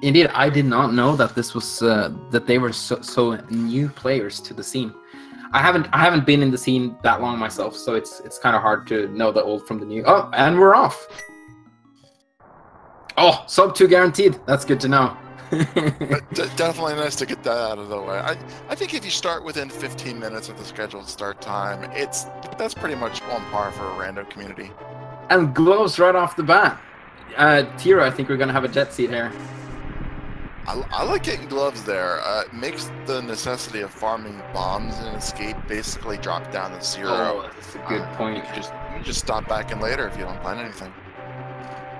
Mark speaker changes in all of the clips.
Speaker 1: Indeed, I did not know that this was that they were so new players to the scene. I haven't been in the scene that long myself, so it's kind of hard to know the old from the new. Oh, and we're off. Oh, sub 2 guaranteed. That's good to know.
Speaker 2: Definitely nice to get that out of the way. I think if you start within 15 minutes of the scheduled start time, that's pretty much on par for a rando community.
Speaker 1: And gloves right off the bat. Tira, I think we're gonna have a jet seat here.
Speaker 2: I like getting gloves there. It makes the necessity of farming bombs and escape basically drop down to 0.
Speaker 1: Oh, that's a good point.
Speaker 2: You can just stop back in later if you don't find anything.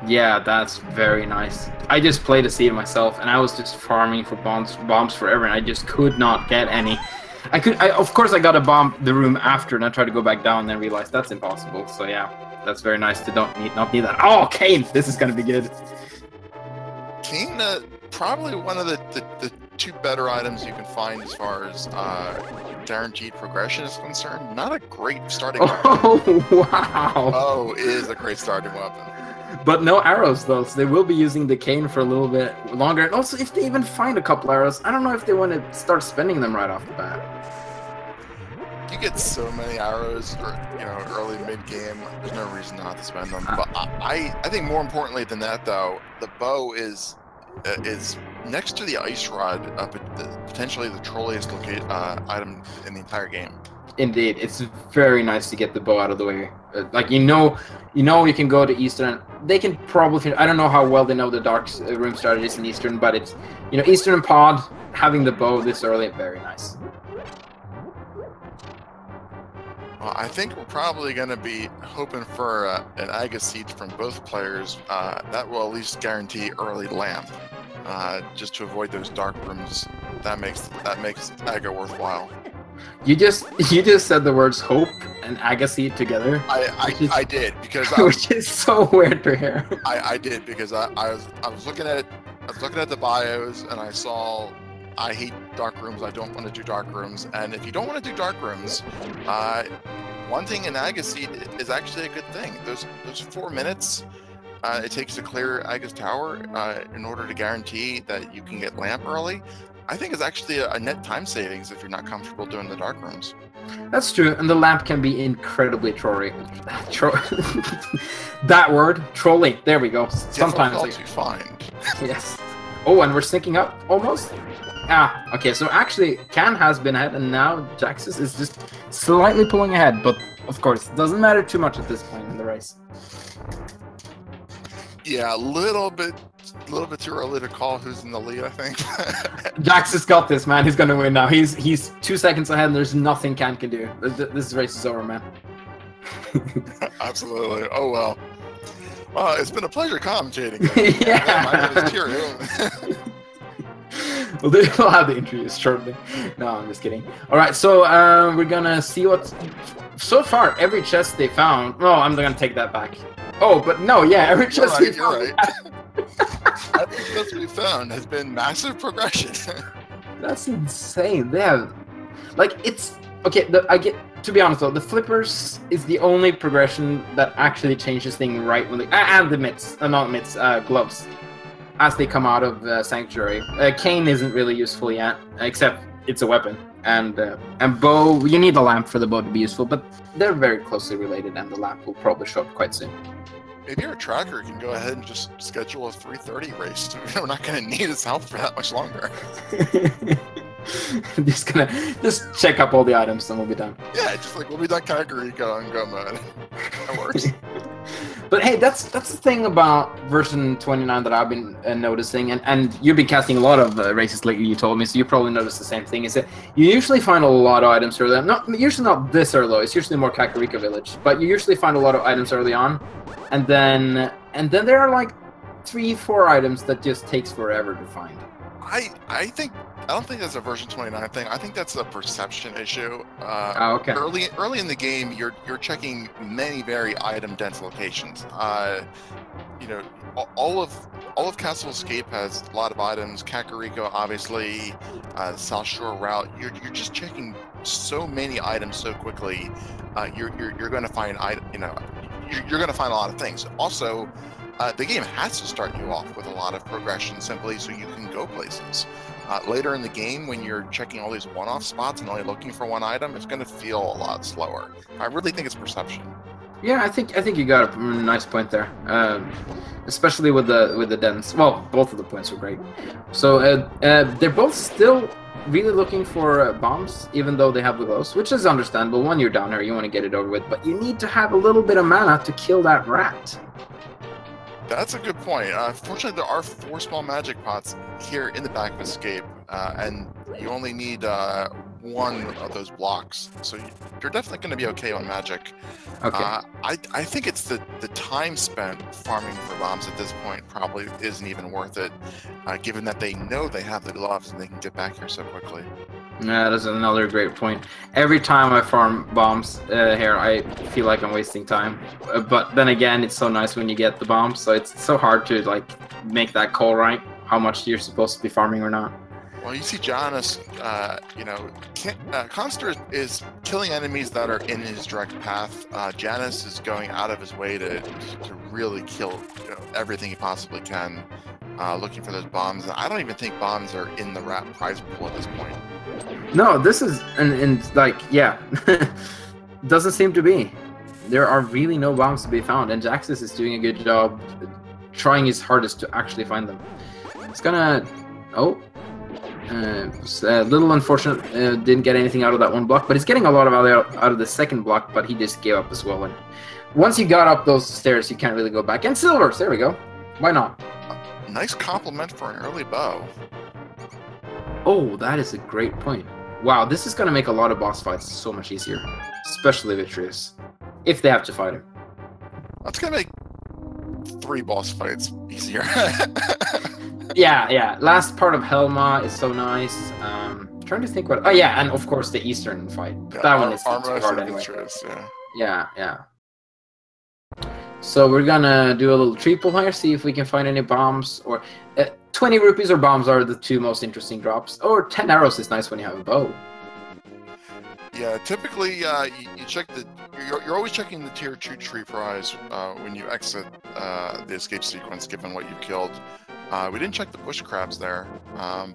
Speaker 1: Yeah, that's very nice. I just played a seed myself, and I was just farming for bombs forever, and I just could not get any. Of course, I got a bomb the room after, and I tried to go back down, and then realized that's impossible. So yeah, that's very nice to not need that. Oh, Kane, this is gonna be good.
Speaker 2: Kane, probably one of the 2 better items you can find as far as guaranteed progression is concerned. Not a great starting weapon.
Speaker 1: Oh, wow.
Speaker 2: Oh, it is a great starting weapon.
Speaker 1: But no arrows, though, so they will be using the cane for a little bit longer. And also, if they even find a couple arrows, I don't know if they want to start spending them right off the bat.
Speaker 2: You get so many arrows, early mid-game. There's no reason not to spend them. But I think more importantly than that, though, the bow is next to the ice rod, potentially the trolliest item in the entire game.
Speaker 1: Indeed, it's very nice to get the bow out of the way. Like you know, you can go to Eastern. They can probably. I don't know how well they know the dark room strategies in Eastern, but it's Eastern and Pod having the bow this early, very nice.
Speaker 2: Well, I think we're probably going to be hoping for an Aga seed from both players. That will at least guarantee early lamp, just to avoid those dark rooms. That makes Aga worthwhile.
Speaker 1: You just said the words hope and Agassi together.
Speaker 2: I did because
Speaker 1: which is so weird to hear.
Speaker 2: I did because I was looking at it. I was looking at the bios and I saw I hate dark rooms. I don't want to do dark rooms. And if you don't want to do dark rooms, one thing in Agassi is actually a good thing. Those 4 minutes it takes to clear Aga's tower in order to guarantee that you can get lamp early. I think it's actually a net time savings if you're not comfortable doing the dark rooms.
Speaker 1: That's true, and the lamp can be incredibly trolly. That word, trolly. There we go. Sometimes
Speaker 2: difficult to find.
Speaker 1: Yes. Oh, and we're syncing up almost. Ah, okay. So actually, Can has been ahead, and now Jaxus is just slightly pulling ahead. But of course, it doesn't matter too much at this point in the race.
Speaker 2: Yeah, a little bit too early to call who's in the lead, I think.
Speaker 1: Jaxus got this, man. He's gonna win now. He's 2 seconds ahead, and there's nothing Can can do. This race is over, man.
Speaker 2: Absolutely. Oh well. Well, it's been a pleasure commentating.
Speaker 1: Yeah.
Speaker 2: My name is Tyrion.
Speaker 1: We'll have the interviews shortly. No, I'm just kidding. All right, so we're gonna see what. So far, every chest they found. No, I'm gonna take that back. Oh, but no, yeah, every chest we found.
Speaker 2: You're right. Every chest we found has been massive progression. That's
Speaker 1: insane. They have, like, it's okay. To be honest though, the flippers is the only progression that actually changes things right when they and the mitts, not mitts, gloves, as they come out of Sanctuary. Cane isn't really useful yet, except it's a weapon, and bow. You need the lamp for the bow to be useful, but they're very closely related, and the lamp will probably show up quite soon.
Speaker 2: If you're a tracker, you can go ahead and just schedule a 3:30 race. We're not going to need his help for that much longer.
Speaker 1: just check up all the items and we'll be done.
Speaker 2: Yeah, just like we'll be done Kakariko and go mode. That works.
Speaker 1: But hey, that's the thing about version 29 that I've been noticing, and you've been casting a lot of races lately. You told me, so you probably noticed the same thing. Is that you usually find a lot of items early. Usually not this early. It's usually more Kakariko Village, but you usually find a lot of items early on, and then there are like 3-4 items that just takes forever to find.
Speaker 2: I don't think that's a version 29 thing. I think that's a perception issue.
Speaker 1: Okay.
Speaker 2: Early in the game, you're checking many very item dense locations. You know, all of Castle Escape has a lot of items. Kakariko, obviously, South Shore route. You're just checking so many items so quickly. You're going to find you're going to find a lot of things. Also, the game has to start you off with a lot of progression simply so you can go places. Later in the game, when you're checking all these one-off spots and only looking for one item, it's going to feel a lot slower. I really think it's perception.
Speaker 1: Yeah, I think you got a nice point there, especially with the dens. Well, both of the points were great. So they're both still really looking for bombs, even though they have the glows, which is understandable. When you're down here, you want to get it over with, but you need to have a little bit of mana to kill that rat.
Speaker 2: That's a good point. Fortunately, there are 4 small magic pots here in the back of Escape, and you only need 1 of those blocks, so you're definitely going to be okay on magic.
Speaker 1: Okay.
Speaker 2: I think it's the time spent farming for bombs at this point probably isn't even worth it, given that they know they have the gloves and they can get back here so quickly.
Speaker 1: Yeah, that's another great point. Every time I farm bombs here, I feel like I'm wasting time. But then again, it's so nice when you get the bombs, so it's so hard to like make that call right, how much you're supposed to be farming or not.
Speaker 2: Well, you see Janus, Khanster is killing enemies that are in his direct path. Janus is going out of his way to really kill everything he possibly can, looking for those bombs. And I don't even think bombs are in the rat prize pool at this point.
Speaker 1: No, this is, and like, yeah, doesn't seem to be. There are really no bombs to be found, and Jaxus is doing a good job trying his hardest to actually find them. It's gonna, it's a little unfortunate, didn't get anything out of that one block, but he's getting a lot of value out of the second block, but he just gave up as well. And once you got up those stairs, you can't really go back. And silvers, there we go. Why not?
Speaker 2: Nice compliment for an early bow.
Speaker 1: Oh, that is a great point. Wow, this is going to make a lot of boss fights so much easier, especially Vitreous, if they have to fight him.
Speaker 2: That's going to make 3 boss fights easier.
Speaker 1: Yeah. Last part of Helma is so nice. Trying to think what. Oh yeah, and of course the Eastern fight.
Speaker 2: Yeah,
Speaker 1: that one is too hard anyway.
Speaker 2: Vitreous,
Speaker 1: Yeah. So we're gonna do a little triple here, see if we can find any bombs or 20 rupees or bombs are the 2 most interesting drops. Or 10 arrows is nice when you have a bow.
Speaker 2: Yeah, typically you check the. You're always checking the tier 2 tree prize when you exit the escape sequence, given what you've killed. We didn't check the bush crabs there,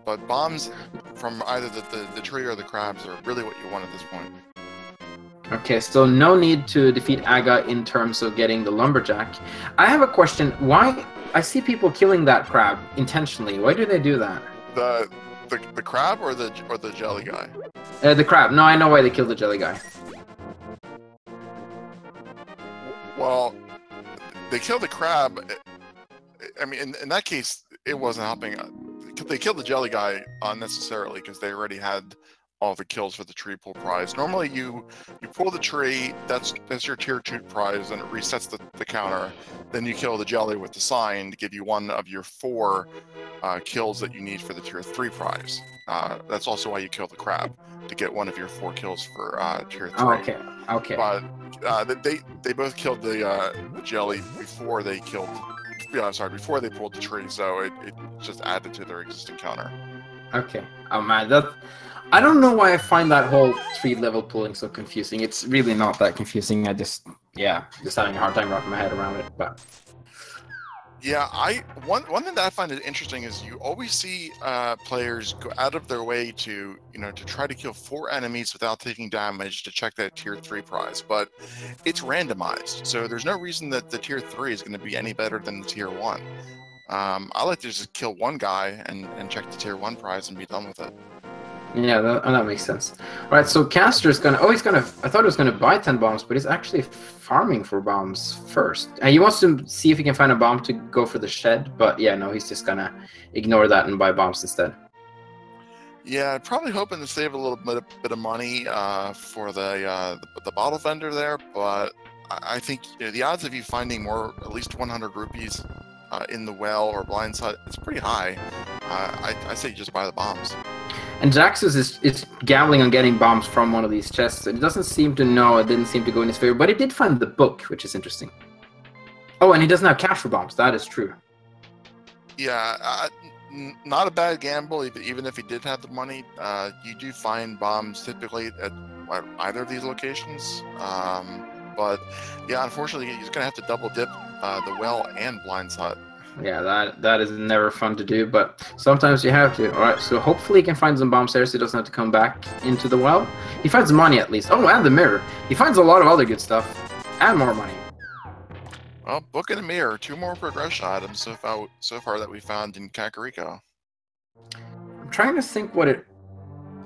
Speaker 2: but bombs from either the tree or the crabs are really what you want at this point.
Speaker 1: Okay, so no need to defeat Aga in terms of getting the lumberjack. I have a question. Why? I see people killing that crab intentionally. Why do they do that?
Speaker 2: The crab or the jelly guy?
Speaker 1: The crab. No, I know why they killed the jelly guy.
Speaker 2: Well, they killed the crab. I mean, in that case, it wasn't helping. They killed the jelly guy unnecessarily because they already had all the kills for the tree pull prize. Normally, you pull the tree. That's your tier 2 prize, and it resets the counter. Then you kill the jelly with the sign to give you 1 of your 4 kills that you need for the tier 3 prize. That's also why you kill the crab, to get 1 of your 4 kills for tier 3.
Speaker 1: Oh, okay.
Speaker 2: But they both killed the jelly before they killed. Before they pulled the tree, so it just added to their existing counter.
Speaker 1: Okay. Oh man, I don't know why I find that whole 3 level pulling so confusing. It's really not that confusing. I just having a hard time wrapping my head around it. But
Speaker 2: yeah, one thing that I find interesting is you always see players go out of their way to try to kill 4 enemies without taking damage to check that tier 3 prize, but it's randomized, so there's no reason that the tier 3 is going to be any better than the tier 1. I like to just kill 1 guy and check the tier 1 prize and be done with it.
Speaker 1: Yeah, that makes sense. All right, so Caster's gonna. Oh, he's gonna. I thought he was gonna buy 10 bombs, but he's actually farming for bombs first. And he wants to see if he can find a bomb to go for the shed. But yeah, no, he's just gonna ignore that and buy bombs instead.
Speaker 2: Yeah, probably hoping to save a little bit of money for the bottle vendor there. But I think the odds of you finding at least 100 rupees in the well or blind side, it's pretty high. I say just buy the bombs.
Speaker 1: And Jaxus is gambling on getting bombs from one of these chests. It doesn't seem to know. It didn't seem to go in his favor, but he did find the book, which is interesting. Oh, and he doesn't have cash for bombs. That is true.
Speaker 2: Yeah, not a bad gamble. Even if he did have the money, you do find bombs typically at either of these locations. But yeah, unfortunately, he's gonna have to double dip the well and Blind's Hut.
Speaker 1: Yeah, that is never fun to do, but sometimes you have to. Alright, so hopefully he can find some bombs there so he doesn't have to come back into the well. He finds money at least. Oh, and the mirror. He finds a lot of other good stuff. And more money.
Speaker 2: Well, book and a mirror, 2 more progression items so far that we found in Kakariko.
Speaker 1: I'm trying to think what it...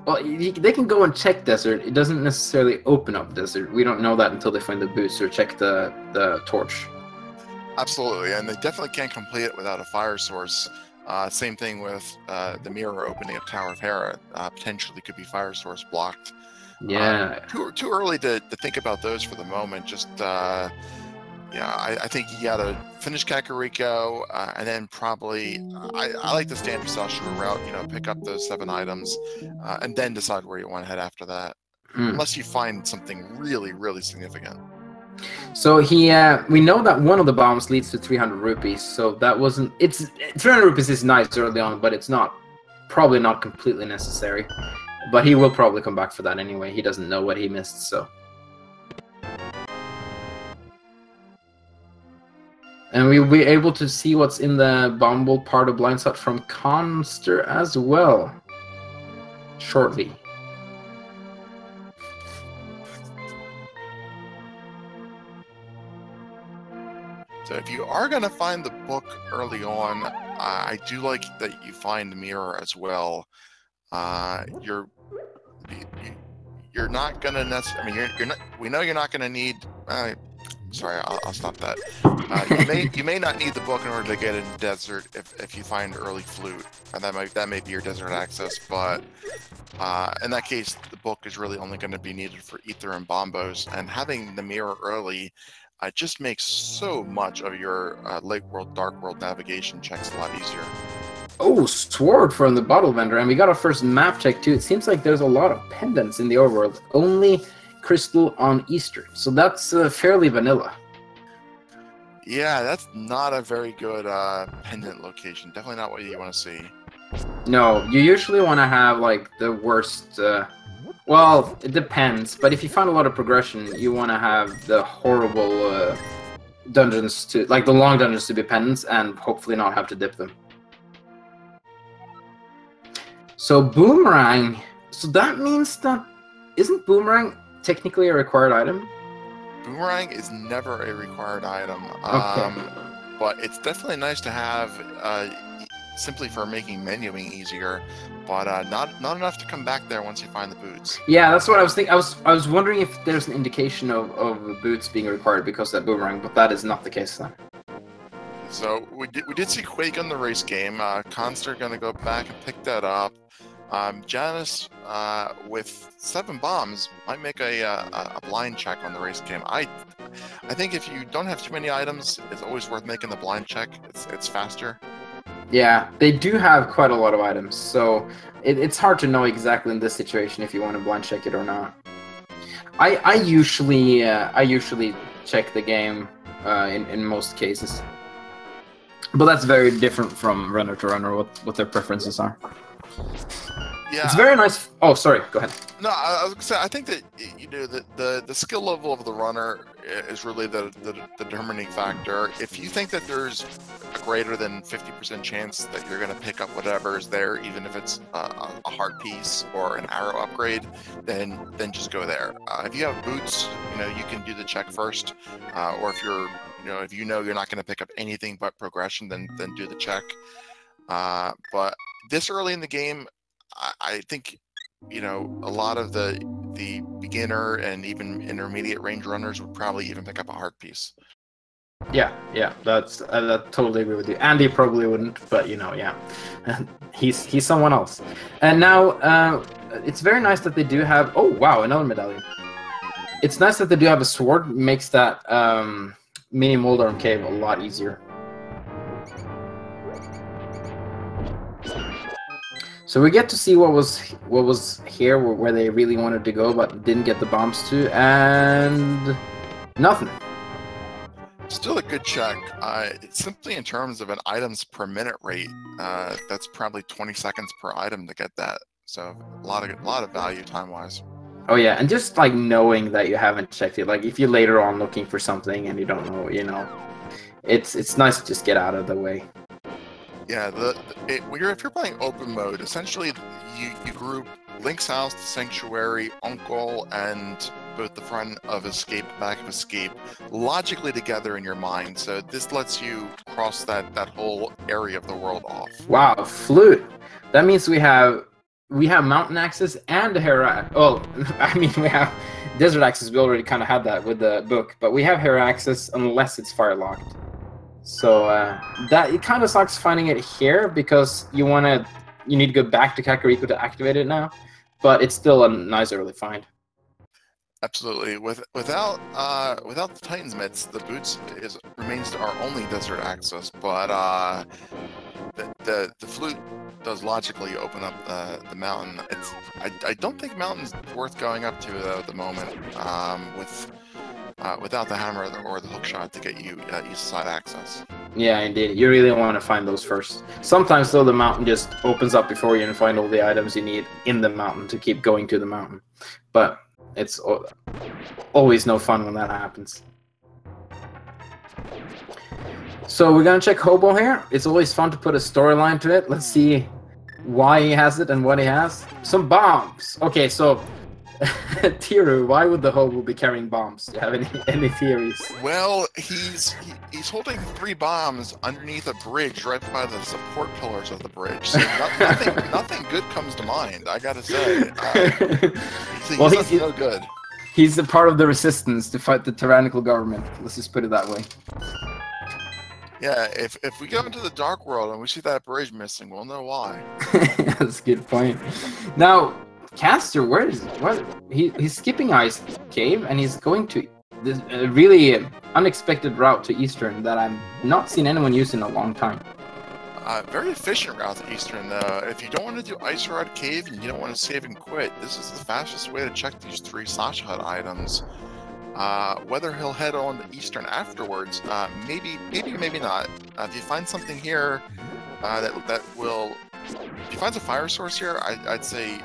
Speaker 1: Well, they can go and check desert. It doesn't necessarily open up desert. We don't know that until they find the boots or check the torch.
Speaker 2: Absolutely, and they definitely can't complete it without a fire source. Same thing with the mirror opening at Tower of Hera. Potentially could be fire source blocked.
Speaker 1: Yeah.
Speaker 2: Too early to think about those for the moment. Just yeah, I think you gotta finish Kakariko, and then probably I like the standard Sashura route. You know, pick up those 7 items, and then decide where you want to head after that. Unless you find something really, really significant.
Speaker 1: So we know that one of the bombs leads to 300 rupees. So that wasn't. 300 rupees is nice early on, but it's probably not completely necessary. But he will probably come back for that anyway. He doesn't know what he missed, so. And we'll be able to see what's in the bombable part of Blind's Hut from Khanster as well shortly.
Speaker 2: So if you are going to find the book early on, I do like that you find the mirror as well. You're not going to necessarily. I mean, you're not. We know you're not going to need. Sorry, I'll stop that. You may not need the book in order to get in the desert if you find early flute, and that may be your desert access. But in that case, the book is really only going to be needed for ether and bombos, and having the mirror early. It just makes so much of your Lake World, Dark World navigation checks a lot easier.
Speaker 1: Oh, sword from the bottle vendor, and we got our first map check too. It seems like there's a lot of pendants in the overworld. Only crystal on Easter, so that's fairly vanilla.
Speaker 2: Yeah, that's not a very good pendant location. Definitely not what you want to see.
Speaker 1: No, you usually want to have like the worst. Well, it depends, but if you find a lot of progression, you want to have the horrible dungeons to, like the long dungeons to be pendants, and hopefully not have to dip them. So boomerang, so that means that, isn't boomerang technically a required item?
Speaker 2: Boomerang is never a required item,
Speaker 1: Okay.
Speaker 2: but it's definitely nice to have simply for making menuing easier. But not enough to come back there once you find the boots.
Speaker 1: Yeah, that's what I was thinking. I was wondering if there's an indication of boots being required because of that boomerang, but that is not the case then.
Speaker 2: So we did see Quake on the race game. Khanster gonna go back and pick that up. Janice with 7 bombs might make a blind check on the race game. I think if you don't have too many items, it's always worth making the blind check. It's faster.
Speaker 1: Yeah, they do have quite a lot of items, so it's hard to know exactly in this situation if you want to blind check it or not. I usually check the game in most cases, but that's very different from runner to runner what their preferences are. Yeah, it's very nice. Oh, sorry. Go ahead.
Speaker 2: No, I was gonna say I think that the skill level of the runner is really the determining factor. If you think that there's a greater than 50% chance that you're going to pick up whatever is there, even if it's a hard piece or an arrow upgrade, then just go there. If you have boots, you can do the check first, or if if you're not going to pick up anything but progression, then do the check. But this early in the game, I think a lot of the beginner and even intermediate range runners would probably even pick up a hard piece.
Speaker 1: Yeah, that's I totally agree with you. Andy probably wouldn't, but yeah, he's someone else. And now it's very nice that they do have. Oh wow, another medallion. It's nice that they do have a sword. Makes that mini Moldarm cave a lot easier. So we get to see what was here, where they really wanted to go, but didn't get the bombs to, and nothing.
Speaker 2: Still a good check. Simply in terms of an items per minute rate, that's probably 20 seconds per item to get that. So a lot of value time-wise.
Speaker 1: Oh yeah, and just like knowing that you haven't checked it, like if you're later on looking for something and you don't know, it's nice to just get out of the way.
Speaker 2: Yeah, if you're playing open mode, essentially you group Link's house, the sanctuary, Uncle, and both the front of Escape, back of Escape, logically together in your mind. So this lets you cross that whole area of the world off.
Speaker 1: Wow, flute. That means we have mountain access and Hera. Oh, I mean we have desert access. We already kind of had that with the book, but we have Hera access unless it's fire locked. So that it kind of sucks finding it here because you need to go back to Kakariko to activate it now, but it's still a nice early find.
Speaker 2: Absolutely. Without the Titan's mitts, the boots remains our only desert access, but the flute does logically open up the mountain. I don't think mountain's worth going up to though at the moment. Without the hammer or the hookshot to get you east side access.
Speaker 1: Yeah, indeed. You really want to find those first. Sometimes though the mountain just opens up before you and find all the items you need in the mountain to keep going to the mountain. But it's always no fun when that happens. So we're gonna check Hobo here. It's always fun to put a storyline to it. Let's see why he has it and what he has. Some bombs. Okay, so Tiru, why would the Hobo be carrying bombs? Do you have any theories?
Speaker 2: Well, he's holding 3 bombs underneath a bridge right by the support pillars of the bridge. So nothing good comes to mind, I gotta say. He's no good.
Speaker 1: He's a part of the resistance to fight the tyrannical government. Let's just put it that way.
Speaker 2: Yeah, if we go into the dark world and we see that bridge missing, we'll know why.
Speaker 1: That's a good point. Now, Caster, where is he's skipping Ice Cave and he's going to this really unexpected route to Eastern that I've not seen anyone use in a long time.
Speaker 2: Very efficient route to Eastern. If you don't want to do Ice Rod Cave and you don't want to save and quit, this is the fastest way to check these 3 Sasha Hut items. Whether he'll head on to Eastern afterwards, maybe not. If you find something here that will, if you find a fire source here, I'd say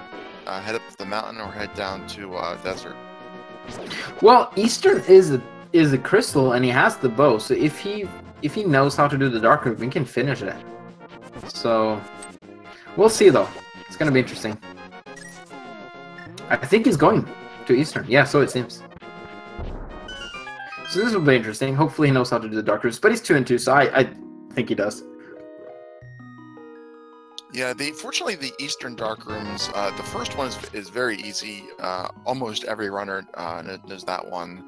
Speaker 2: head up to the mountain or head down to desert.
Speaker 1: Well, Eastern is a crystal and he has the bow, so if he knows how to do the dark room, he can finish it. So we'll see though. It's gonna be interesting. I think he's going to Eastern. Yeah, so it seems. So this will be interesting. Hopefully he knows how to do the dark rooms, but he's 2 and 2, so I think he does.
Speaker 2: Yeah, fortunately the Eastern dark rooms, the first one is very easy. Almost every runner knows that one.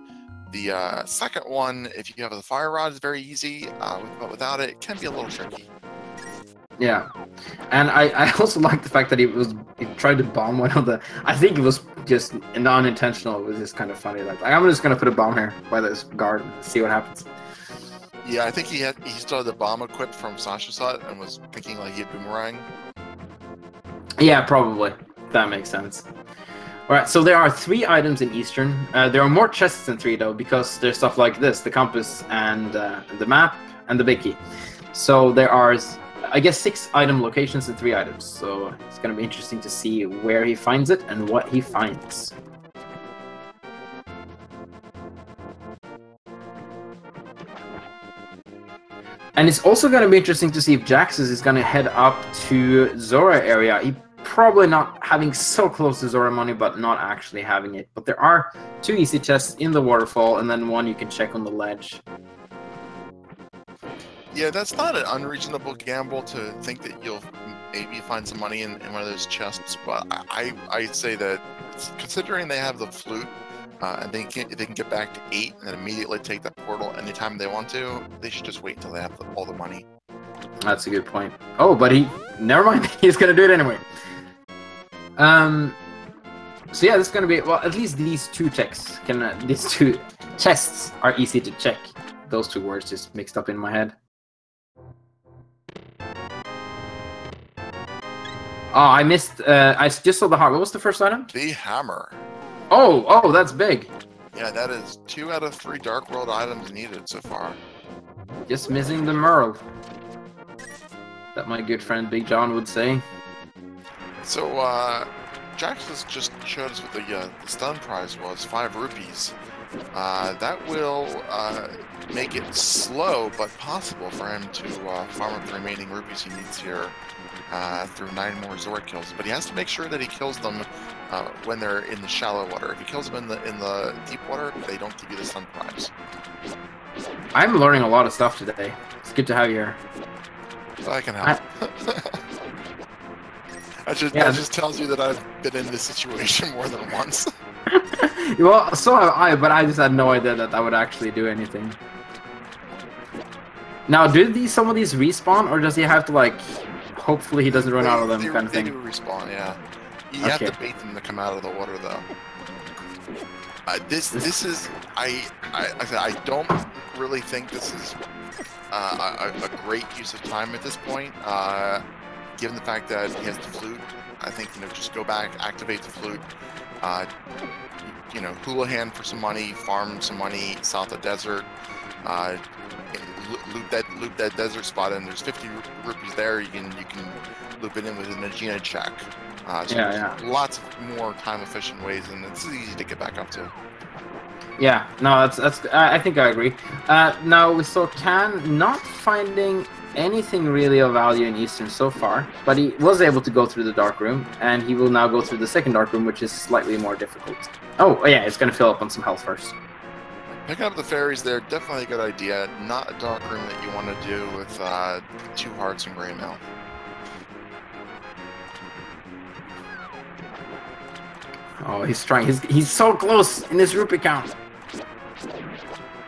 Speaker 2: The second one, if you have the fire rod, is very easy, but without it, it can be a little tricky.
Speaker 1: Yeah, and I also like the fact that he tried to bomb one of the. I think it was just unintentional. It was just kind of funny. Like I'm just gonna put a bomb here by this guard and see what happens.
Speaker 2: Yeah, I think he still had the bomb equipped from Sasha's hut and was thinking like he had boomerang. Yeah,
Speaker 1: probably. That makes sense. Alright, so there are 3 items in Eastern. There are more chests than 3 though, because there's stuff like this, the compass and the map and the big key. So there are, I guess, 6 item locations and 3 items. So it's going to be interesting to see where he finds it and what he finds. And it's also going to be interesting to see if Jaxus is going to head up to Zora area. He probably not having so close to Zora money, but not actually having it. But there are 2 easy chests in the waterfall, and then 1 you can check on the ledge.
Speaker 2: Yeah, that's not an unreasonable gamble to think that you'll maybe find some money in one of those chests. But I'd say that considering they have the flute, and they can get back to 8 and then immediately take that portal anytime they want to, they should just wait until they have all the money.
Speaker 1: That's a good point. Oh, but never mind. He's gonna do it anyway. So yeah, this is gonna be, well, at least these 2 checks these 2 chests are easy to check. Those 2 words just mixed up in my head. Oh, I missed. I just saw the heart. What was the first item?
Speaker 2: The hammer.
Speaker 1: Oh, that's big.
Speaker 2: Yeah, that is 2 out of 3 Dark World items needed so far.
Speaker 1: Just missing the Merle. That my good friend Big John would say. So,
Speaker 2: Jaxus just showed us what the stun prize was, 5 rupees. That will make it slow but possible for him to farm up the remaining rupees he needs here through 9 more Zord kills. But he has to make sure that he kills them when they're in the shallow water. If he kills them in the deep water, they don't give you the stun prize.
Speaker 1: I'm learning a lot of stuff today. It's good to have you here.
Speaker 2: So I can help. That just tells you that I've been in this situation more than once.
Speaker 1: Well, so have I, but I just had no idea that that would actually do anything. Now, do some of these respawn, or does he have to, like, hopefully he doesn't run out of them kind of thing?
Speaker 2: They do respawn, yeah. You have to bait them to come out of the water, though. This is... I don't really think this is a great use of time at this point. Given the fact that he has the flute, I think, just go back, activate the flute, Houlihan for some money, farm some money south of desert, loop that desert spot, and there's 50 rupees there. You can loop it in with an Agena check. Lots of more time efficient ways, and it's easy to get back up to.
Speaker 1: Yeah, no, that's. I think I agree. Now we saw Khan not finding anything really of value in Eastern so far, but he was able to go through the dark room, and he will now go through the second dark room, which is slightly more difficult. Oh yeah, it's gonna fill up on some health first.
Speaker 2: Picking up the fairies there, definitely a good idea. Not a dark room that you want to do with 2 hearts and gray mail.
Speaker 1: Oh, he's trying. He's so close in his rupee count.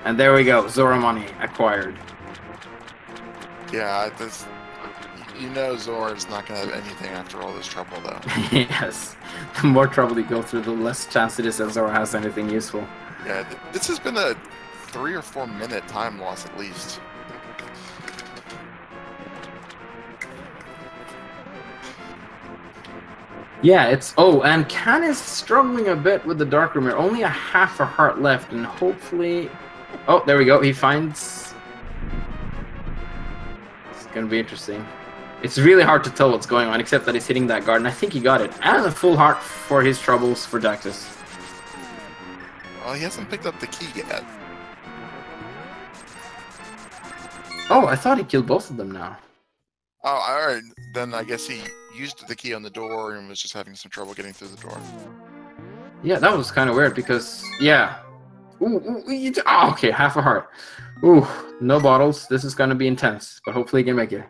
Speaker 1: And there we go. Zora money acquired.
Speaker 2: Yeah, Zora's not going to have anything after all this trouble, though.
Speaker 1: Yes. The more trouble you go through, the less chance it is that Zora has anything useful.
Speaker 2: Yeah, this has been a 3 or 4 minute time loss at least.
Speaker 1: Yeah, it's... Oh, and Khan is struggling a bit with the dark room here. Only a half a heart left, and hopefully... Oh, there we go. He finds... It's going to be interesting. It's really hard to tell what's going on, except that he's hitting that guard, and I think he got it. And a full heart for his troubles for Jaxus.
Speaker 2: Well, he hasn't picked up the key yet.
Speaker 1: Oh, I thought he killed both of them now.
Speaker 2: Oh, alright. Then I guess he used the key on the door and was just having some trouble getting through the door.
Speaker 1: Yeah, that was kind of weird because, yeah. Oh, okay, half a heart. Ooh, no bottles. This is going to be intense, but hopefully he can make it.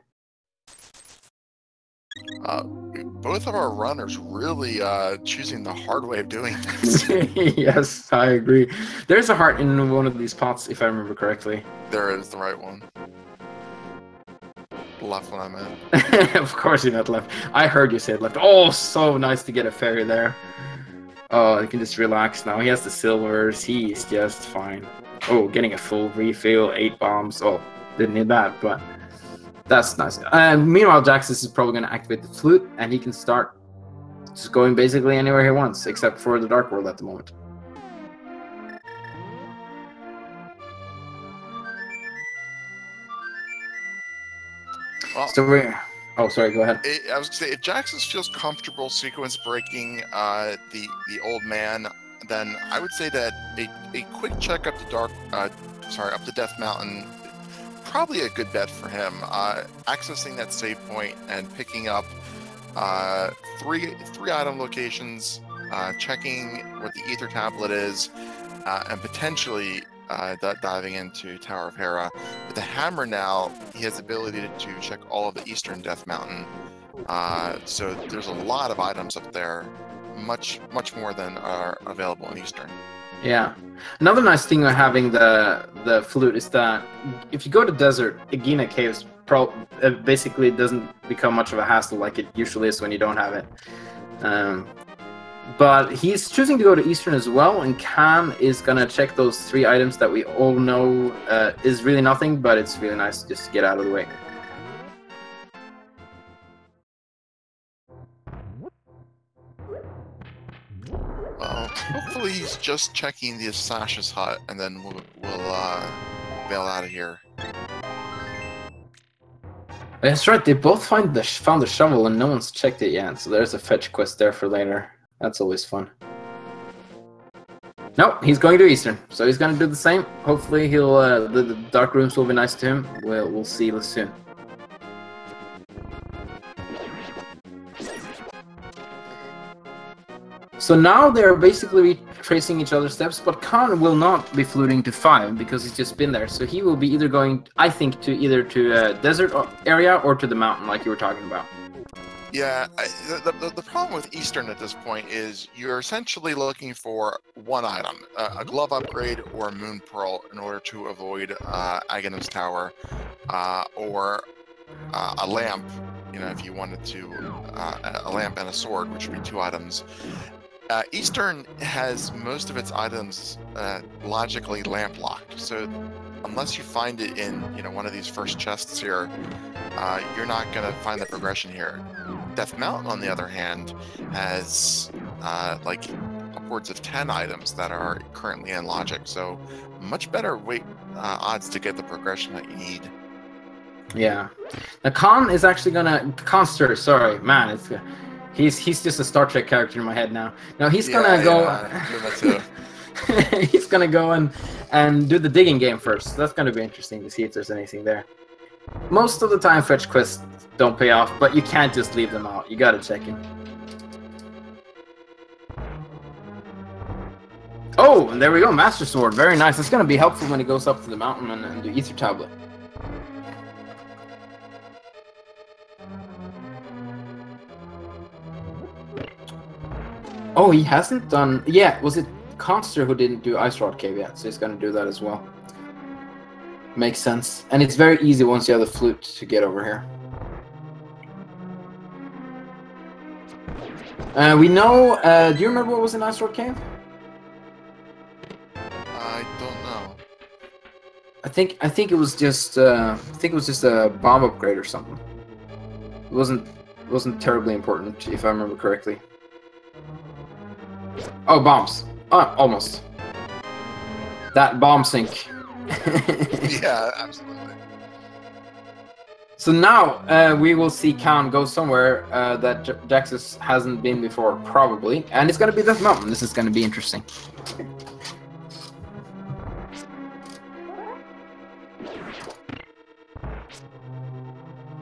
Speaker 2: Both of our runners really choosing the hard way of doing things.
Speaker 1: Yes, I agree. There's a heart in one of these pots, if I remember correctly.
Speaker 2: There is the right one. Left one I meant.
Speaker 1: Of course you're not left. I heard you say left. Oh, so nice to get a fairy there. Oh, he can just relax now. He has the silvers. He's just fine. Oh, getting a full refill, 8 bombs. Oh, didn't need that, but that's nice. Meanwhile, Jaxus is probably going to activate the flute, and he can start just going basically anywhere he wants, except for the Dark World at the moment.
Speaker 2: Well,
Speaker 1: so we're... Oh, sorry, go ahead.
Speaker 2: I was going to say, if Jaxus feels comfortable sequence breaking the old man, then I would say that a quick check up to up to Death Mountain, probably a good bet for him. Accessing that save point and picking up three item locations, checking what the Ether Tablet is, and potentially diving into Tower of Hera. With the hammer now, he has the ability to check all of the Eastern Death Mountain. So there's a lot of items up there, much more than are available in Eastern. Yeah.
Speaker 1: Another nice thing of having the flute is that if you go to desert, Agena Caves basically doesn't become much of a hassle like it usually is when you don't have it. But he's choosing to go to Eastern as well, and Khan is gonna check those 3 items that we all know is really nothing, but it's really nice just to get out of the way.
Speaker 2: Hopefully he's just checking the Sasha's hut, and then we'll bail out of here.
Speaker 1: That's right, they both found the shovel and no one's checked it yet, so there's a fetch quest there for later. That's always fun. No, he's going to Eastern, so he's going to do the same. Hopefully, he'll the dark rooms will be nice to him. We'll see soon. So now they're basically tracing each other's steps, but Khan will not be fluting to 5 because he's just been there. So he will be either going, I think, to either to a desert area or to the mountain, like you were talking about.
Speaker 2: Yeah, the problem with Eastern at this point is you're essentially looking for one item, a glove upgrade or a moon pearl in order to avoid Aghanim's Tower or a lamp, you know, if you wanted to, a lamp and a sword, which would be 2 items. Eastern has most of its items logically lamp locked, so unless you find it in, you know, one of these first chests here, you're not going to find the progression here. Death Mountain, on the other hand, has like upwards of 10 items that are currently in logic, so much better odds to get the progression that you need.
Speaker 1: Yeah. Now Khan is actually gonna Khanster, sorry, man, it's he's just a Star Trek character in my head now. Now he's gonna go he's gonna go and do the digging game first. That's gonna be interesting to see if there's anything there. Most of the time fetch quests don't pay off, but you can't just leave them out. You gotta check in. Oh, and there we go, Master Sword. Very nice. It's gonna be helpful when he goes up to the mountain and do Ether Tablet. Oh, he hasn't done... Yeah, was it Khanster who didn't do Ice Rod Cave yet? So he's going to do that as well. Makes sense. And it's very easy once you have the flute to get over here. We know... do you remember what was in Ice Rod Cave?
Speaker 2: I don't know.
Speaker 1: I think it was just... I think it was just a bomb upgrade or something. It wasn't terribly important, if I remember correctly. Oh, bombs. Almost. That bomb sink.
Speaker 2: Yeah, absolutely.
Speaker 1: So now we will see Khan go somewhere that Jaxus hasn't been before, probably. And it's going to be Death Mountain. This is going to be interesting.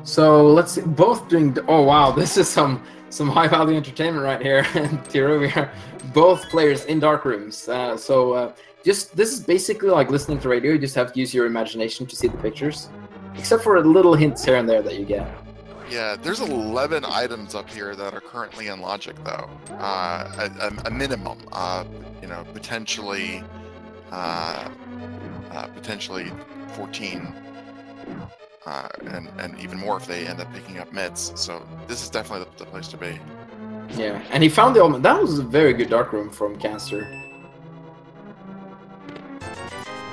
Speaker 1: So let's see. Both doing... Oh, wow. This is some high-value entertainment right here. Tiro, we are both players in dark rooms. This is basically like listening to radio. You just have to use your imagination to see the pictures, except for little hints here and there that you get.
Speaker 2: Yeah, there's 11 items up here that are currently in logic, though. A minimum. You know, potentially 14. And even more if they end up picking up mids. So this is definitely the place to be.
Speaker 1: Yeah, and he found the element. That was a very good dark room from Khanster.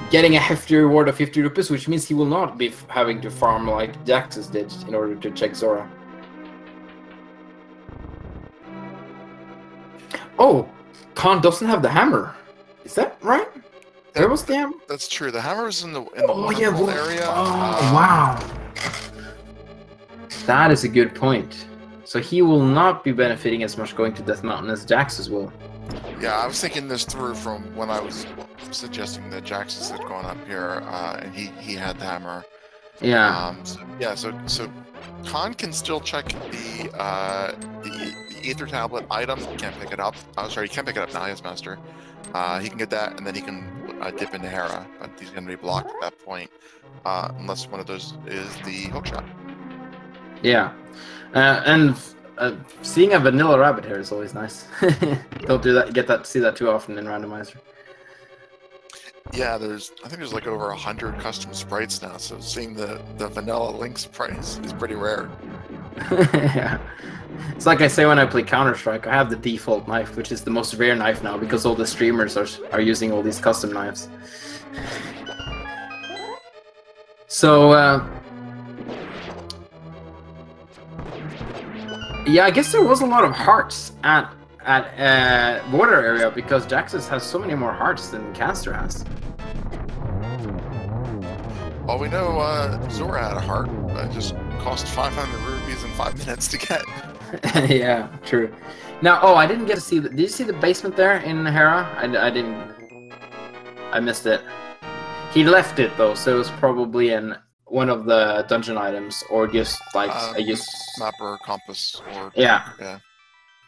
Speaker 1: Getting a hefty reward of 50 rupees, which means he will not be having to farm like Jaxus did in order to check Zora. Oh, Khan doesn't have the hammer. Is that right? Where was the hammer?
Speaker 2: That's true. The hammer is in the waterfall area.
Speaker 1: Oh, wow. That is a good point. So he will not be benefiting as much going to Death Mountain as Jaxus will.
Speaker 2: Yeah, I was thinking this through from when I was suggesting that Jaxus had gone up here, and he had the hammer.
Speaker 1: Yeah.
Speaker 2: So Khan can still check the Ether Tablet item. He can't pick it up. Oh, sorry, he can't pick it up now. He has Master. He can get that, and then he can dip into Hera, but he's going to be blocked at that point, unless one of those is the hookshot. Yeah,
Speaker 1: and seeing a vanilla rabbit here is always nice. Don't do that. See that too often in Randomizer.
Speaker 2: Yeah, I think there's like over 100 custom sprites now, so seeing the vanilla Link sprite is pretty rare.
Speaker 1: Yeah. It's like I say when I play Counter-Strike, I have the default knife, which is the most rare knife now because all the streamers are using all these custom knives. So, yeah, I guess there was a lot of hearts at border area because Jaxus has so many more hearts than Khanster has.
Speaker 2: Well, we know Zora had a heart, but it just cost 500 rupees in 5 minutes to get.
Speaker 1: Yeah, true. Now, I didn't get to see... Did you see the basement there in Hera? I didn't I missed it. He left it though, so it was probably in one of the dungeon items, or just like
Speaker 2: map or compass or
Speaker 1: yeah.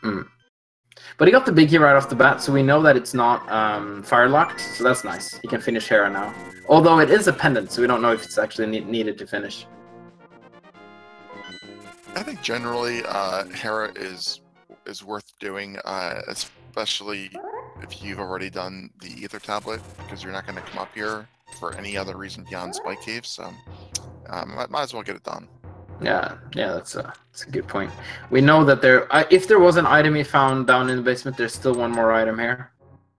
Speaker 2: Hmm.
Speaker 1: But he got the big key right off the bat, so we know that it's not fire locked, so that's nice. He can finish Hera now. Although it is a pendant, so we don't know if it's actually needed to finish.
Speaker 2: I think generally Hera is worth doing, especially if you've already done the Ether Tablet, because you're not going to come up here for any other reason beyond Spike Caves, so might as well get it done. Yeah,
Speaker 1: that's a good point. We know that if there was an item he found down in the basement, there's still one more item here.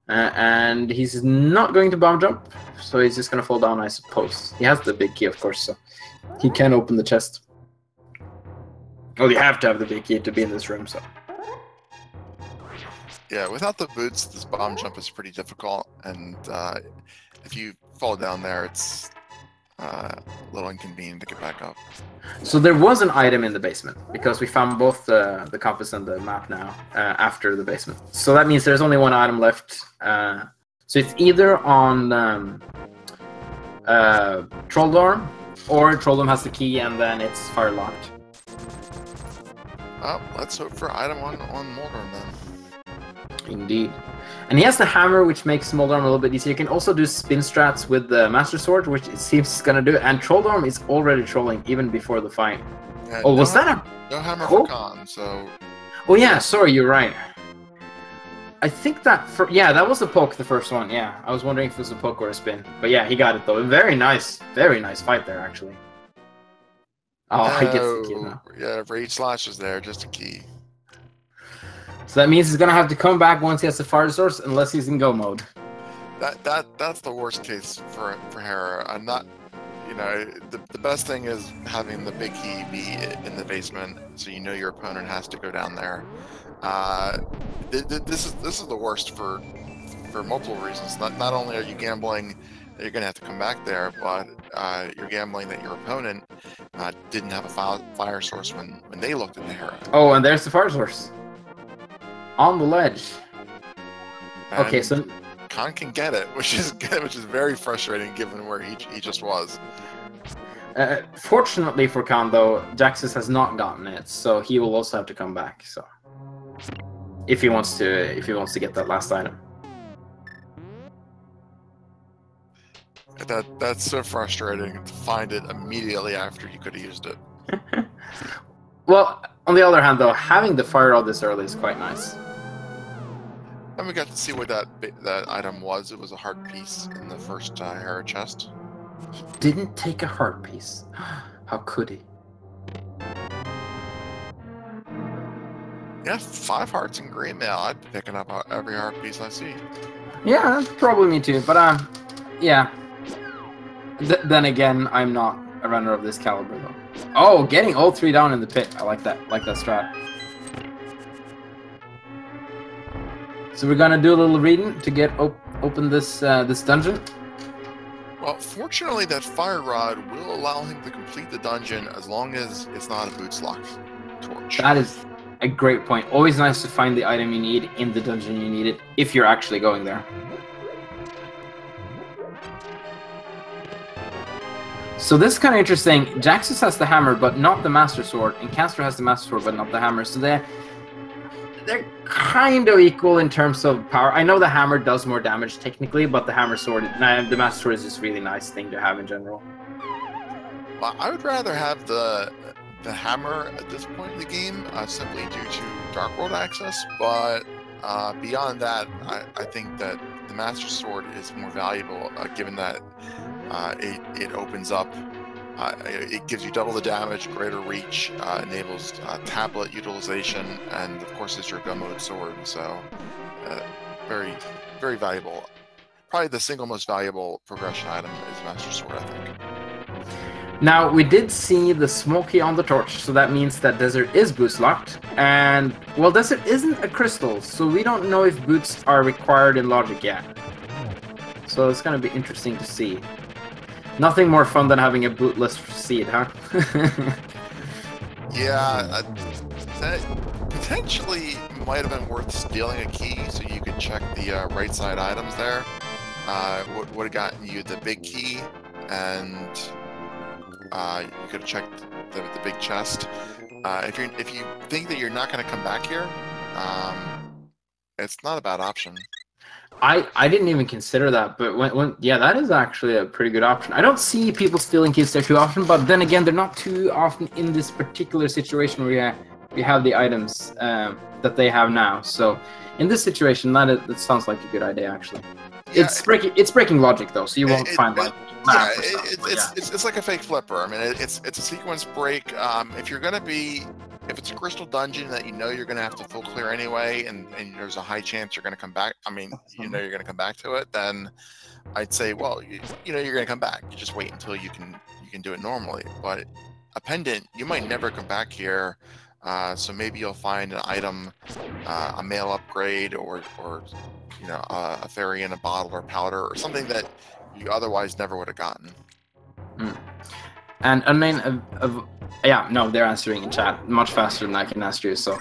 Speaker 1: And he's not going to bomb jump, so he's just going to fall down, I suppose. He has the big key, of course, so he can open the chest. Well, you have to have the big key to be in this room, so...
Speaker 2: Yeah, without the boots, this bomb jump is pretty difficult, and if you fall down there, it's a little inconvenient to get back up.
Speaker 1: So there was an item in the basement, because we found both the compass and the map now after the basement. So that means there's only one item left. So it's either on Trolldorm, or Trolldorm has the key and then it's fire locked.
Speaker 2: Oh, let's hope for item on Moldorm then.
Speaker 1: Indeed. And he has the hammer, which makes Moldorm a little bit easier. You can also do spin strats with the Master Sword, which it seems is going to do. And Trolldorm is already trolling even before the fight.
Speaker 2: Yeah,
Speaker 1: oh, was that a...
Speaker 2: No hammer for Khan, so...
Speaker 1: Oh yeah, sorry, you're right. I think that... Yeah, that was a poke, the first one, yeah. I was wondering if it was a poke or a spin. But yeah, he got it though. Very nice fight there, actually. Oh, he gets the key now.
Speaker 2: Yeah, Rage Slash is there, just a key.
Speaker 1: So that means he's gonna have to come back once he has the fire source, unless he's in go mode.
Speaker 2: That's the worst case for Hera. I'm not, you know, the best thing is having the big key be in the basement, so you know your opponent has to go down there. This is the worst for multiple reasons. Not only are you gambling that you're gonna have to come back there, but you're gambling that your opponent didn't have a fire source when they looked at the Hera.
Speaker 1: Oh, and there's the fire source. On the ledge.
Speaker 2: And
Speaker 1: okay, so
Speaker 2: Khan can get it, which is very frustrating given where he just was.
Speaker 1: Fortunately for Khan, though, Jaxus has not gotten it, so he will also have to come back. So, if he wants to get that last item.
Speaker 2: That's so frustrating to find it immediately after you could have used it.
Speaker 1: Well, on the other hand, though, having the fire rod this early is quite nice.
Speaker 2: And we got to see what that item was. It was a heart piece in the first Hera chest.
Speaker 1: He didn't take a heart piece. How could he?
Speaker 2: Yeah, 5 hearts in green mail. I'd be picking up every heart piece I see.
Speaker 1: Yeah, probably me too. But yeah. Then again, I'm not a runner of this caliber, though. Oh, getting all 3 down in the pit. I like that. Like that strat. So we're gonna do a little reading to get open this this dungeon.
Speaker 2: Well, fortunately, that fire rod will allow him to complete the dungeon as long as it's not a boots lock torch.
Speaker 1: That is a great point. Always nice to find the item you need in the dungeon you need it, if you're actually going there. So this is kind of interesting. Jaxus has the hammer, but not the Master Sword, and Khanster has the Master Sword, but not the hammer. So they're kind of equal in terms of power. I know the hammer does more damage technically, but the the Master Sword is just a really nice thing to have in general.
Speaker 2: Well, I would rather have the hammer at this point in the game, simply due to Dark World access. But beyond that, I think that the Master Sword is more valuable, given that it opens up. It gives you double the damage, greater reach, enables tablet utilization, and of course it's your go mode sword. So very, very valuable. Probably the single most valuable progression item is Master Sword, I think.
Speaker 1: Now, we did see the smoky on the torch, so that means that Desert is boots locked. And, well, Desert isn't a crystal, so we don't know if boots are required in Logic yet. So it's going to be interesting to see. Nothing more fun than having a bootless seed, huh?
Speaker 2: Yeah, that potentially might have been worth stealing a key so you could check the right side items there. would have gotten you the big key, and you could have checked the big chest. If you think that you're not going to come back here, it's not a bad option.
Speaker 1: I didn't even consider that, but when yeah, that is actually a pretty good option. I don't see people stealing keys there too often, but then again, they're not too often in this particular situation where we have the items that they have now. So in this situation, that sounds like a good idea actually. Yeah, it's breaking logic though, so you won't find like
Speaker 2: it's like a fake flipper. I mean, it's a sequence break. If it's a crystal dungeon that you know you're gonna have to full clear anyway, and there's a high chance you're gonna come back. I mean, you know you're gonna come back to it. Then I'd say, well, you know you're gonna come back. You just wait until you can do it normally. But a pendant, you might never come back here. So maybe you'll find an item, a mail upgrade, or you know, a fairy in a bottle or powder or something that you otherwise never would have gotten.
Speaker 1: And I mean, yeah, no, they're answering in chat much faster than I can answer you. So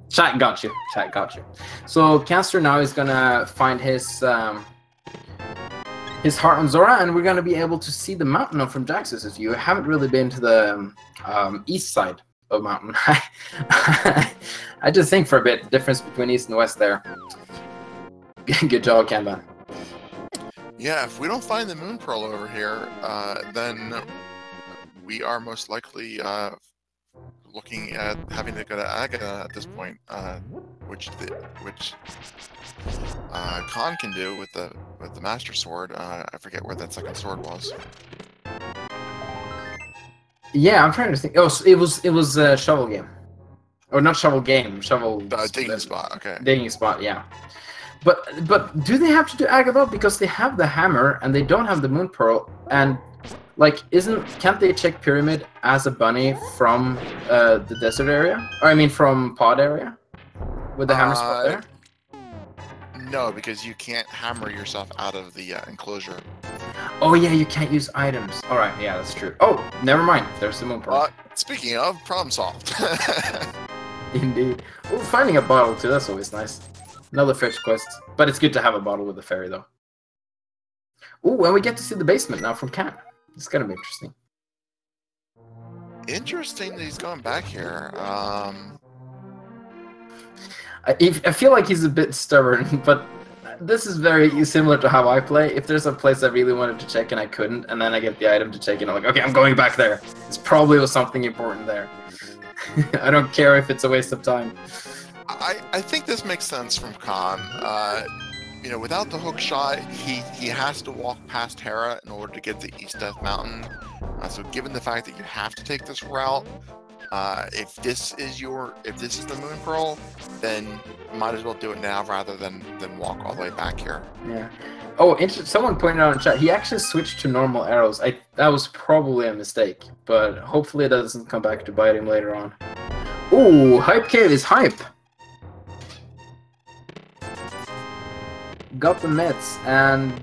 Speaker 1: chat got you. Chat got you. So Khanster now is gonna find his heart on Zora, and we're gonna be able to see the mountain from Jaxus's view. I haven't really been to the east side of mountain. I just think for a bit the difference between east and west there. Good job, Kanban.
Speaker 2: Yeah, if we don't find the moon pearl over here, then we are most likely looking at having to go to Agata at this point, which Khan can do with the Master Sword. I forget where that second sword was.
Speaker 1: Yeah, I'm trying to think. Oh, it was Shovel Game, or not Shovel Game, Shovel
Speaker 2: Digging Spot. Okay.
Speaker 1: Digging Spot, yeah. But do they have to do Agatha because they have the hammer and they don't have the moon pearl? And like, can't they check Pyramid as a bunny from the desert area? Or I mean, from pod area, with the hammer spot there?
Speaker 2: No, because you can't hammer yourself out of the enclosure.
Speaker 1: Oh yeah, you can't use items. All right, yeah, that's true. Oh, never mind. There's the moon pearl.
Speaker 2: Speaking of, problem solved.
Speaker 1: Indeed. Oh, finding a bottle too. That's always nice. Another fetch quest, but it's good to have a bottle with a fairy though. Oh, and we get to see the basement now from Cat. It's gonna be interesting.
Speaker 2: Interesting that he's going back here.
Speaker 1: I feel like he's a bit stubborn, but this is very similar to how I play. If there's a place I really wanted to check and I couldn't, and then I get the item to check and I'm like, okay, I'm going back there. It's probably was something important there. I don't care if it's a waste of time.
Speaker 2: I think this makes sense from Khan. You know, without the hook shot, he has to walk past Hera in order to get to East Death Mountain. So given the fact that you have to take this route, if this is the moon pearl, then might as well do it now rather than walk all the way back here.
Speaker 1: Yeah. Oh, someone pointed out in chat he actually switched to normal arrows. That was probably a mistake, but hopefully it doesn't come back to bite him later on. Ooh, Hype Cave is hype. Got the mitts and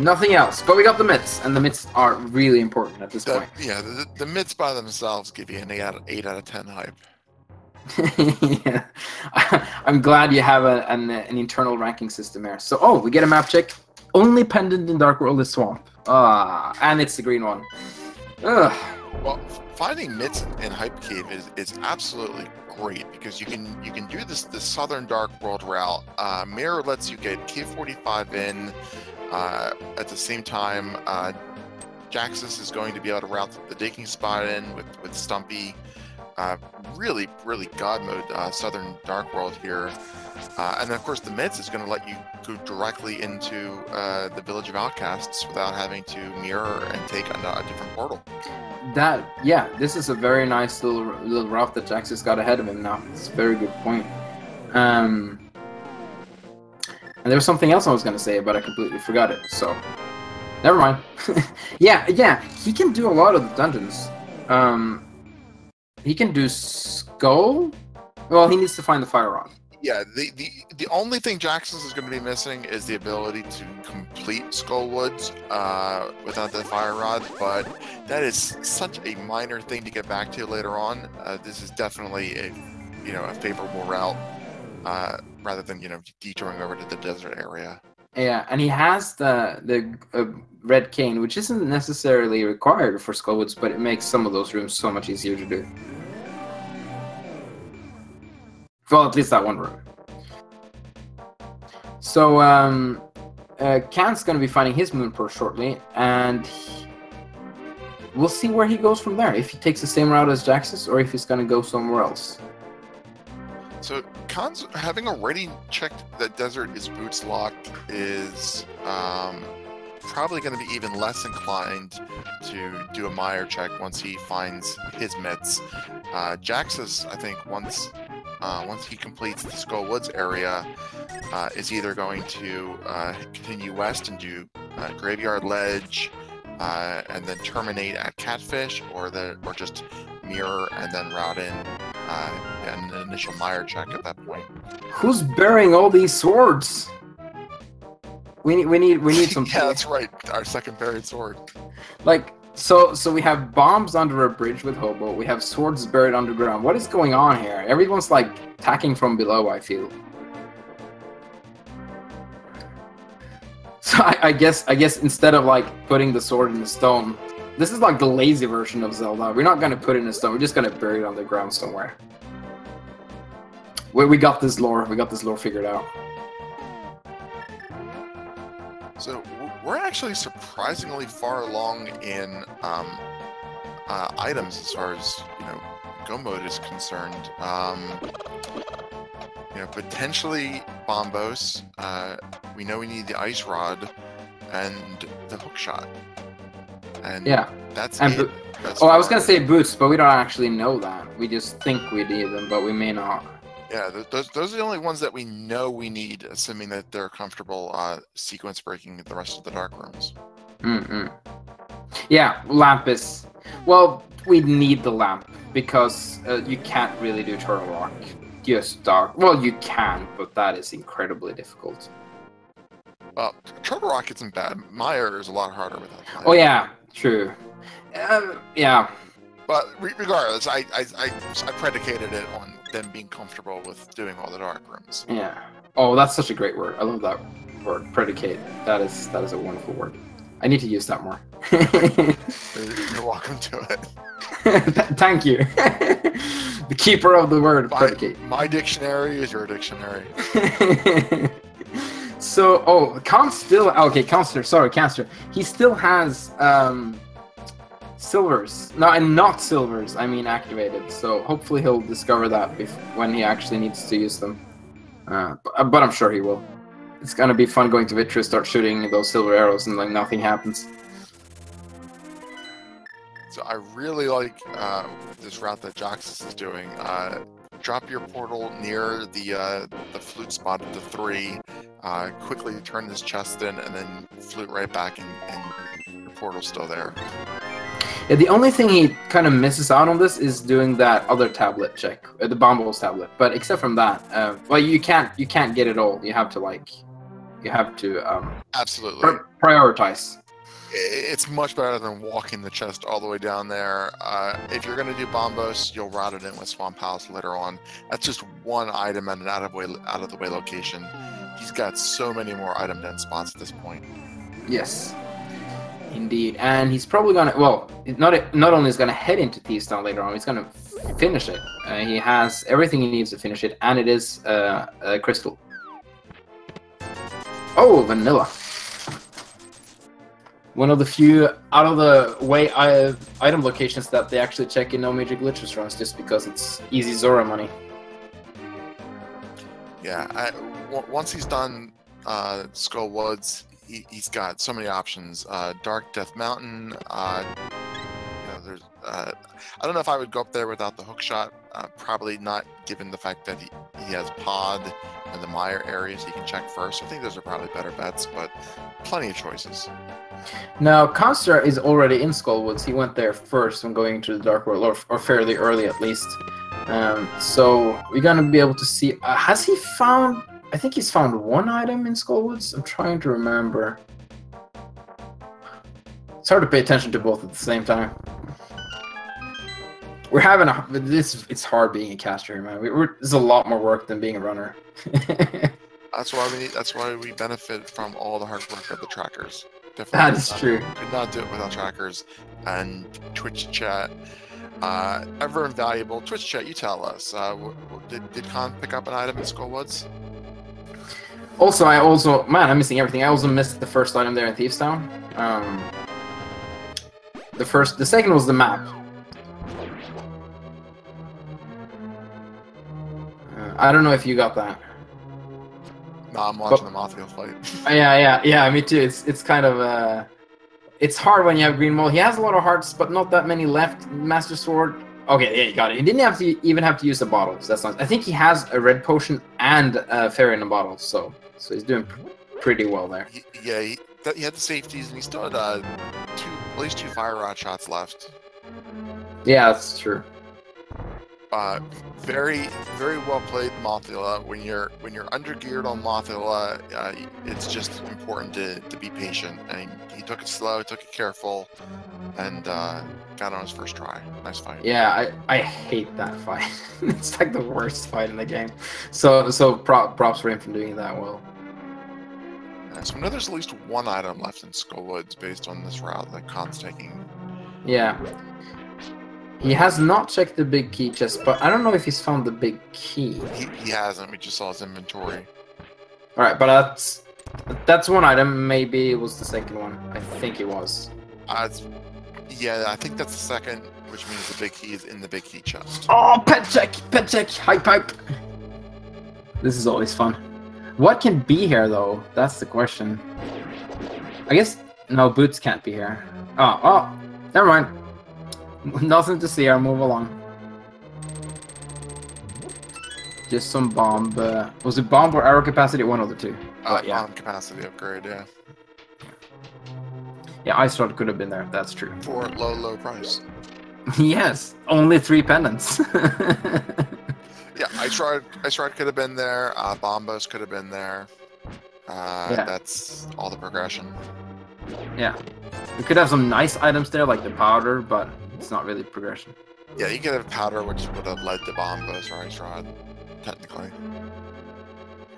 Speaker 1: nothing else, but we got the mitts, and the mitts are really important at this point.
Speaker 2: Yeah, the mitts by themselves give you an 8 out of 10 hype.
Speaker 1: Yeah, I'm glad you have an internal ranking system here. So, oh, we get a map check. Only pendant in Dark World is Swamp. And it's the green one. Ugh.
Speaker 2: Well, finding mitts in Hype Cave is absolutely great because you can do this southern Dark World route. Mirror lets you get Cave 45 in. At the same time, Jaxus is going to be able to route the digging spot in with Stumpy. Really god mode southern Dark World here. And then of course the mitts is going to let you go directly into the Village of Outcasts without having to mirror and take a different portal.
Speaker 1: Yeah, this is a very nice little route that Jaxus got ahead of him now. It's a very good point. And there was something else I was going to say, but I completely forgot it, so never mind. Yeah, he can do a lot of the dungeons. He can do Skull. Well, he needs to find the Fire Rod.
Speaker 2: Yeah, the only thing Jaxus is going to be missing is the ability to complete Skull Woods without the Fire Rod, but that is such a minor thing to get back to later on. This is definitely a favorable route rather than detouring over to the desert area.
Speaker 1: Yeah, and he has the red cane, which isn't necessarily required for Skullwoods, but it makes some of those rooms so much easier to do. Well, at least that one room. So, Khan's going to be finding his moon pearl shortly, and we'll see where he goes from there. If he takes the same route as Jaxus, or if he's going to go somewhere else.
Speaker 2: So Khan's, having already checked that desert is boots locked, is probably going to be even less inclined to do a mire check once he finds his mitts. Jaxus, I think, once he completes the Skull Woods area, is either going to continue west and do Graveyard Ledge, and then terminate at Catfish, or just mirror and then route in an initial mire check at that point.
Speaker 1: Who's burying all these swords? We need some.
Speaker 2: Yeah, that's right. Our second buried sword.
Speaker 1: Like, so we have bombs under a bridge with Hobo. We have swords buried underground. What is going on here? Everyone's like attacking from below, I feel. So I guess instead of like putting the sword in the stone, this is like the lazy version of Zelda. We're not gonna put it in a stone. We're just gonna bury it underground somewhere. We got this lore. We got this lore figured out.
Speaker 2: So we're actually surprisingly far along in items as far as go mode is concerned. Potentially Bombos. We know we need the ice rod and the hook shot. And
Speaker 1: yeah,
Speaker 2: that's
Speaker 1: and
Speaker 2: it.
Speaker 1: I was gonna say boots, but we don't actually know that. We just think we need them, but we may not.
Speaker 2: Yeah, those are the only ones that we know we need, assuming that they're comfortable sequence breaking the rest of the dark rooms.
Speaker 1: Yeah, lamp is... Well, we need the lamp, because you can't really do Turtle Rock. Just dark. Well, you can, but that is incredibly difficult.
Speaker 2: Well, Turtle Rock isn't bad. Mire is a lot harder without Mire.
Speaker 1: Oh yeah, true. Yeah.
Speaker 2: But regardless, I predicated it on them being comfortable with doing all the dark rooms.
Speaker 1: Yeah. Oh, that's such a great word. I love that word. Predicate. That is a wonderful word. I need to use that more.
Speaker 2: You're welcome to it.
Speaker 1: Thank you. The keeper of the word, predicate.
Speaker 2: My dictionary is your dictionary.
Speaker 1: So, Khanster. He still has silvers. No, and not silvers, I mean activated. So hopefully he'll discover that when he actually needs to use them. But I'm sure he will. It's gonna be fun going to Vitru, start shooting those silver arrows, and like nothing happens.
Speaker 2: So I really like this route that Jaxus is doing. Drop your portal near the flute spot of the 3. Quickly turn this chest in, and then flute right back, and your portal's still there.
Speaker 1: Yeah, the only thing he kind of misses out on this is doing that other tablet check, the Bombos tablet. But except from that, well, you can't get it all. You have to
Speaker 2: absolutely
Speaker 1: prioritize.
Speaker 2: It's much better than walking the chest all the way down there. If you're going to do Bombos, you'll route it in with Swamp Palace later on. That's just one item at an out of the way location. He's got so many more item dense spots at this point.
Speaker 1: Yes, indeed. And he's probably gonna, well, not only is gonna head into Thieves Town later on, he's gonna finish it. He has everything he needs to finish it, and it is a crystal. Oh, vanilla. One of the few out of the way item locations that they actually check in no major glitches runs, just because it's easy Zora money.
Speaker 2: Yeah, once he's done Skull Woods, he's got so many options. Dark Death Mountain. There's. I don't know if I would go up there without the hook shot. Probably not, given the fact that he has Pod and the Mire areas he can check first. I think those are probably better bets, but plenty of choices.
Speaker 1: Now, Khanster is already in Skullwoods. He went there first when going into the Dark World, or fairly early at least. So we're gonna be able to see. Has he found? I think he's found one item in Skullwoods. I'm trying to remember. It's hard to pay attention to both at the same time. We're having this. It's hard being a caster here, man. It's a lot more work than being a runner.
Speaker 2: That's why we need. That's why we benefit from all the hard work of the trackers. Definitely
Speaker 1: That is true.
Speaker 2: Could not do it without trackers and Twitch chat. Ever invaluable. Twitch chat, you tell us. Did Khan pick up an item in Skullwoods?
Speaker 1: Also, man, I'm missing everything. I also missed the first item there in Thieves Town. The second was the map. I don't know if you got that.
Speaker 2: No, I'm watching the Mothfield fight.
Speaker 1: Yeah, me too. It's kind of it's hard when you have green mole. He has a lot of hearts, but not that many left. Master Sword. Okay, yeah, you got it. He didn't even have to use a bottle, so that's nice. I think he has a red potion and a fairy in a bottle, so he's doing pretty well there.
Speaker 2: He had the safeties, and he still had at least 2 fire rod shots left.
Speaker 1: Yeah, that's true.
Speaker 2: Very, very well played, Mothula. When you're undergeared on Mothula, it's just important to be patient. And he took it slow, took it careful, and got on his first try. Nice fight.
Speaker 1: Yeah, I hate that fight. It's like the worst fight in the game. So props for him for doing that well.
Speaker 2: Yeah, so we know there's at least 1 item left in Skullwoods based on this route that Khan's taking.
Speaker 1: Yeah. He has not checked the big key chest, but I don't know if he's found the big key.
Speaker 2: He hasn't. We just saw his inventory.
Speaker 1: All right, but that's 1 item. Maybe it was the second one. I think it was.
Speaker 2: Yeah, I think that's the second, which means the big key is in the big key chest.
Speaker 1: Oh, pet check, high pipe. This is always fun. What can be here though? That's the question. I guess no, boots can't be here. Oh, never mind. Nothing to see. I'll move along. Just some bomb. Was it bomb or arrow capacity? One of the two.
Speaker 2: Yeah. Bomb capacity upgrade, yeah.
Speaker 1: Yeah, Ice Rod could have been there. That's true.
Speaker 2: For low price.
Speaker 1: Yes, only 3 pendants.
Speaker 2: Yeah, Ice Rod could have been there. Bombos could have been there.
Speaker 1: Yeah.
Speaker 2: That's all the progression.
Speaker 1: Yeah, we could have some nice items there, like the powder, but it's not really progression.
Speaker 2: Yeah, you could have powder, which would have led to Bombos or Ice Rod, technically.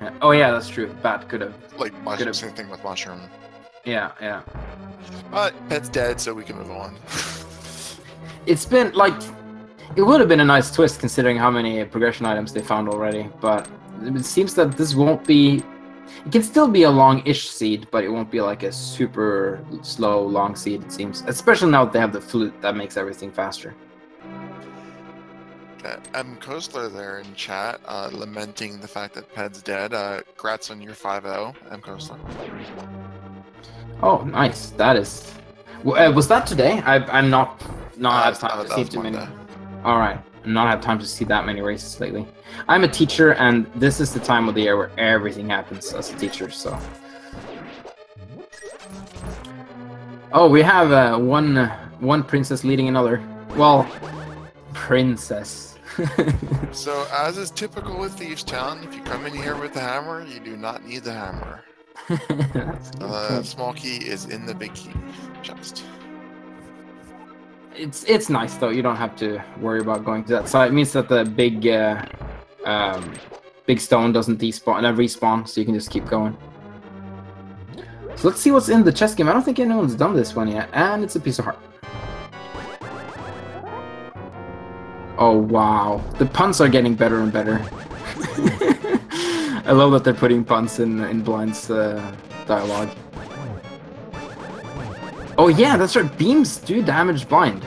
Speaker 1: Yeah. Oh yeah, that's true. Bat could have.
Speaker 2: Like mushroom, same thing with mushroom.
Speaker 1: Yeah.
Speaker 2: But Pet's dead, so we can move on.
Speaker 1: It's been like, it would have been a nice twist considering how many progression items they found already, but it seems that this won't be. It can still be a long-ish seed, but it won't be like a super slow, long seed, it seems. Especially now that they have the flute that makes everything faster.
Speaker 2: M. Kostler there in chat, lamenting the fact that Ped's dead. Congrats on your 5-0, M. Kostler.
Speaker 1: Oh, nice. That is... was that today? I'm not had time to see too many. Alright. Not had time to see that many races lately. I'm a teacher, and this is the time of the year where everything happens as a teacher, so... Oh, we have one princess leading another. Well, princess.
Speaker 2: So, as is typical with Thieves Town, if you come in here with the hammer, you do not need the hammer. The small key is in the big key chest.
Speaker 1: It's nice though. You don't have to worry about going to that side. It means that the big stone doesn't despawn and respawn, so you can just keep going. So let's see what's in the chest game. I don't think anyone's done this one yet, and it's a piece of heart. Oh wow, the puns are getting better and better. I love that they're putting puns in Blind's dialogue. Oh yeah, that's right. Beams do damage Blind.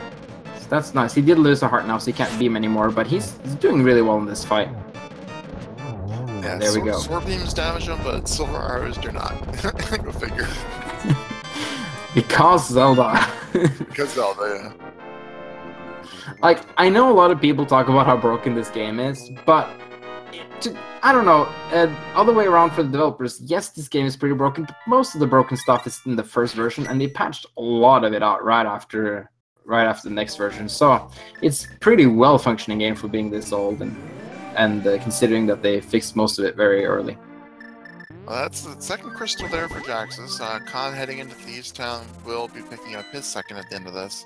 Speaker 1: So that's nice. He did lose a heart now, so he can't beam anymore, but he's doing really well in this fight.
Speaker 2: Yeah,
Speaker 1: there we go.
Speaker 2: Sword beams damage him, but silver arrows do not. Go figure.
Speaker 1: Because Zelda.
Speaker 2: Because Zelda, yeah.
Speaker 1: Like, I know a lot of people talk about how broken this game is, but I don't know, other way around for the developers, yes, this game is pretty broken, but most of the broken stuff is in the first version, and they patched a lot of it out right after the next version, so it's pretty well-functioning game for being this old, and considering that they fixed most of it very early.
Speaker 2: Well, that's the second crystal there for Jaxus. Khan heading into Thieves Town will be picking up his second at the end of this.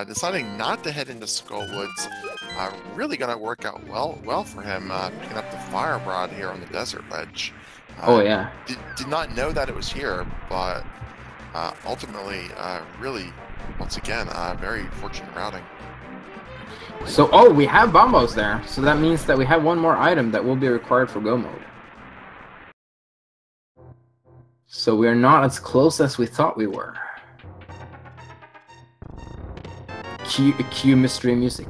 Speaker 2: Deciding not to head into Skullwoods, really gonna work out well for him, picking up the Fire Rod here on the desert ledge.
Speaker 1: Oh yeah.
Speaker 2: Did not know that it was here, but ultimately, really, once again, very fortunate routing.
Speaker 1: So, oh, we have bombos there. So that means that we have one more item that will be required for go mode. So we're not as close as we thought we were. Cue mystery music.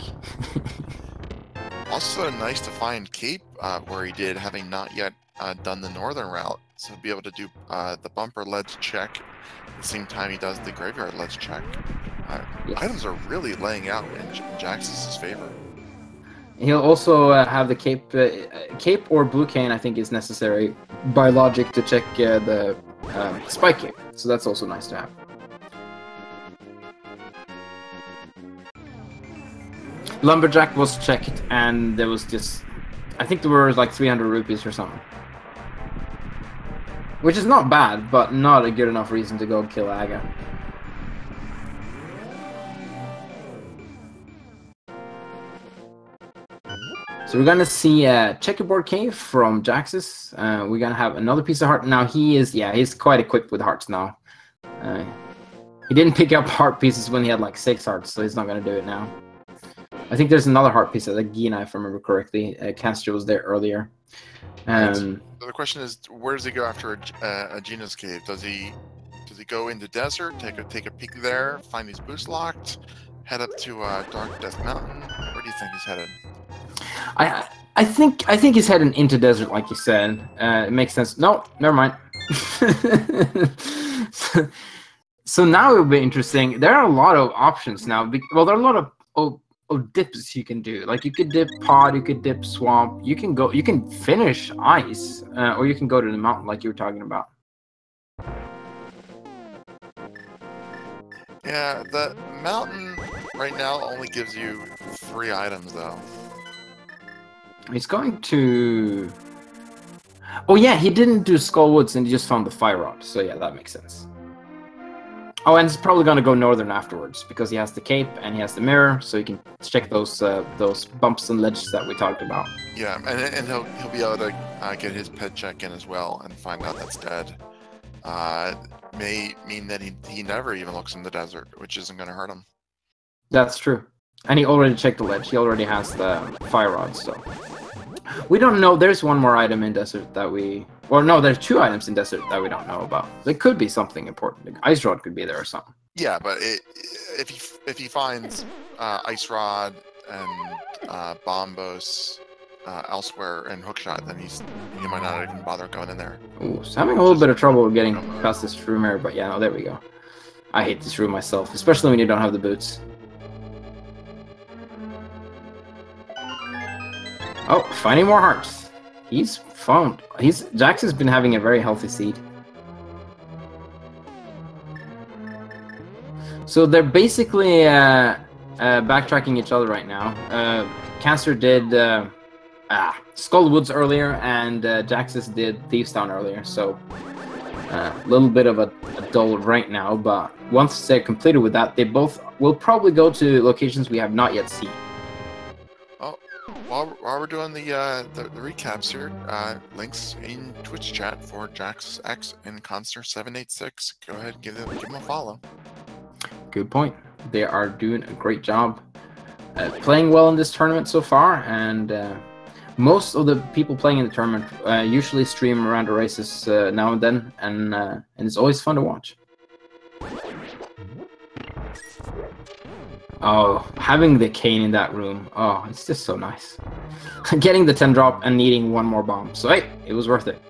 Speaker 2: Also nice to find Cape where he did, having not yet done the northern route. So be able to do the bumper ledge check at the same time he does the graveyard ledge check.
Speaker 1: Yes.
Speaker 2: Items are really laying out in Jaxus's favor.
Speaker 1: He'll also have the cape or blue cane, I think, is necessary by logic to check the spike cape. So that's also nice to have. Lumberjack was checked, and there was just, I think there were like 300 rupees or something. Which is not bad, but not a good enough reason to go kill Aga. So we're gonna see a checkerboard cave from Jaxus. We're gonna have another piece of heart. Now he's quite equipped with hearts now. He didn't pick up heart pieces when he had like 6 hearts, so he's not gonna do it now. I think there's another heart piece at the Gina, if I remember correctly. Khanster was there earlier.
Speaker 2: So the question is, where does he go after a Gina's cave? Does he go into desert, take a peek there, find these boosts locked, head up to Dark Death Mountain? Where do you think he's headed?
Speaker 1: I think he's heading into desert, like you said. It makes sense. No, never mind. So now it will be interesting. There are a lot of options now. Well, there are a lot of dips you can do. Like you could dip pod, you could dip swamp. You can finish ice, or you can go to the mountain, like you were talking about.
Speaker 2: Yeah, the mountain right now only gives you 3 items, though.
Speaker 1: He's going to... Oh yeah, he didn't do Skull Woods and he just found the fire rod. So yeah, that makes sense. Oh, and he's probably going to go northern afterwards because he has the cape and he has the mirror, so he can check those bumps and ledges that we talked about.
Speaker 2: Yeah, and he'll be able to get his pet check in as well and find out that's dead. May mean that he never even looks in the desert, which isn't going to hurt him.
Speaker 1: That's true. And he already checked the ledge. He already has the fire rod, so... We don't know. There's one more item in desert that we... Or no, there's 2 items in desert that we don't know about. There could be something important. Like Ice Rod could be there or something.
Speaker 2: Yeah, but if he finds Ice Rod and Bombos elsewhere and Hookshot, then he might not even bother going in there.
Speaker 1: Ooh, so having a little bit of trouble getting past this room here, but yeah, no, there we go. I hate this room myself, especially when you don't have the boots. Oh, finding more hearts. Jax has been having a very healthy seed. So they're basically backtracking each other right now. Khanster did Skull Woods earlier, and Jaxus did Thieves Town earlier. So a little bit of a dull right now, but once they're completed with that, they both will probably go to locations we have not yet seen.
Speaker 2: While we're doing the recaps here, links in Twitch chat for JaxusX and Khanster786. Go ahead and give them a follow. Good
Speaker 1: point. They are doing a great job playing well in this tournament so far, and most of the people playing in the tournament usually stream around the races now and then, and it's always fun to watch. Oh, having the cane in that room. Oh, it's just so nice. Getting the 10 drop and needing one more bomb. So, hey, it was worth it.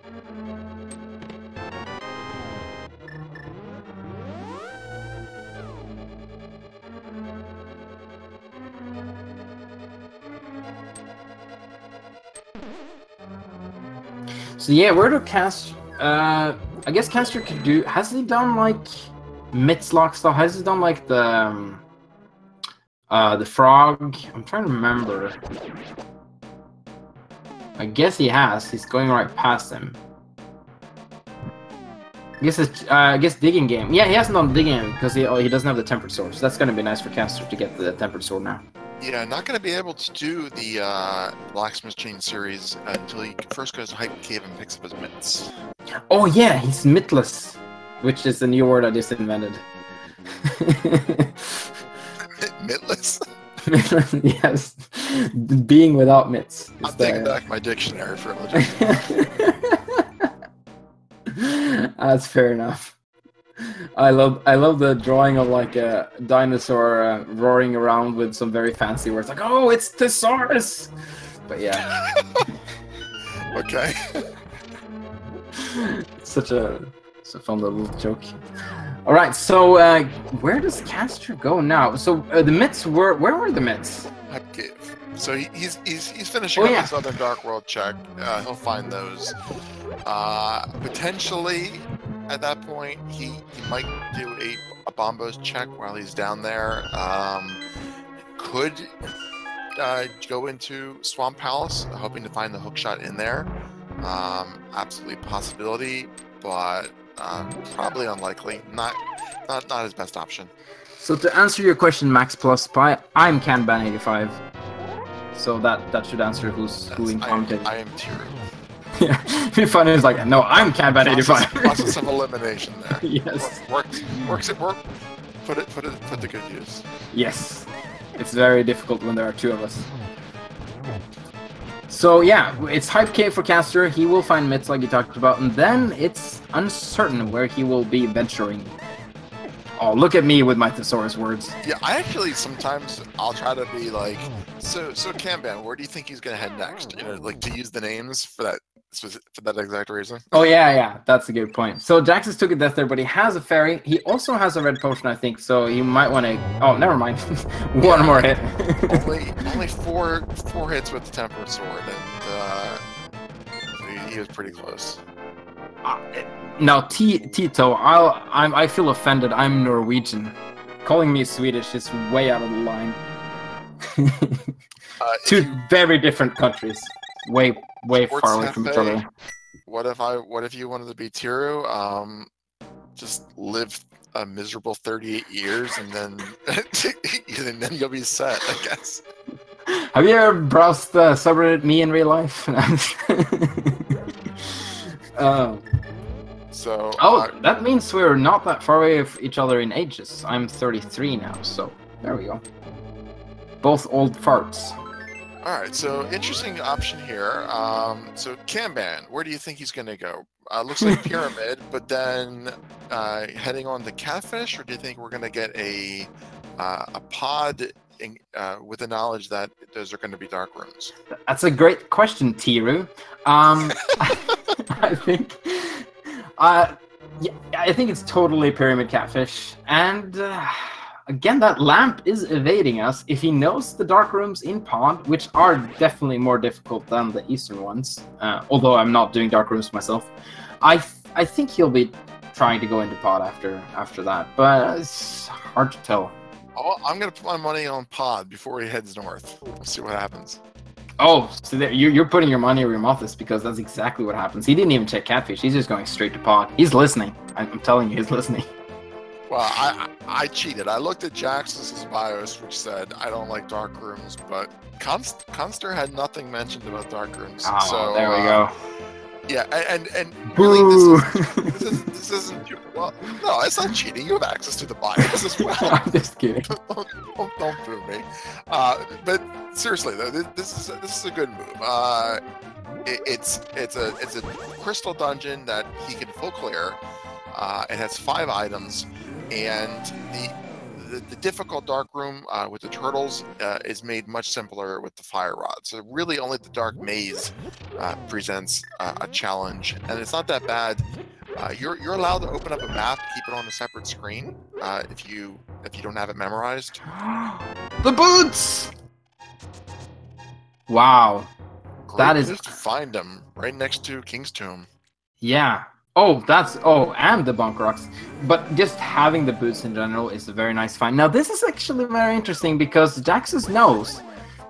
Speaker 1: So, yeah, where do Khanster... I guess Khanster could do... Has he done, like, Mitzlock stuff? Has he done, like, the frog. I'm trying to remember. I guess he has. He's going right past him. I guess digging game. Yeah, he hasn't done digging game because he doesn't have the tempered sword. So that's gonna be nice for Khanster to get the tempered sword now.
Speaker 2: Yeah, not going to be able to do the Blacksmith Chain series until he first goes to Hype Cave and picks up his mitts.
Speaker 1: Oh yeah, he's mittless, which is a new word I just invented.
Speaker 2: Mittless?
Speaker 1: Yes, being without mitts.
Speaker 2: I'm taking back my dictionary for legit.
Speaker 1: That's fair enough. I love the drawing of like a dinosaur roaring around with some very fancy words like, oh, it's thesaurus. But yeah.
Speaker 2: Okay.
Speaker 1: It's such a fun little joke. All right, so where does Khanster go now? So the mitts were, where were the mitts?
Speaker 2: Hype Cave. So he's finishing up his Southern Dark World check. He'll find those. Potentially, at that point, he might do a Bombos check while he's down there. Could go into Swamp Palace, hoping to find the hookshot in there. Absolutely possibility, but probably unlikely. Not his best option.
Speaker 1: So to answer your question, Max Plus Pi, I'm Kanban85. So that should answer who in commented.
Speaker 2: I am Tiru.
Speaker 1: Yeah, it'd be funny. It's like, no, I'm Kanban85.
Speaker 2: Process of elimination there.
Speaker 1: Yes.
Speaker 2: Works at work. Put the good use.
Speaker 1: Yes. It's very difficult when there are two of us. So yeah, it's Hype Cave for Khanster. He will find mitts like you talked about, and then it's uncertain where he will be venturing. Oh, look at me with my thesaurus words.
Speaker 2: Yeah, I actually sometimes I'll try to be like, so Kanban, where do you think he's gonna head next? You know, like to use the names for that exact reason.
Speaker 1: Oh yeah, that's a good point. So Jaxus took a death there, but he has a fairy. He also has a red potion, I think. So you might want to. Oh, never mind. One more hit.
Speaker 2: only four hits with the tempered sword, and he was pretty close.
Speaker 1: Now, Tito, I feel offended. I'm Norwegian. Calling me Swedish is way out of the line. Two very different countries. Way far away from each other.
Speaker 2: What if you wanted to be Tiru? Just live a miserable 38 years and then you'll be set, I guess.
Speaker 1: Have you ever browsed the subreddit me in real life? That means we're not that far away from each other in ages. I'm 33 now, so there we go. Both old farts.
Speaker 2: All right, so interesting option here. So Kanban, where do you think he's going to go? Looks like Pyramid, but then heading on to Catfish, or do you think we're going to get a pod with the knowledge that those are going to be dark rooms?
Speaker 1: That's a great question, Tiru. I think, I think it's totally Pyramid Catfish, and. Again, that lamp is evading us. If he knows the dark rooms in Pod, which are definitely more difficult than the eastern ones, although I'm not doing dark rooms myself, I think he'll be trying to go into Pod after that, but it's hard to tell.
Speaker 2: Oh, I'm gonna put my money on Pod before he heads north. We'll see what happens.
Speaker 1: Oh, so there, you're putting your money where your mouth is, because that's exactly what happens. He didn't even check Catfish. He's just going straight to Pod. He's listening. I'm telling you, he's listening.
Speaker 2: Well, I cheated. I looked at Jaxus's bios, which said, I don't like dark rooms, but Khanster had nothing mentioned about dark rooms.
Speaker 1: Oh,
Speaker 2: so,
Speaker 1: there we go.
Speaker 2: Yeah, and really, this isn't... Well, no, it's not cheating. You have access to the bios as well.
Speaker 1: I'm just kidding.
Speaker 2: don't boo me. But seriously, though, this is a good move. It's a crystal dungeon that he can full clear. It has 5 items, and the difficult dark room with the turtles is made much simpler with the fire rod. So really only the dark maze presents a challenge, and it's not that bad. You're allowed to open up a map, keep it on a separate screen if you don't have it memorized.
Speaker 1: The boots! Wow.
Speaker 2: Great
Speaker 1: that is
Speaker 2: place to find them right next to King's Tomb.
Speaker 1: Yeah. And the bunk rocks. But just having the boots in general is a very nice find. Now this is actually very interesting, because Jaxus knows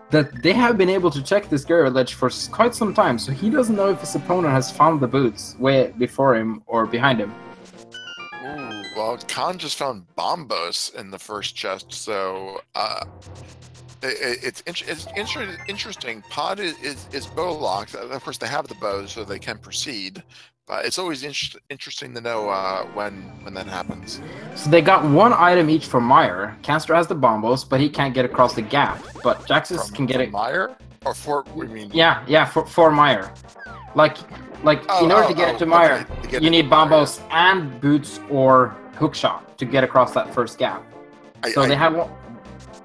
Speaker 1: that they have been able to check this garage for quite some time, so he doesn't know if his opponent has found the boots way before him or behind him.
Speaker 2: Ooh, well, Khan just found Bombos in the first chest, so It's interesting. Pod is bow locked. Of course, they have the bows, so they can proceed. But it's always interesting to know when that happens.
Speaker 1: So they got one item each from Meyer. Khanster has the bombos, but he can't get across the gap. But Jaxus can get it.
Speaker 2: Meyer or for what do you mean?
Speaker 1: Yeah, for Meyer. Like in order to get it to Meyer, you need bombos and boots or hookshot to get across that first gap. So they have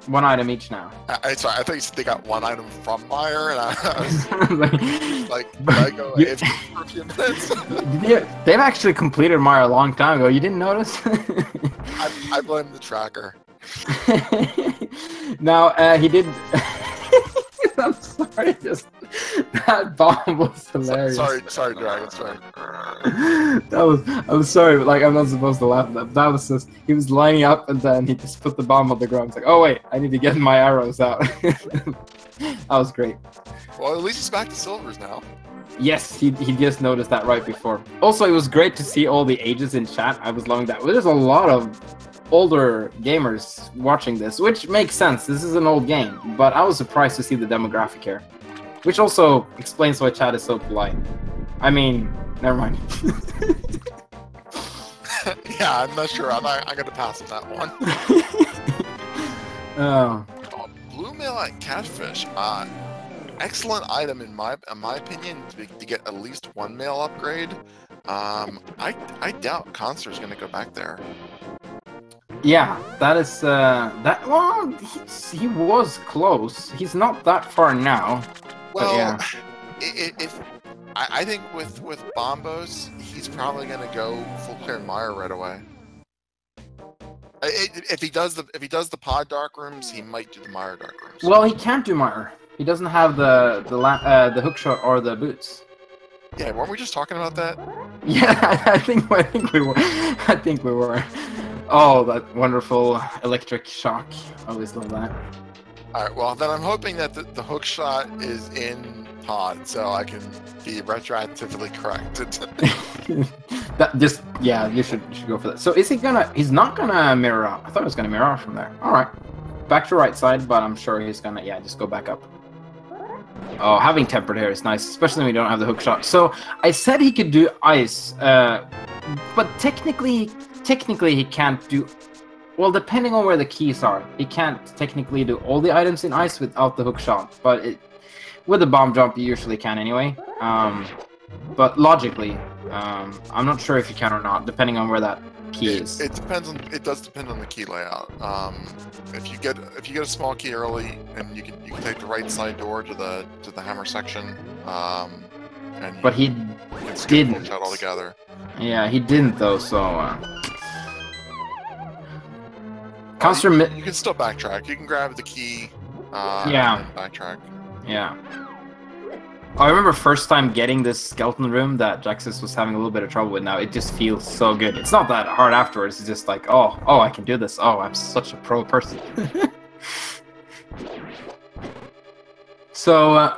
Speaker 1: one item each now.
Speaker 2: Sorry, I thought you said they got one item from Meyer, and I was like, I go for a few minutes.
Speaker 1: They've actually completed Meyer a long time ago. You didn't notice?
Speaker 2: I blame the tracker.
Speaker 1: Now, he did... I'm sorry, just... That bomb was hilarious.
Speaker 2: Sorry, Dragon, sorry.
Speaker 1: I'm sorry, but like I'm not supposed to laugh at that. That was just, he was lining up and then he just put the bomb on the ground. It's like, oh wait, I need to get my arrows out. That was great.
Speaker 2: Well, at least he's back to silvers now.
Speaker 1: Yes, he just noticed that right before. Also, it was great to see all the ages in chat. I was loving that. There's a lot of older gamers watching this, which makes sense. This is an old game, but I was surprised to see the demographic here. Which also explains why chat is so polite. I mean, never mind.
Speaker 2: Yeah, I'm not sure. I'm gonna pass on that one.
Speaker 1: Oh.
Speaker 2: Blue mail at Catfish. Excellent item in my opinion to get at least one mail upgrade. I doubt Khanster is gonna go back there.
Speaker 1: Yeah, that is that. Well, he was close. He's not that far now.
Speaker 2: Well,
Speaker 1: yeah.
Speaker 2: I think with Bombos, he's probably gonna go full clear Meyer right away. If he does the pod dark rooms, he might do the Meyer dark rooms.
Speaker 1: Well, he can't do Meyer. He doesn't have the hookshot or the boots.
Speaker 2: Yeah, weren't we just talking about that?
Speaker 1: Yeah, I think we were. I think we were. Oh, that wonderful electric shock. Always love that.
Speaker 2: Alright, well then I'm hoping that the hook shot is in pod, so I can be retroactively corrected.
Speaker 1: Yeah, you should go for that. So is he gonna, he's not gonna mirror out. I thought he was gonna mirror out from there. Alright. Back to right side, but I'm sure he's gonna, yeah, just go back up. Oh, having tempered hair is nice, especially when we don't have the hook shot. So I said he could do ice, but technically he can't do. Well, depending on where the keys are, he can't technically do all the items in ice without the hook shot. But with the bomb jump, you usually can anyway. But logically, I'm not sure if you can or not, depending on where that key is.
Speaker 2: It depends on. It does depend on the key layout. If you get a small key early, and you can take the right side door to the hammer section.
Speaker 1: But he didn't.
Speaker 2: Altogether.
Speaker 1: Yeah, he didn't though. So.
Speaker 2: You can still backtrack. You can grab the key.
Speaker 1: Yeah.
Speaker 2: And backtrack.
Speaker 1: Yeah. I remember first time getting this skeleton room that Jaxus was having a little bit of trouble with. Now it just feels so good. It's not that hard afterwards. It's just like, oh, I can do this. Oh, I'm such a pro person. So,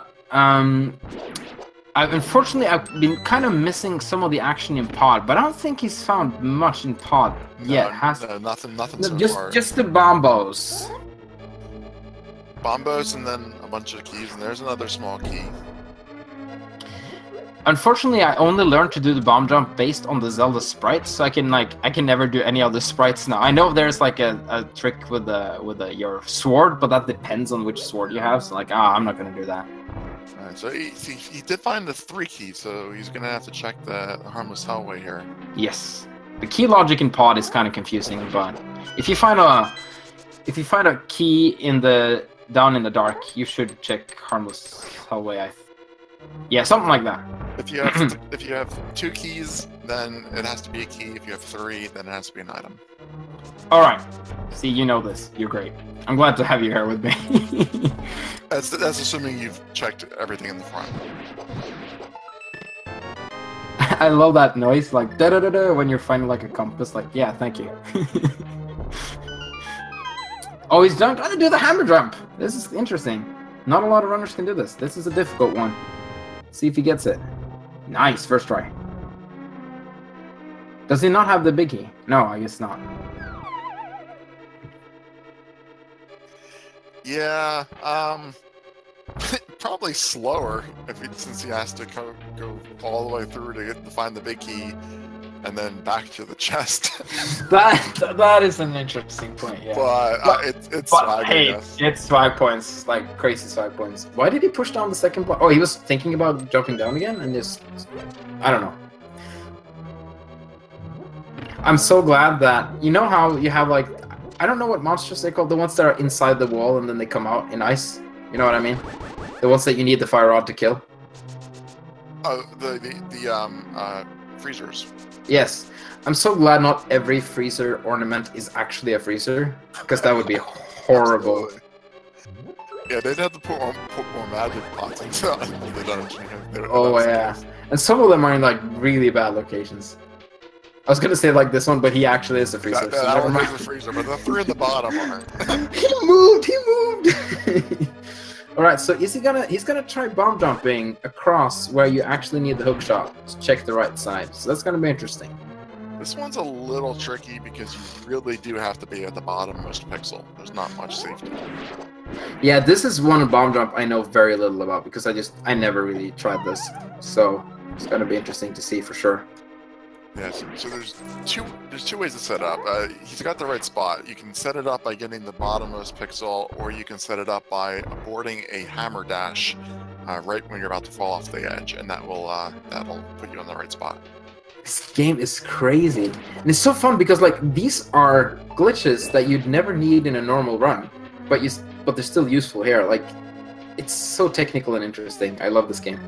Speaker 1: unfortunately, I've been kind of missing some of the action in pod, but I don't think he's found much in pod yet.
Speaker 2: No, nothing so far.
Speaker 1: Just the bombos.
Speaker 2: Bombos and then a bunch of keys, and there's another small key.
Speaker 1: Unfortunately, I only learned to do the bomb jump based on the Zelda sprites, so I can never do any other sprites now. I know there's like a trick with your sword, but that depends on which sword you have. So like, I'm not gonna do that.
Speaker 2: Alright, so he did find the 3 keys, so he's gonna have to check the harmless hellway here.
Speaker 1: Yes, the key logic in pod is kind of confusing, but if you find a key in the down in the dark, you should check harmless hellway. Yeah, something like that.
Speaker 2: If you have 2 keys, then it has to be a key. If you have 3, then it has to be an item.
Speaker 1: All right. See, you know this. You're great. I'm glad to have you here with me.
Speaker 2: That's assuming you've checked everything in the front.
Speaker 1: I love that noise, like da da da da, when you're finding like a compass. Like, yeah, thank you. Oh, he's done. Trying to do the hammer jump. This is interesting. Not a lot of runners can do this. This is a difficult one. See if he gets it. Nice, first try. Does he not have the big key? No, I guess not.
Speaker 2: Yeah, probably slower since he has to go all the way through to find the big key, and then back to the chest.
Speaker 1: that is an interesting point. Yeah,
Speaker 2: but it's swag,
Speaker 1: hey,
Speaker 2: I guess.
Speaker 1: it's 5 points, like crazy 5 points. Why did he push down the second block? Oh, he was thinking about jumping down again, and just I don't know. I'm so glad that you know how you have like I don't know what monsters they call the ones that are inside the wall and then they come out in ice. You know what I mean? The ones that you need the fire rod to kill.
Speaker 2: Oh, the freezers.
Speaker 1: Yes. I'm so glad not every freezer ornament is actually a freezer, because that would be horrible.
Speaker 2: Absolutely. Yeah, they'd have to put more magic pots into the dungeon.
Speaker 1: Oh yeah, and some of them are in like really bad locations. I was gonna say like this one, but he actually is a freezer.
Speaker 2: That one is a freezer, but the three in the bottom are.
Speaker 1: He moved. He moved. All right, so he's gonna try bomb jumping across where you actually need the hook shot to check the right side. So that's gonna be interesting.
Speaker 2: This one's a little tricky because you really do have to be at the bottommost pixel. There's not much safety.
Speaker 1: Yeah, this is one bomb jump I know very little about because I never really tried this. So it's gonna be interesting to see for sure.
Speaker 2: Yes, so there's two ways to set up. He's got the right spot. You can set it up by getting the bottommost pixel, or you can set it up by aborting a hammer dash right when you're about to fall off the edge, and that'll put you on the right spot.
Speaker 1: This game is crazy, and it's so fun because like these are glitches that you'd never need in a normal run, but they're still useful here. Like it's so technical and interesting. I love this game.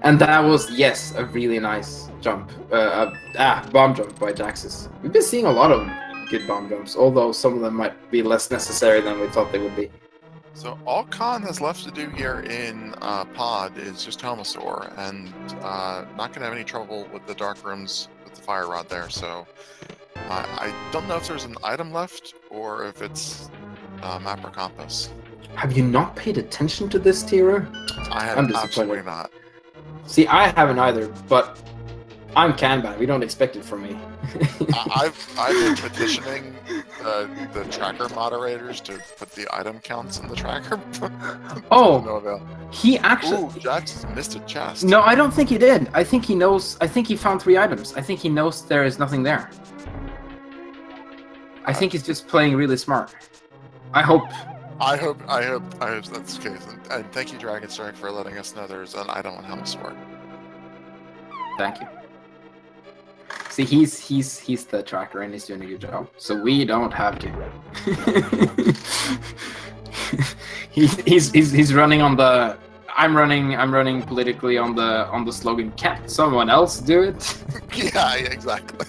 Speaker 1: And that was, yes, a really nice jump. Bomb jump by Jaxus. We've been seeing a lot of good bomb jumps, although some of them might be less necessary than we thought they would be.
Speaker 2: So all Khan has left to do here in Pod is just Helmosaur, and not going to have any trouble with the dark rooms with the fire rod there, so I don't know if there's an item left or if it's map or compass.
Speaker 1: Have you not paid attention to this, Tira?
Speaker 2: I have absolutely not.
Speaker 1: See, I haven't either, but I'm Kanban. We don't expect it from me.
Speaker 2: I've been petitioning the tracker moderators to put the item counts in the tracker.
Speaker 1: Oh,
Speaker 2: no avail.
Speaker 1: He actually...
Speaker 2: Ooh, Jax missed a chest.
Speaker 1: No, I don't think he did. I think he knows... I think he found 3 items. I think he knows there is nothing there. I think he's just playing really smart. I hope that's the case. And thank you, Dragon Strike, for letting us know there's an item on Helmosaur. Thank you. See, he's the tracker and he's doing a good job, so we don't have to. he's running on the. I'm running politically on the slogan. Can't someone else do it?
Speaker 2: Yeah, exactly.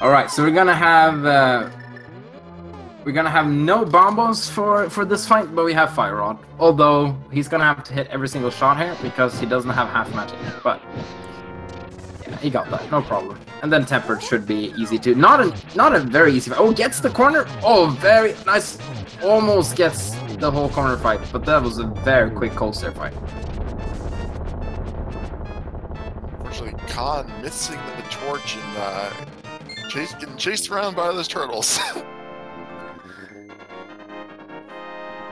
Speaker 1: All right, so we're gonna have no bombos for this fight, but we have fire rod. Although he's gonna have to hit every single shot here because he doesn't have half magic. But yeah, he got that, no problem. And then tempered should be easy too. Not a very easy fight. Oh, gets the corner. Oh, very nice. Almost gets the whole corner fight, but that was a very quick cold stare fight.
Speaker 2: Unfortunately, Khan missing the torch and getting chased around by those turtles.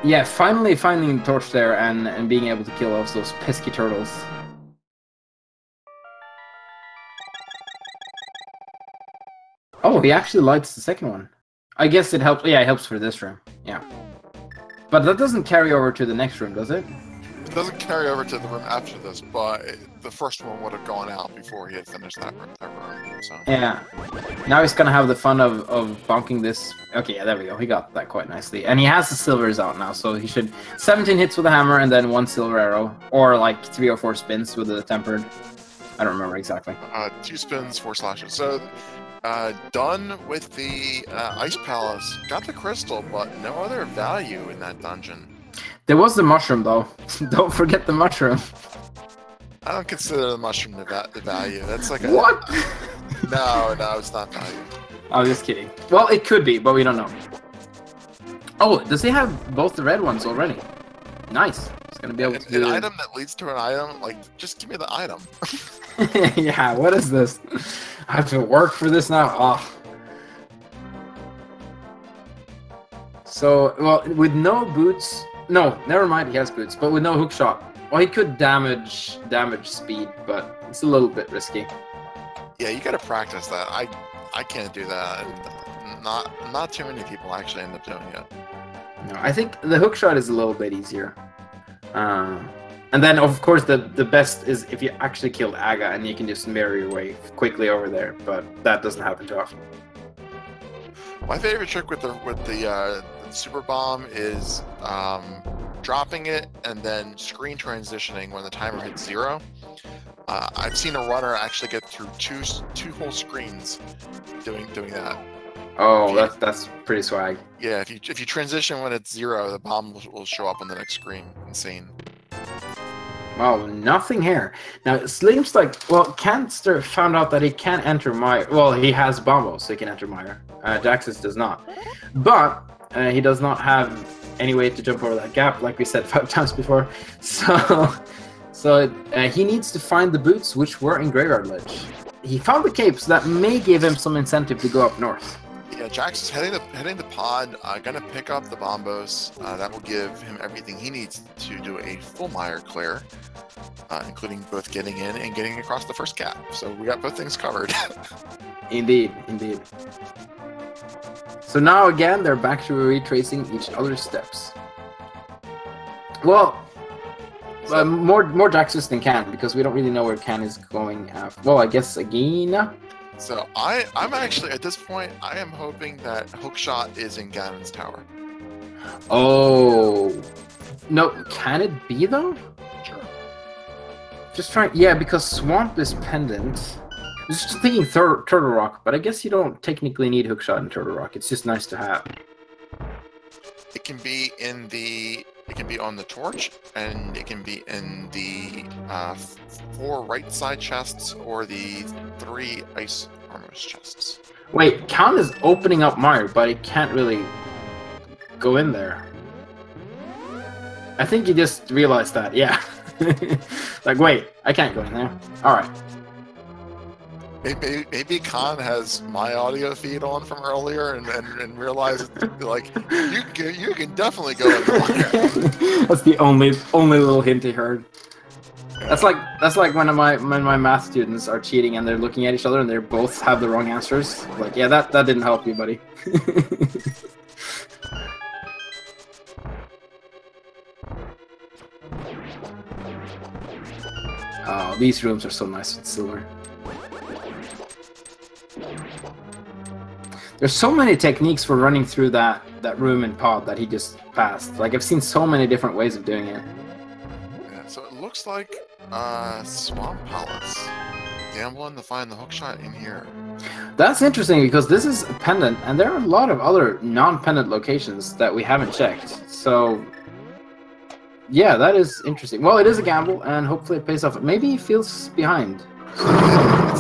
Speaker 1: Yeah, finally finding the torch there and being able to kill off those pesky turtles. Oh, he actually lights the second one. I guess it helps. Yeah, it helps for this room. Yeah. But that doesn't carry over to the next room, does it?
Speaker 2: It doesn't carry over to the room after this, but the first one would have gone out before he had finished that room. So.
Speaker 1: Yeah. Now he's gonna have the fun of bonking this. Okay, yeah, there we go. He got that quite nicely. And he has the silvers out now, so he should... 17 hits with a hammer and then 1 silver arrow. Or like 3 or 4 spins with the tempered. I don't remember exactly.
Speaker 2: 2 spins, 4 slashes. So, done with the Ice Palace. Got the crystal, but no other value in that dungeon.
Speaker 1: There was the mushroom, though. Don't forget the mushroom.
Speaker 2: I don't consider the mushroom the value. That's like a...
Speaker 1: What?
Speaker 2: No, it's not value.
Speaker 1: I'm just kidding. Well, it could be, but we don't know. Oh, does he have both the red ones already? Nice. He's gonna be able to do...
Speaker 2: An item that leads to an item? Like, just give me the item.
Speaker 1: Yeah, what is this? I have to work for this now. Oh. So, well, with no boots... No, never mind, he has boots. But with no hookshot, well, he could damage speed, but it's a little bit risky.
Speaker 2: Yeah, you gotta practice that. I can't do that. Not too many people actually end up doing it.
Speaker 1: No, I think the hookshot is a little bit easier. And then, of course, the best is if you actually killed Aga and you can just mirror your way quickly over there, but that doesn't happen too often.
Speaker 2: My favorite trick with the super bomb is dropping it and then screen transitioning when the timer hits 0. I've seen a runner actually get through two whole screens doing that.
Speaker 1: Oh, that's pretty swag.
Speaker 2: Yeah, if you transition when it's 0, the bomb will show up on the next screen. Insane.
Speaker 1: Well, nothing here. Now, it seems like, well, Khanster found out that he can't enter Mire. Well, he has bombos, so he can enter Mire. Jaxus does not. But he does not have any way to jump over that gap, like we said 5 times before. So he needs to find the boots, which were in Graveyard Ledge. He found the capes that may give him some incentive to go up north.
Speaker 2: Yeah, Jax is heading the pod, gonna pick up the bombos. That will give him everything he needs to do a full Mire clear, including both getting in and getting across the first gap. So we got both things covered.
Speaker 1: Indeed, indeed. So now again, they're back to retracing each other's steps. Well, more Jaxus than Khan, because we don't really know where Khan is going after. Well, I guess Agina.
Speaker 2: So I'm actually, at this point, I am hoping that Hookshot is in Ganon's tower.
Speaker 1: Oh. No, can it be though?
Speaker 2: Sure.
Speaker 1: Just trying, yeah, because Swamp is pendant. I was just thinking Turtle Rock, but I guess you don't technically need Hookshot in Turtle Rock. It's just nice to have.
Speaker 2: It can be in the, it can be on the torch, and it can be in the 4 right side chests or the 3 ice armor's chests.
Speaker 1: Wait, Count is opening up Mire, but it can't really go in there. I think you just realized that, yeah. Like, wait, I can't go in there. Alright.
Speaker 2: Maybe Khan has my audio feed on from earlier and realized, like, you can definitely go in there.
Speaker 1: That's the only little hint he heard. That's like when my math students are cheating and they're looking at each other and they both have the wrong answers. Like, yeah, that didn't help you, buddy. Oh, these rooms are so nice with silver. There's so many techniques for running through that room in pod that he just passed. Like, I've seen so many different ways of doing it.
Speaker 2: Yeah, so it looks like Swamp Palace. Gambling to find the hookshot in here.
Speaker 1: That's interesting because this is a pendant, and there are a lot of other non-pendant locations that we haven't checked. So, yeah, that is interesting. Well, it is a gamble, and hopefully it pays off. Maybe he feels behind.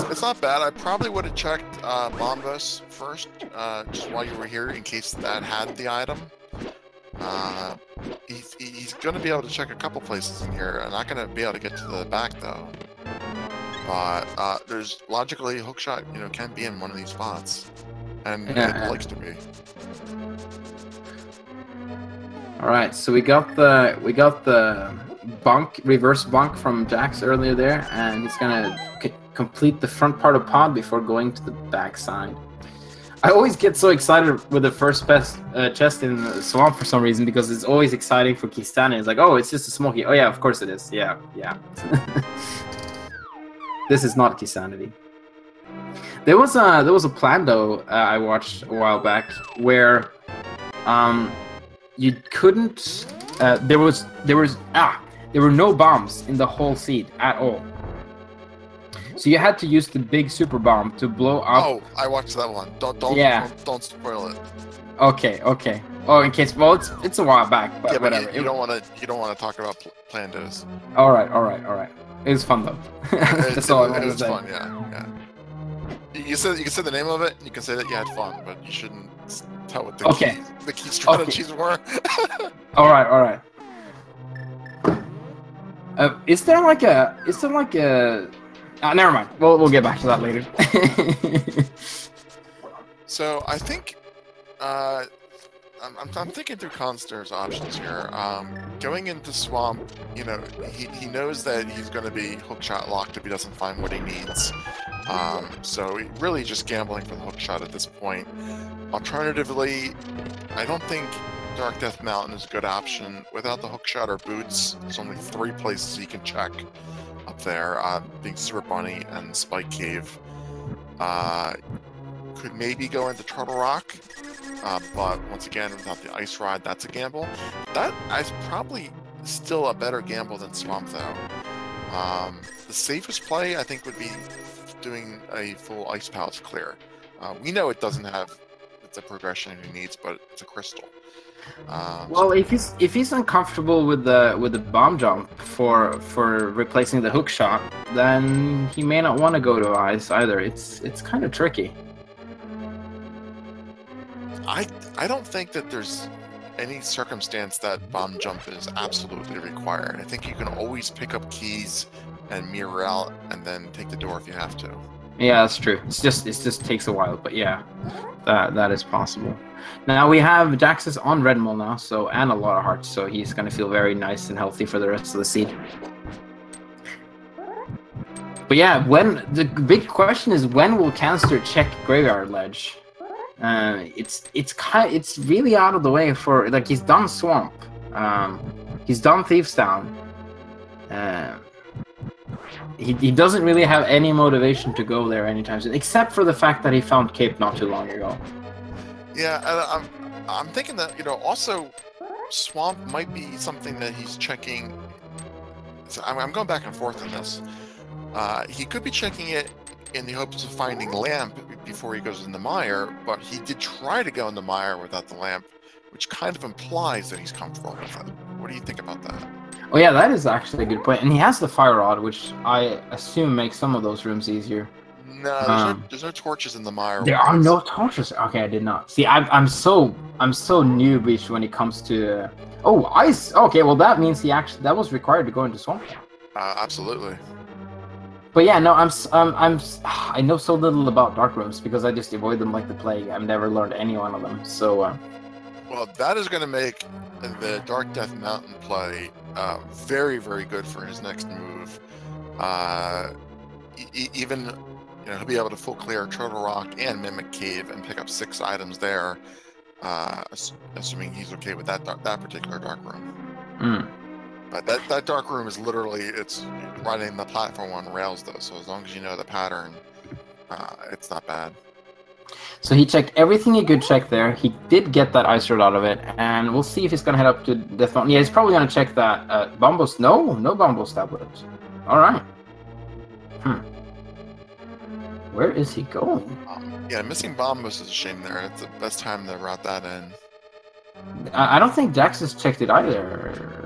Speaker 2: It's not bad. I probably would have checked Bombos first, just while you were here, in case that had the item. He's going to be able to check a couple places in here. I'm not going to be able to get to the back, though. But there's logically hookshot, can be in one of these spots, and it likes to be.
Speaker 1: All right, so we got the bunk, reverse bunk from Jax earlier there, and he's gonna complete the front part of pod before going to the back side. I always get so excited with the first chest in the swamp for some reason, because it's always exciting for Kistani. It's like, oh, it's just a small key. Oh yeah, of course it is. Yeah. This is not Kisanity. There was a plan though I watched a while back where you couldn't. There were no bombs in the whole seed at all. So you had to use the big super bomb to blow up.
Speaker 2: Oh, I watched that one. Don't spoil it.
Speaker 1: Okay. Oh, in case, well, it's a while back, but
Speaker 2: yeah,
Speaker 1: whatever.
Speaker 2: You don't want to talk about Plandos.
Speaker 1: All right. It was fun though. That's all I wanted to say.
Speaker 2: It was fun, yeah. You can say the name of it, and you can say that you had fun, but you shouldn't tell what the key strategies were.
Speaker 1: All right. Is there like a Never mind. We'll get back to that later.
Speaker 2: So I think I'm thinking through Khanster's options here. Going into Swamp, you know, he knows that he's going to be hookshot locked if he doesn't find what he needs. So really just gambling for the hookshot at this point. Alternatively, I don't think Dark Death Mountain is a good option. Without the hookshot or boots, there's only 3 places he can check up there, being Super Bunny and Spike Cave. Could maybe go into Turtle Rock, but once again, without the ice ride, that's a gamble. That is probably still a better gamble than Swamp, though. The safest play, I think, would be doing a full ice pouch clear. We know it doesn't have the progression he needs, but it's a crystal.
Speaker 1: Well, if he's uncomfortable with the bomb jump for replacing the hook shot, then he may not want to go to ice either. It's kind of tricky.
Speaker 2: I don't think that there's any circumstance that bomb jump is absolutely required. I think you can always pick up keys and mirror out and then take the door if you have to.
Speaker 1: Yeah, that's true. It just takes a while, but yeah, that is possible. Now we have Jaxus on Red Mole now, so and a lot of hearts, so he's gonna feel very nice and healthy for the rest of the seed. But yeah, the big question is, when will Khanster check Graveyard Ledge? It's really out of the way for, like, he's done Swamp, he's done Thieves Town. He doesn't really have any motivation to go there anytime soon, except for the fact that he found Cape not too long ago.
Speaker 2: Yeah, and I'm thinking that, you know, also Swamp might be something that he's checking. So I'm going back and forth on this. He could be checking it in the hopes of finding Lamp before he goes into Mire, but he did try to go into Mire without the Lamp, which kind of implies that he's comfortable with it. What do you think about that?
Speaker 1: Oh yeah, that is actually a good point. And he has the Fire Rod, which I assume makes some of those rooms easier.
Speaker 2: No, there's no torches in the Mire.
Speaker 1: There are no torches. Okay, I did not see. I'm so newbie when it comes to. Oh, ice. Okay, well that means that was required to go into Swamp.
Speaker 2: Absolutely.
Speaker 1: But yeah, no, I know so little about dark rooms because I just avoid them like the plague. I've never learned any one of them. So.
Speaker 2: Well, that is going to make the Dark Death Mountain play very, very good for his next move. Even, you know, he'll be able to full clear Turtle Rock and Mimic Cave and pick up 6 items there, assuming he's okay with that particular dark room. But that dark room is literally, it's running the platform on rails though, so as long as you know the pattern, it's not bad.
Speaker 1: So he checked everything he could check there. He did get that ice rod out of it, and we'll see if he's gonna head up to Death Mountain. Yeah, he's probably gonna check that Bombos. No Bombos tablet. All right. Where is he going?
Speaker 2: Yeah, missing Bombos is a shame there. It's the best time to route that in.
Speaker 1: I don't think Jaxus checked it either.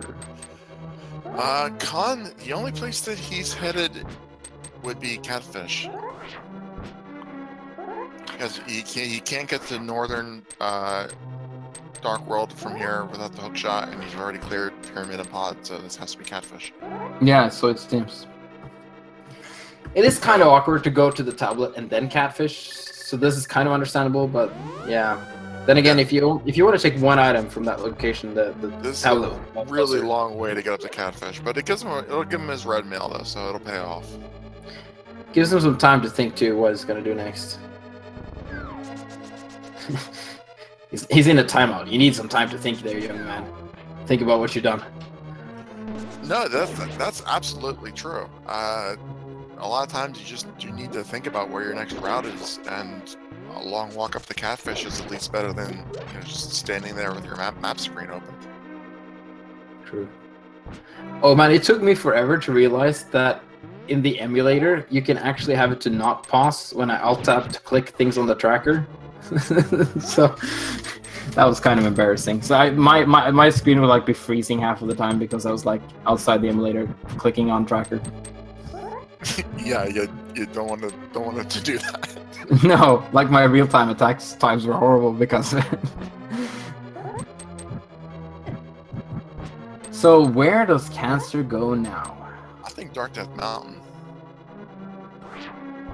Speaker 2: The only place that he's headed would be Catfish. Because he can't get to northern Dark World from here without the hookshot, and he's already cleared Pyramid and Pod, so this has to be Catfish.
Speaker 1: Yeah, so it seems. It is kind of awkward to go to the tablet and then Catfish, so this is kind of understandable, but yeah. Then again, if you want to take one item from that location,
Speaker 2: this
Speaker 1: tablet
Speaker 2: is a really long way to get up to Catfish, but it'll give him his red mail though, so it'll pay off.
Speaker 1: Gives him some time to think too what he's gonna do next. He's in a timeout. You need some time to think there, young man. Think about what you've done.
Speaker 2: No, that's absolutely true. A lot of times you need to think about where your next route is, and a long walk up the Catfish is at least better than, you know, just standing there with your map screen open.
Speaker 1: True. Oh man, it took me forever to realize that in the emulator you can actually have it to not pause when I alt tab to click things on the tracker. So that was kind of embarrassing. So my screen would like be freezing half of the time because I was like outside the emulator clicking on tracker.
Speaker 2: Yeah, you don't want to do that.
Speaker 1: No, like my real-time attacks times were horrible because of it. So where does Khanster go now?
Speaker 2: I think Dark Death Mountain.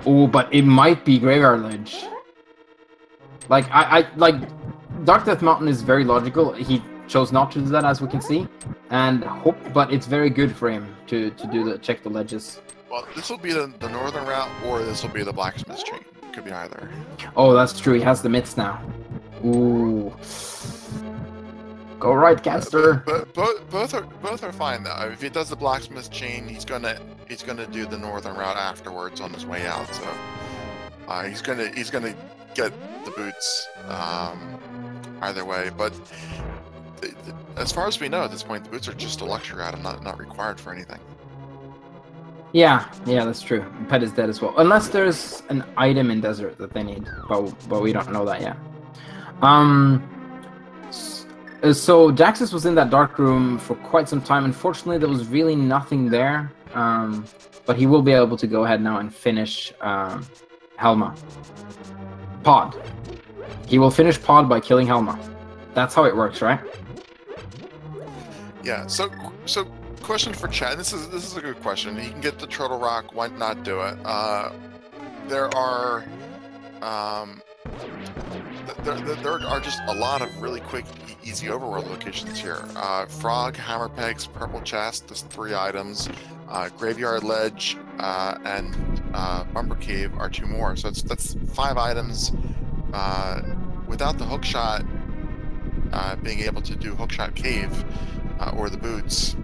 Speaker 1: Oh, but it might be Graveyard Ledge. Like, like, Dark Death Mountain is very logical. He chose not to do that, as we can see, and hope, but it's very good for him to do the check the ledges.
Speaker 2: Well, this will be the northern route, or this will be the blacksmith chain. Could be either.
Speaker 1: Oh, that's true. He has the mitts now. Ooh. Go right, Khanster.
Speaker 2: But both are fine though. If he does the blacksmith chain, he's gonna do the northern route afterwards on his way out. So he's gonna get the boots either way. But as far as we know at this point, the boots are just a luxury item, not required for anything. Yeah,
Speaker 1: that's true. Pet is dead as well, unless there's an item in desert that they need, but we don't know that yet. So Jaxus was in that dark room for quite some time. Unfortunately, there was really nothing there, but he will be able to go ahead now and finish Helma. Pod. He will finish Pod by killing Helma. That's how it works, right?
Speaker 2: Yeah. So question for chat. This is a good question. He can get the Turtle Rock. Why not do it? There are just a lot of really quick, easy overworld locations here. Frog, Hammer Pegs, Purple Chest, there's 3 items. Graveyard Ledge and Bumper Cave are 2 more. So that's 5 items. Without the hookshot, being able to do Hookshot Cave or the boots,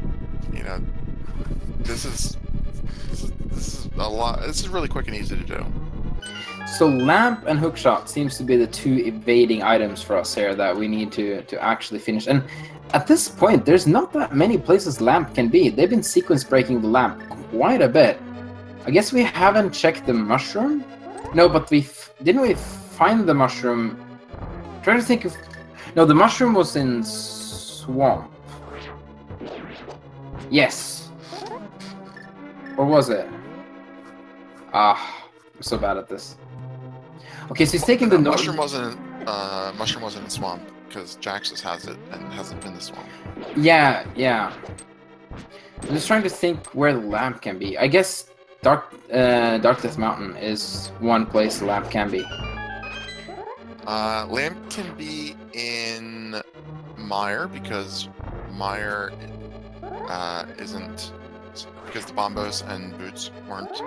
Speaker 2: you know, this is a lot. This is really quick and easy to do.
Speaker 1: So Lamp and Hookshot seems to be the 2 evading items for us here that we need to actually finish. And at this point, there's not that many places Lamp can be. They've been sequence breaking the Lamp quite a bit. I guess we haven't checked the mushroom. No, but didn't we find the mushroom? I'm trying to think of. No, the mushroom was in Swamp. Yes. Or was it? I'm so bad at this. Okay, so he's taking the
Speaker 2: mushroom wasn't in Swamp because Jaxus has it and hasn't been the Swamp.
Speaker 1: Yeah. I'm just trying to think where the lamp can be. I guess Dark Death Mountain is one place the lamp can be.
Speaker 2: Lamp can be in Mire because Mire isn't, because the Bombos and Boots weren't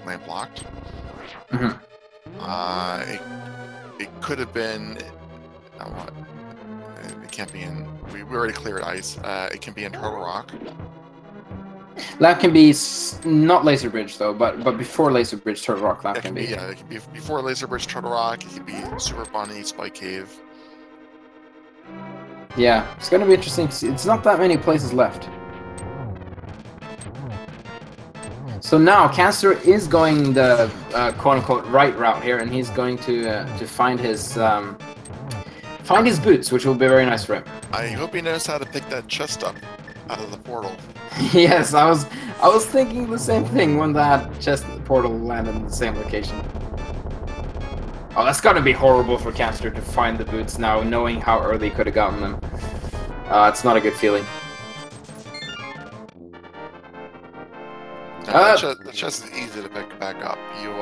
Speaker 2: lamp locked.
Speaker 1: Mm-hmm.
Speaker 2: It could have been. It can't be in. We already cleared ice. It can be in Turtle Rock.
Speaker 1: Lamp can be not Laser Bridge though, but before Laser Bridge, Turtle Rock lamp can be.
Speaker 2: Yeah, it can be before Laser Bridge, Turtle Rock. It can be Super Bunny, Spike Cave.
Speaker 1: Yeah, it's gonna be interesting to see. It's not that many places left. So now Khanster is going the quote-unquote right route here, and he's going to find his boots, which will be very nice for him.
Speaker 2: I hope he knows how to pick that chest up out of the portal.
Speaker 1: Yes, I was thinking the same thing when that chest portal landed in the same location. Oh, that's gotta be horrible for Khanster to find the boots now, knowing how early he could have gotten them. It's not a good feeling.
Speaker 2: The chest is easy to pick back up. You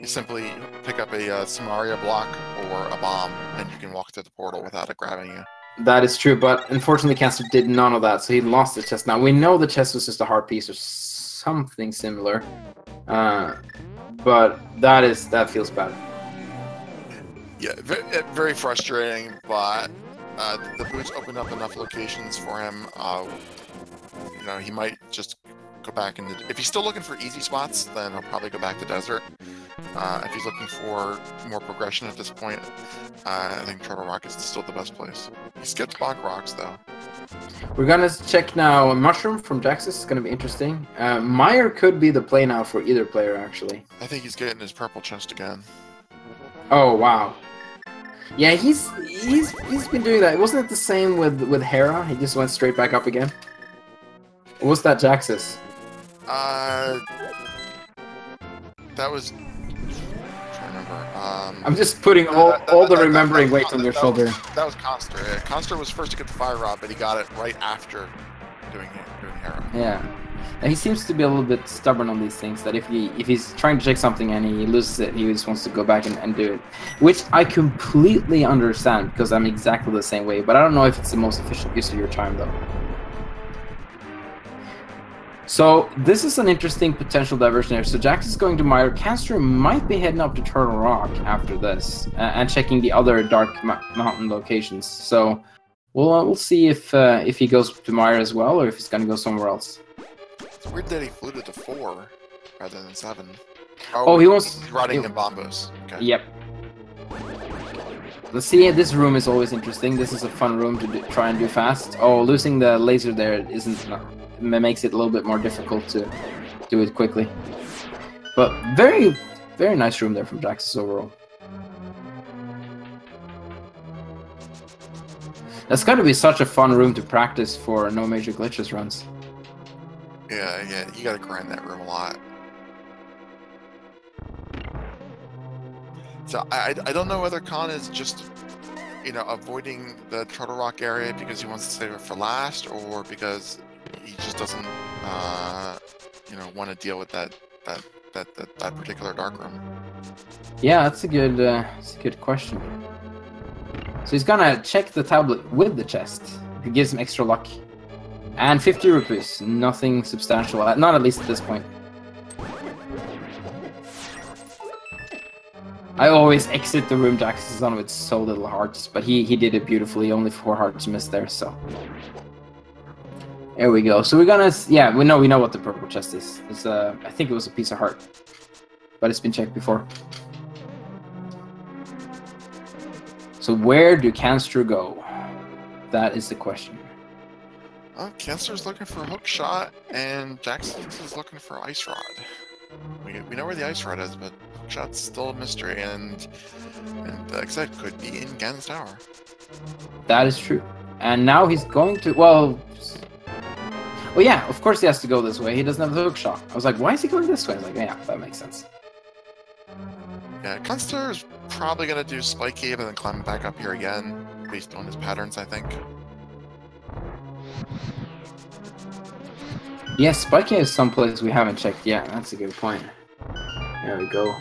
Speaker 2: simply pick up a Samaria block or a bomb, and you can walk through the portal without it grabbing you.
Speaker 1: That is true, but unfortunately Khanster did none of that, so he lost the chest. Now, we know the chest was just a heart piece or something similar, but that feels bad.
Speaker 2: Yeah, very frustrating, but the boots opened up enough locations for him. You know, he might just go back into. If he's still looking for easy spots, then he'll probably go back to desert. If he's looking for more progression at this point, I think Turtle Rock is still the best place. He skipped Bog Rocks though.
Speaker 1: We're gonna check now. Mushroom from Jaxus is gonna be interesting. Mire could be the play now for either player, actually.
Speaker 2: I think he's getting his purple chest again.
Speaker 1: Oh wow. Yeah, he's been doing that. Wasn't it the same with Hera? He just went straight back up again. Or was that Jaxus?
Speaker 2: That was. I'm trying to remember.
Speaker 1: I'm just putting all the remembering weight on your shoulder.
Speaker 2: That was Khanster. Yeah, Khanster was first to get the fire rod, but he got it right after doing Hera.
Speaker 1: Yeah. He seems to be a little bit stubborn on these things, that if he's trying to check something and he loses it, he just wants to go back and do it. Which I completely understand, because I'm exactly the same way, but I don't know if it's the most efficient use of your time, though. So, this is an interesting potential diversion here. So, Jax is going to Mire. Khanster might be heading up to Turtle Rock after this, and checking the other Dark Mountain locations. So, we'll see if he goes to Mire as well, or if he's going to go somewhere else.
Speaker 2: It's weird that he flew to 4 rather than 7.
Speaker 1: Oh, he wants...
Speaker 2: He's riding in Bombos. Okay.
Speaker 1: Yep. Let's see, this room is always interesting. This is a fun room to try and do fast. Oh, losing the laser there makes it a little bit more difficult to do it quickly. But very, very nice room there from Jaxus overall. That's got to be such a fun room to practice for no major glitches runs.
Speaker 2: Yeah, you gotta grind that room a lot. So I don't know whether Khan is just, you know, avoiding the Turtle Rock area because he wants to save it for last, or because he just doesn't, you know, want to deal with that particular dark room.
Speaker 1: Yeah, that's a good question. So he's gonna check the tablet with the chest. It gives him extra luck. And 50 rupees, nothing substantial, not at least at this point. I always exit the room Jaxus is on with so little hearts, but he did it beautifully, only 4 hearts missed there, so. There we go. So we're gonna, yeah, we know what the purple chest is. It's I think it was a piece of heart, but it's been checked before. So where do Khanster go? That is the question.
Speaker 2: Well, Khanster's looking for a hook shot, and Jaxus is looking for ice rod. We know where the ice rod is, but hook shot's still a mystery, and like I said, could be in Gan's Tower.
Speaker 1: That is true. And now he's going to, well, yeah, of course he has to go this way. He doesn't have the hook shot. I was like, why is he going this way? I was like, yeah, that makes sense.
Speaker 2: Yeah, Khanster is probably going to do Spike Cave and then climb back up here again, based on his patterns, I think.
Speaker 1: Yeah, Spike Cave is someplace we haven't checked yet. That's a good point. There we go.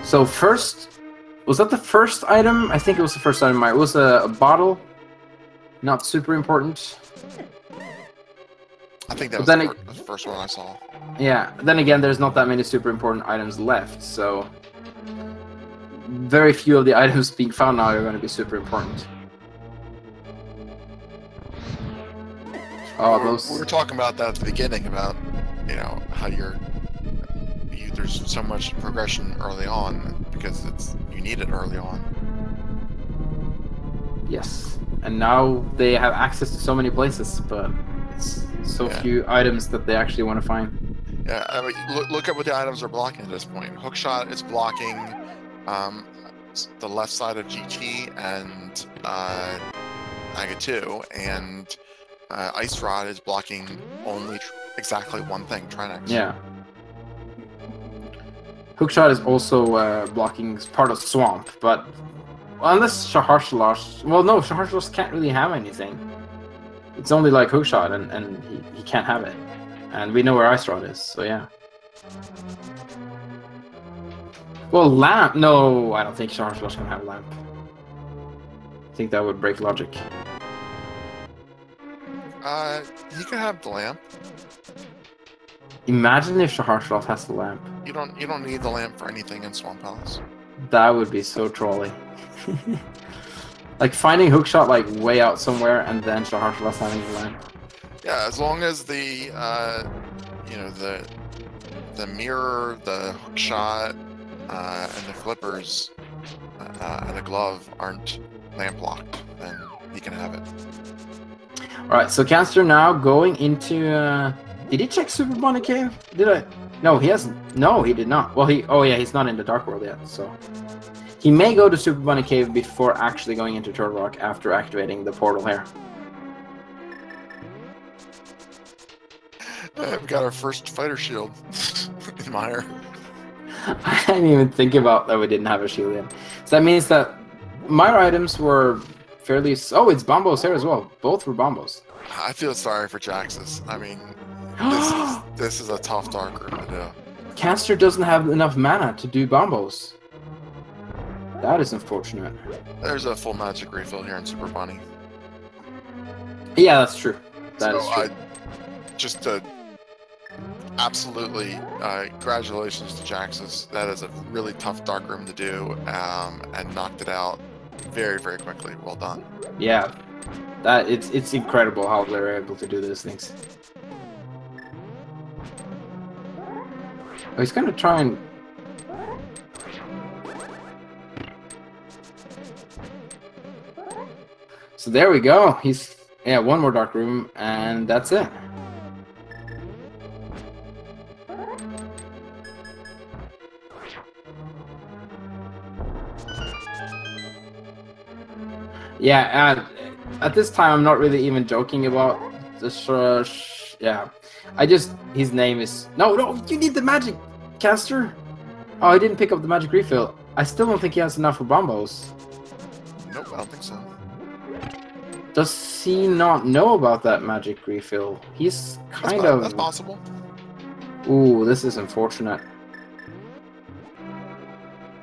Speaker 1: So first, was that the first item? I think it was the first item. It was a bottle. Not super important.
Speaker 2: I think that was the first one I saw.
Speaker 1: Yeah, then again, there's not that many super important items left, so very few of the items being found now are going to be super important. Oh, those...
Speaker 2: We were talking about that at the beginning, about, you know, how there's so much progression early on because you need it early on.
Speaker 1: Yes, and now they have access to so many places, but it's so few items that they actually want to find.
Speaker 2: Yeah, I mean, look at what the items are blocking at this point. Hookshot is blocking the left side of GT and Aga 2, and Ice Rod is blocking only exactly one thing, Trinex.
Speaker 1: Yeah. Hookshot is also blocking part of Swamp, but unless Shaharshalash... Well, no, Shaharshalash can't really have anything. It's only like Hookshot, and he can't have it. And we know where Ice Rod is, so yeah. Well, Lamp... No, I don't think Shaharshalash can have Lamp. I think that would break logic.
Speaker 2: He could have the lamp.
Speaker 1: Imagine if Shaharshalash has the lamp.
Speaker 2: You don't need the lamp for anything in Swamp Palace.
Speaker 1: That would be so trolly. Like finding Hookshot like way out somewhere and then Shaharshalash having the lamp.
Speaker 2: Yeah, as long as the you know, the mirror, the Hookshot, and the flippers, and the glove aren't lamp locked, then he can have it.
Speaker 1: Alright, so Khanster now going into... Did he check Super Bunny Cave? Did I? No, he hasn't. No, he did not. Well, oh yeah, he's not in the Dark World yet, so... He may go to Super Bunny Cave before actually going into Turtle Rock after activating the portal here.
Speaker 2: We got our first fighter shield in Mire.
Speaker 1: I didn't even think about that we didn't have a shield yet. So that means that Mire items were fairly... Oh, it's Bombos here as well. Both were Bombos.
Speaker 2: I feel sorry for Jaxus. I mean, This is a tough dark room to do.
Speaker 1: Khanster doesn't have enough mana to do bombos. That is unfortunate.
Speaker 2: There's a full magic refill here in Super Bunny.
Speaker 1: Yeah, that's true. That is true.
Speaker 2: Just to absolutely congratulations to Jaxus. That is a really tough dark room to do, and knocked it out very, very quickly. Well done.
Speaker 1: Yeah, it's incredible how they're able to do these things. Oh, he's gonna try and. So there we go. He's one more dark room, and that's it. Yeah, at this time I'm not really even joking about this. Yeah, his name is no. You need the magic, Khanster. Oh, I didn't pick up the magic refill. I still don't think he has enough for bombos.
Speaker 2: Nope, I don't think so.
Speaker 1: Does he not know about that magic refill? He's kind of.
Speaker 2: That's possible.
Speaker 1: Ooh, this is unfortunate.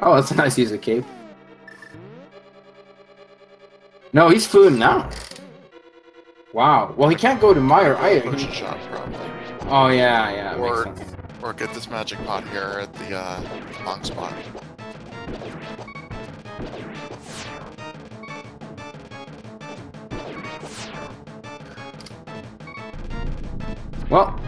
Speaker 1: Oh, that's a nice use of cape. No, he's fluent now. Wow. Well, he can't go to Meyer either.
Speaker 2: Push a shot, probably.
Speaker 1: Oh yeah,
Speaker 2: Or
Speaker 1: makes sense.
Speaker 2: or get this magic pot here at the long spot.
Speaker 1: Well,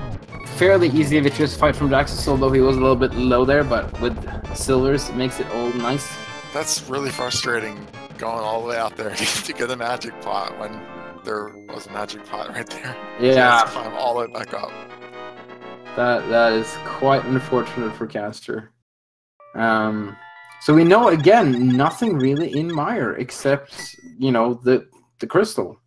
Speaker 1: fairly easy vicious fight from Jaxus, although he was a little bit low there, but with silvers it makes it all nice.
Speaker 2: That's really frustrating, going all the way out there to get a magic pot when there was a magic pot right there.
Speaker 1: Yeah.
Speaker 2: So climb all the way back up.
Speaker 1: That is quite unfortunate for Khanster. So we know again nothing really in Meyer except the crystal.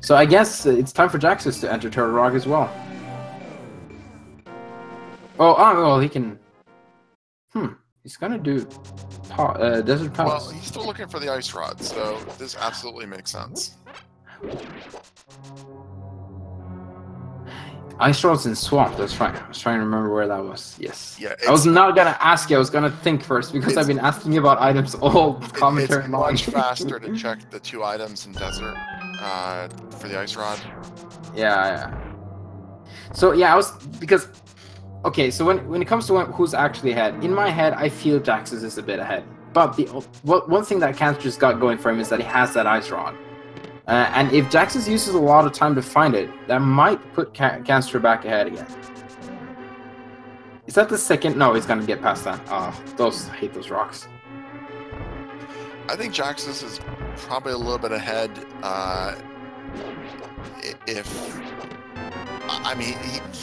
Speaker 1: So I guess it's time for Jaxus to enter Turtle Rock as well. Oh well, he can. He's gonna do Desert Palace.
Speaker 2: Well, he's still looking for the ice rod, so this absolutely makes sense.
Speaker 1: Ice Rod's in Swamp, that's right. I was trying to remember where that was. Yes.
Speaker 2: Yeah,
Speaker 1: I was not gonna ask you, I was gonna think first, because I've been asking you about items all commentary
Speaker 2: It's
Speaker 1: long.
Speaker 2: much faster to check the 2 items in Desert for the ice rod.
Speaker 1: Yeah. So yeah, I was because okay. So when it comes to who's actually ahead, in my head, I feel Jaxus is a bit ahead. But one thing that Khanster's got going for him is that he has that ice rod. And if Jaxus uses a lot of time to find it, that might put Khanster back ahead again. Is that the second? No, he's gonna get past that. I hate those rocks.
Speaker 2: I think Jaxus is probably a little bit ahead.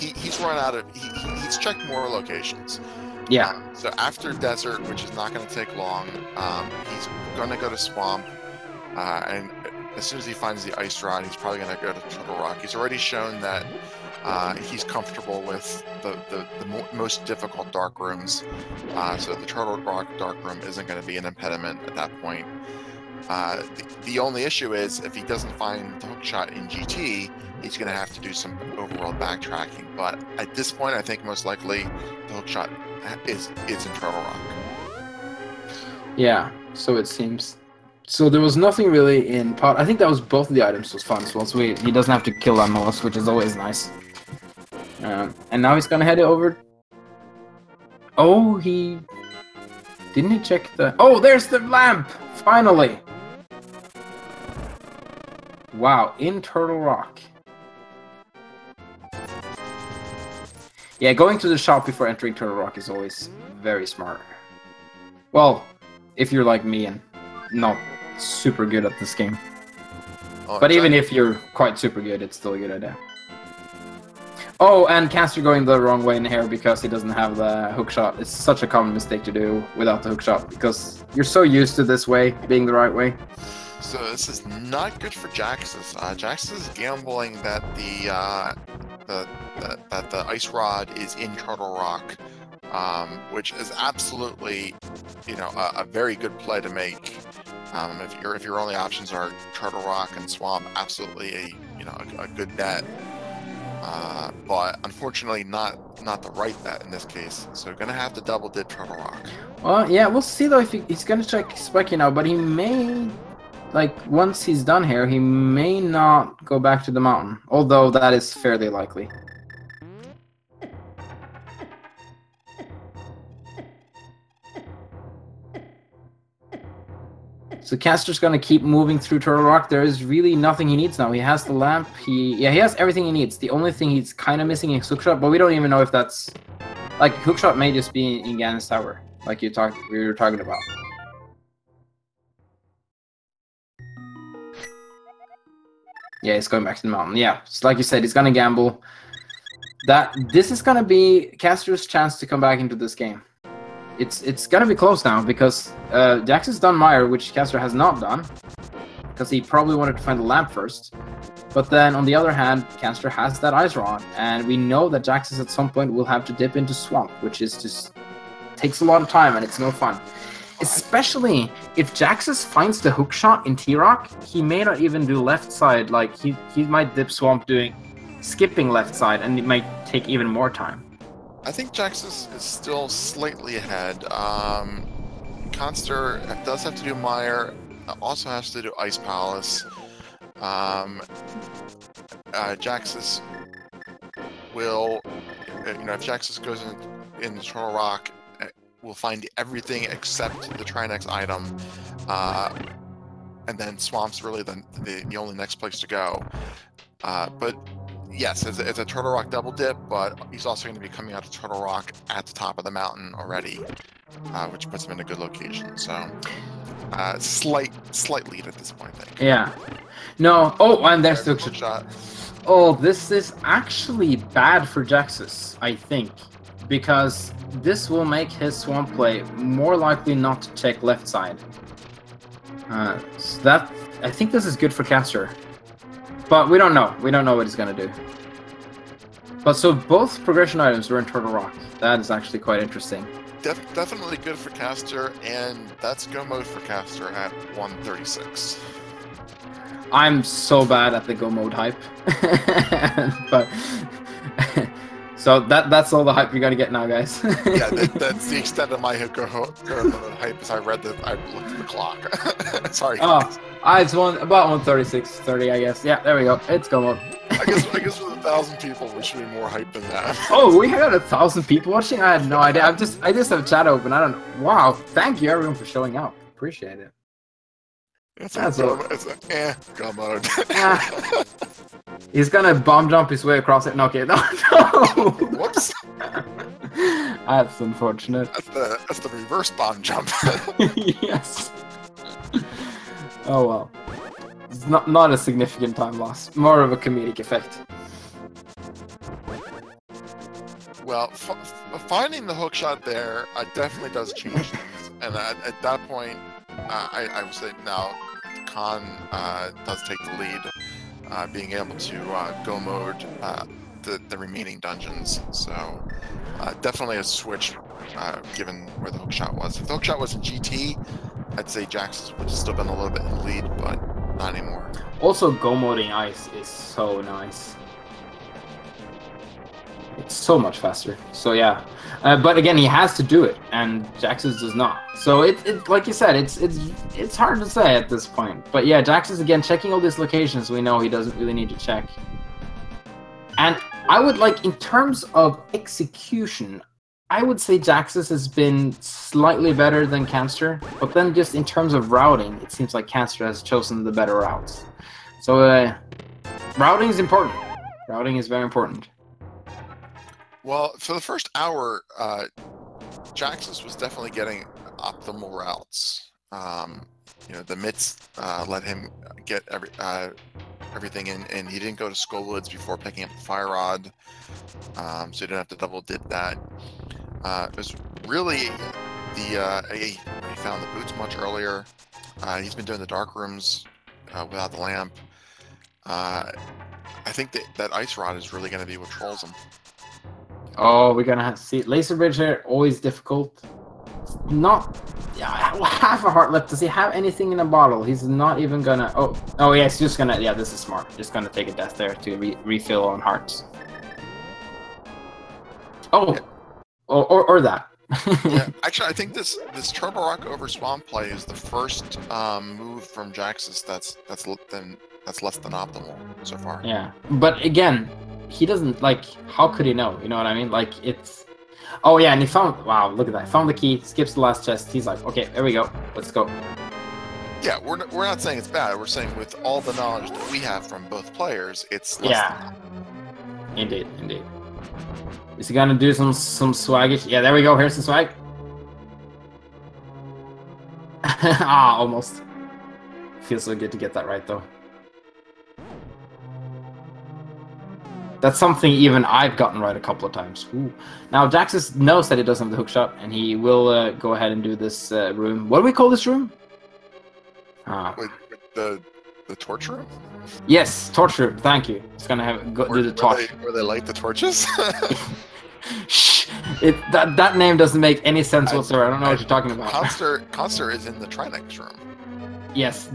Speaker 2: He's run out of. He's checked more locations.
Speaker 1: Yeah.
Speaker 2: So after Desert, which is not going to take long, he's going to go to Swamp, and as soon as he finds the ice rod, he's probably going to go to Turtle Rock. He's already shown that he's comfortable with the most difficult dark rooms, so the Turtle Rock dark room isn't going to be an impediment at that point. The only issue is if he doesn't find the hookshot in GT, he's going to have to do some overworld backtracking. But at this point, I think most likely the hookshot is in Turtle Rock.
Speaker 1: Yeah, so it seems. So there was nothing really in pot. I think that was both of the items was fun. So he doesn't have to kill that mollusk, which is always nice. And now he's gonna head over. Oh, didn't he check the? Oh, there's the lamp! Finally. Wow, in Turtle Rock. Yeah, going to the shop before entering Turtle Rock is always very smart. Well, if you're like me and not super good at this game.
Speaker 2: Oh,
Speaker 1: but even if you're quite super good, it's still a good idea. Oh, and Khanster going the wrong way in here because he doesn't have the hookshot. It's such a common mistake to do without the hookshot because you're so used to this way being the right way.
Speaker 2: So this is not good for Jaxus. Jaxus is gambling that the ice rod is in Turtle Rock, which is absolutely, a very good play to make. If your only options are Turtle Rock and Swamp, absolutely a good bet. But unfortunately, not the right bet in this case. So we're gonna have to double dip Turtle Rock.
Speaker 1: Well, yeah, we'll see though if he's gonna check Spiky now, but he may, like, once he's done here, he may not go back to the mountain. Although that is fairly likely. So Caster's gonna keep moving through Turtle Rock. There is really nothing he needs now. He has the lamp. He has everything he needs. The only thing he's kind of missing is Hookshot, but we don't even know if that's like Hookshot may just be in Ganon's Tower, like we were talking about. Yeah, he's going back to the mountain. Yeah, it's like you said, he's gonna gamble. This is gonna be Caster's chance to come back into this game. It's gonna be close now because Jax has done Mire, which Caster has not done, because he probably wanted to find the lamp first. But then on the other hand, Caster has that Ice Rod, and we know that Jaxus at some point will have to dip into Swamp, which is just takes a lot of time and it's no fun. Especially if Jaxus finds the Hookshot in T-Rock, he may not even do left side. Like he might dip Swamp skipping left side, and it might take even more time.
Speaker 2: I think Jaxus is still slightly ahead. Khanster does have to do Mire, also has to do Ice Palace. Jaxus will, if Jaxus goes in Turtle Rock, will find everything except the Trinex item, and then Swamp's really the only next place to go. But yes, it's a Turtle Rock double dip, but he's also going to be coming out of Turtle Rock at the top of the mountain already, which puts him in a good location. So, slight lead at this point, I think.
Speaker 1: Yeah. No. Oh, and there's the
Speaker 2: shot.
Speaker 1: Oh, this is actually bad for Jaxus, I think, because this will make his Swamp play more likely not to check left side. So I think this is good for Caster. But we don't know. We don't know what he's going to do. But so both progression items were in Turtle Rock. That is actually quite interesting.
Speaker 2: Definitely good for Caster, and that's go mode for Caster at 136.
Speaker 1: I'm so bad at the go mode hype. But so that's all the hype you're going to get now, guys.
Speaker 2: Yeah, that's the extent of my go mode hype as I looked at the clock. Sorry.
Speaker 1: Oh. It's about 136.30, I guess. Yeah, there we go. It's go mode.
Speaker 2: I guess with 1,000 people, we should be more hyped than that.
Speaker 1: Oh, we had 1,000 people watching? I had no idea. I just have chat open. I don't know. Wow, thank you everyone for showing up. Appreciate it.
Speaker 2: It's an go mode.
Speaker 1: He's gonna bomb jump his way across it. No, okay, no.
Speaker 2: Whoops.
Speaker 1: That's unfortunate.
Speaker 2: That's the reverse bomb jump.
Speaker 1: Yes. Oh well. It's not a significant time loss. More of a comedic effect.
Speaker 2: Well, finding the hookshot there definitely does change things. And at that point, I would say now Khan does take the lead, being able to go mode the remaining dungeons. So definitely a switch given where the hookshot was. If the hookshot was in GT, I'd say Jaxus would have still been a little bit in the lead, but not anymore. Also,
Speaker 1: go moding ice is so nice. It's so much faster. So yeah, but again, he has to do it, and Jaxus does not. So it like you said, it's hard to say at this point. But yeah, Jaxus again checking all these locations. We know he doesn't really need to check. And I would like, in terms of execution, I would say Jaxus has been slightly better than Khanster, but then just in terms of routing, it seems like Khanster has chosen the better routes. So routing is important. Routing is very important.
Speaker 2: Well, for the first hour, Jaxus was definitely getting optimal routes. The mitts let him get everything in, and he didn't go to Skullwoods before picking up the Fire Rod, so he didn't have to double dip that. It was really he found the boots much earlier. He's been doing the dark rooms without the lamp. I think that Ice Rod is really going to be what trolls him. Oh,
Speaker 1: we're gonna have to see it. Laser Bridge here, always difficult. It's not. Yeah, half a heart left. Does he have anything in a bottle? He's not even gonna... Oh yeah, he's just gonna... Yeah, this is smart. Just gonna take a death there to refill on hearts. Oh! Or that.
Speaker 2: Yeah, actually, I think this Turbo Rock over Swamp play is the first move from Jaxus that's less than optimal so far.
Speaker 1: Yeah, but again, he doesn't, like, how could he know? You know what I mean? Like, it's... Oh yeah, and he found... Wow, look at that. Found the key, skips the last chest. He's like, okay, there we go. Let's go.
Speaker 2: Yeah, we're not saying it's bad. We're saying with all the knowledge that we have from both players, it's less
Speaker 1: yeah. Indeed. Is he gonna do some swaggish? Yeah, there we go. Here's the swag. Ah, almost. Feels so good to get that right, though. That's something even I've gotten right a couple of times. Ooh. Now, Jaxus knows that he doesn't have the hook shot, and he will go ahead and do this room. What do we call this room?
Speaker 2: Wait, the torch room?
Speaker 1: Yes, torch room. Thank you. It's gonna have do the torch.
Speaker 2: Where they light the torches?
Speaker 1: Shh! That name doesn't make any sense whatsoever. I don't know what you're talking about.
Speaker 2: Khanster is in the Trinex room.
Speaker 1: Yes,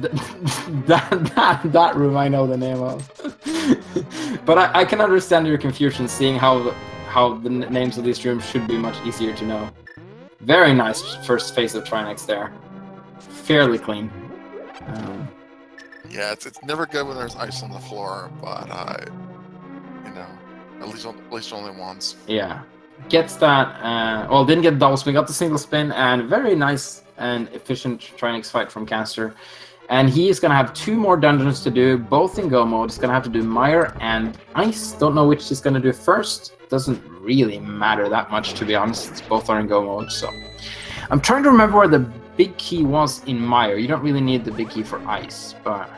Speaker 1: that room I know the name of. But I can understand your confusion, seeing how the names of these rooms should be much easier to know. Very nice first phase of Trinex there. Fairly clean.
Speaker 2: Yeah, it's never good when there's ice on the floor, but you know, at least only once.
Speaker 1: Yeah, gets that. Well, didn't get double spin, got the single spin, and very nice and efficient Trinex fight from Khanster. And he is gonna have 2 more dungeons to do, both in go mode. He's gonna have to do Mire and Ice. Don't know which he's gonna do first. Doesn't really matter that much, to be honest. Both are in go mode, so. I'm trying to remember where the big key was in Mire. You don't really need the big key for Ice, but...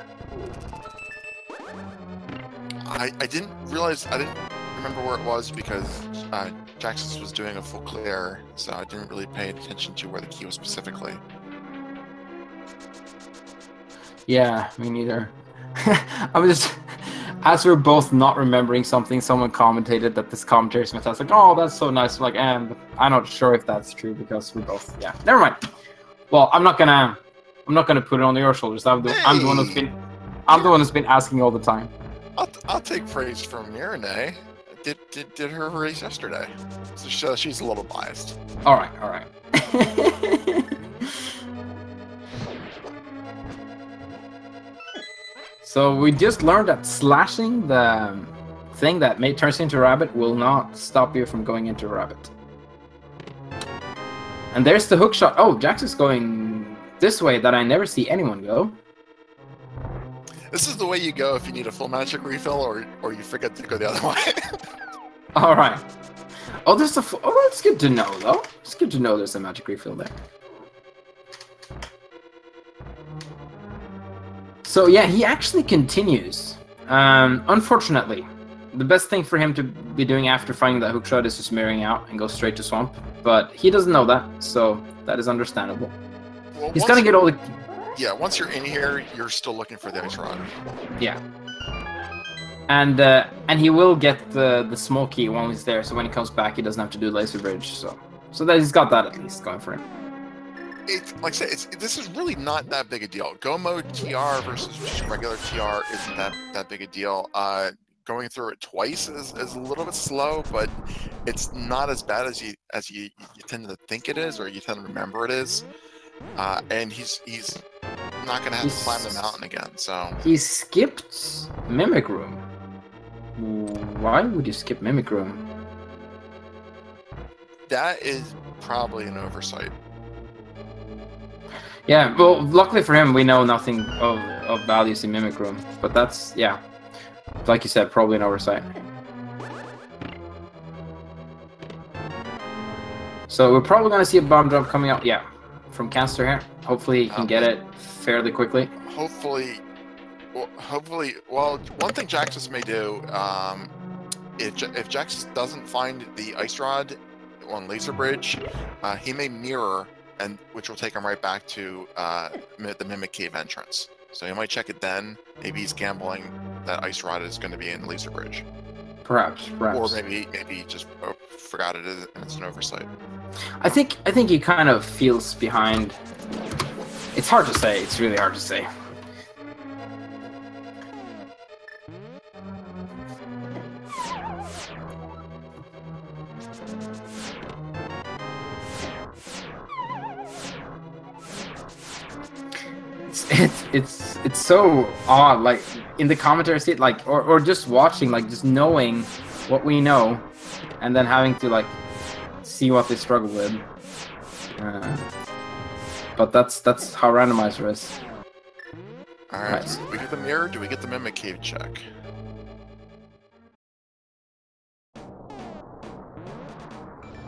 Speaker 2: I didn't remember where it was because Jaxus was doing a full clear, so I didn't really pay attention to where the key was specifically.
Speaker 1: Yeah, me neither. I was just... As we're both not remembering something, someone commented that this commentary is fantastic. Oh, that's so nice. I'm like, I'm not sure if that's true because we're both... Yeah, never mind. Well, I'm not gonna put it on your shoulders. I'm the one who's been asking all the time.
Speaker 2: I'll take praise from Mirene. Did her race yesterday, so she's a little biased.
Speaker 1: All right. So we just learned that slashing the thing that turns into a rabbit will not stop you from going into a rabbit. And there's the hook shot. Oh, Jax is going this way that I never see anyone go.
Speaker 2: This is the way you go if you need a full magic refill or you forget to go the other way.
Speaker 1: All right. Oh, there's a. Oh, that's good to know, though. It's good to know there's a magic refill there. So yeah, he actually continues. Unfortunately, the best thing for him to be doing after finding that hookshot is just mirroring out and go straight to Swamp. But he doesn't know that, so that is understandable. Well, he's gonna get all the...
Speaker 2: Yeah, once you're in here, you're still looking for the ice rod.
Speaker 1: Yeah. And he will get the small key while he's there, so when he comes back, he doesn't have to do Laser Bridge. So that he's got that at least going for him.
Speaker 2: Like I said, this is really not that big a deal. Go mode TR versus just regular TR isn't that big a deal. Going through it twice is a little bit slow, but it's not as bad as you tend to think it is, or you tend to remember it is. And he's not gonna have to climb the mountain again. So
Speaker 1: he skipped Mimic Room. Why would you skip Mimic Room?
Speaker 2: That is probably an oversight.
Speaker 1: Yeah, well, luckily for him, we know nothing of values in Mimic Room. But that's, yeah, like you said, probably an oversight. So we're probably going to see a bomb drop coming out, yeah, from Khanster here. Hopefully he can get it fairly quickly.
Speaker 2: Hopefully, well, one thing Jaxus may do, if Jaxus doesn't find the ice rod on Laser Bridge, he may mirror, which will take him right back to the Mimic Cave entrance. So he might check it then. Maybe he's gambling that ice rod is going to be in the Laser Bridge.
Speaker 1: Perhaps.
Speaker 2: Or maybe he just forgot it and it's an oversight.
Speaker 1: I think he kind of feels behind It's hard to say. It's really hard to say. It's so odd, like in the commentary seat, like or just watching, like just knowing what we know, and then having to like see what they struggle with. But that's how Randomizer is.
Speaker 2: All right, do we get the mirror? Do we get the Mimic Cave check?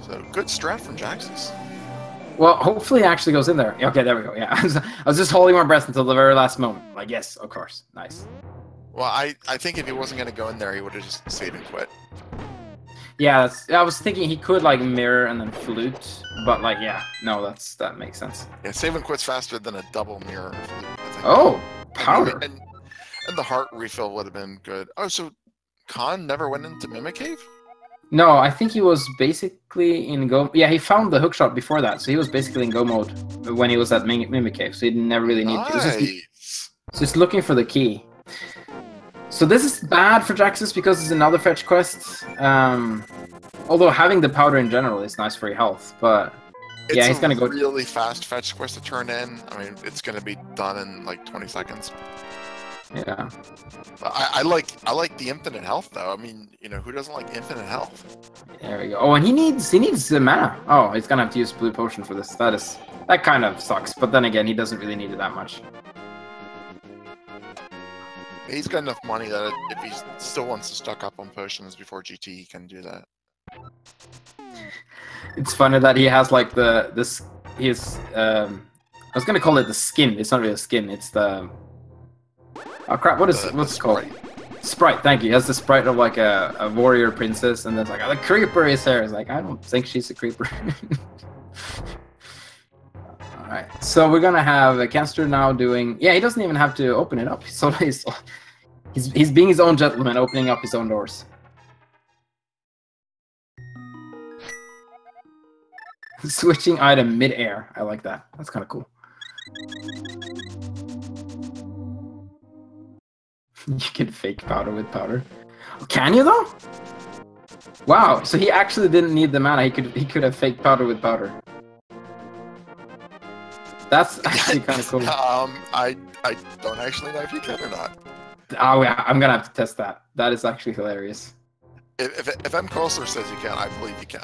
Speaker 2: So good strat from Jaxus.
Speaker 1: Well, hopefully it actually goes in there. Okay, there we go. Yeah, I was just holding my breath until the very last moment. Like, yes, of course. Nice.
Speaker 2: Well, I think if he wasn't going to go in there, he would have just saved and quit.
Speaker 1: Yeah, I was thinking he could, like, mirror and then flute. But, like, yeah. No, that makes sense.
Speaker 2: Yeah, save and quit's faster than a double mirror flute, I think.
Speaker 1: Oh, powder.
Speaker 2: And the heart refill would have been good. Oh, so Khan never went into Mimic Cave?
Speaker 1: No, I think he was basically in go. Yeah, he found the hookshot before that, so he was basically in go mode when he was at Mimic Cave. So he never really needed.
Speaker 2: Nice.
Speaker 1: He was just looking for the key. So this is bad for Jaxus because it's another fetch quest. Although having the powder in general is nice for your health, but yeah, he's gonna go.
Speaker 2: It's a really fast fetch quest to turn in. I mean, it's gonna be done in like 20 seconds.
Speaker 1: Yeah.
Speaker 2: I like the infinite health though. I mean, you know, who doesn't like infinite health?
Speaker 1: There we go. Oh, and he needs the mana. Oh, he's gonna have to use blue potion for this. That kind of sucks. But then again, he doesn't really need it that much.
Speaker 2: He's got enough money that if he still wants to stock up on potions before GT, he can do that.
Speaker 1: It's funny that he has like I was gonna call it the skin. It's not really a skin. It's the oh crap! What's it called? Sprite. Thank you. He has the sprite of like a warrior princess, and then it's like, oh, the creeper is there. It's like, I don't think she's a creeper. All right. So we're gonna have Khanster now doing. Yeah, he doesn't even have to open it up. So he's being his own gentleman, opening up his own doors. Switching item mid-air. I like that. That's kind of cool. You can fake powder with powder. Can you though? Wow. So he actually didn't need the mana. He could have fake powder with powder. That's actually kind of cool.
Speaker 2: I don't actually know if you can or not.
Speaker 1: Oh yeah, I'm gonna have to test that. That is actually hilarious.
Speaker 2: If M. Coulter says you can, I believe you can.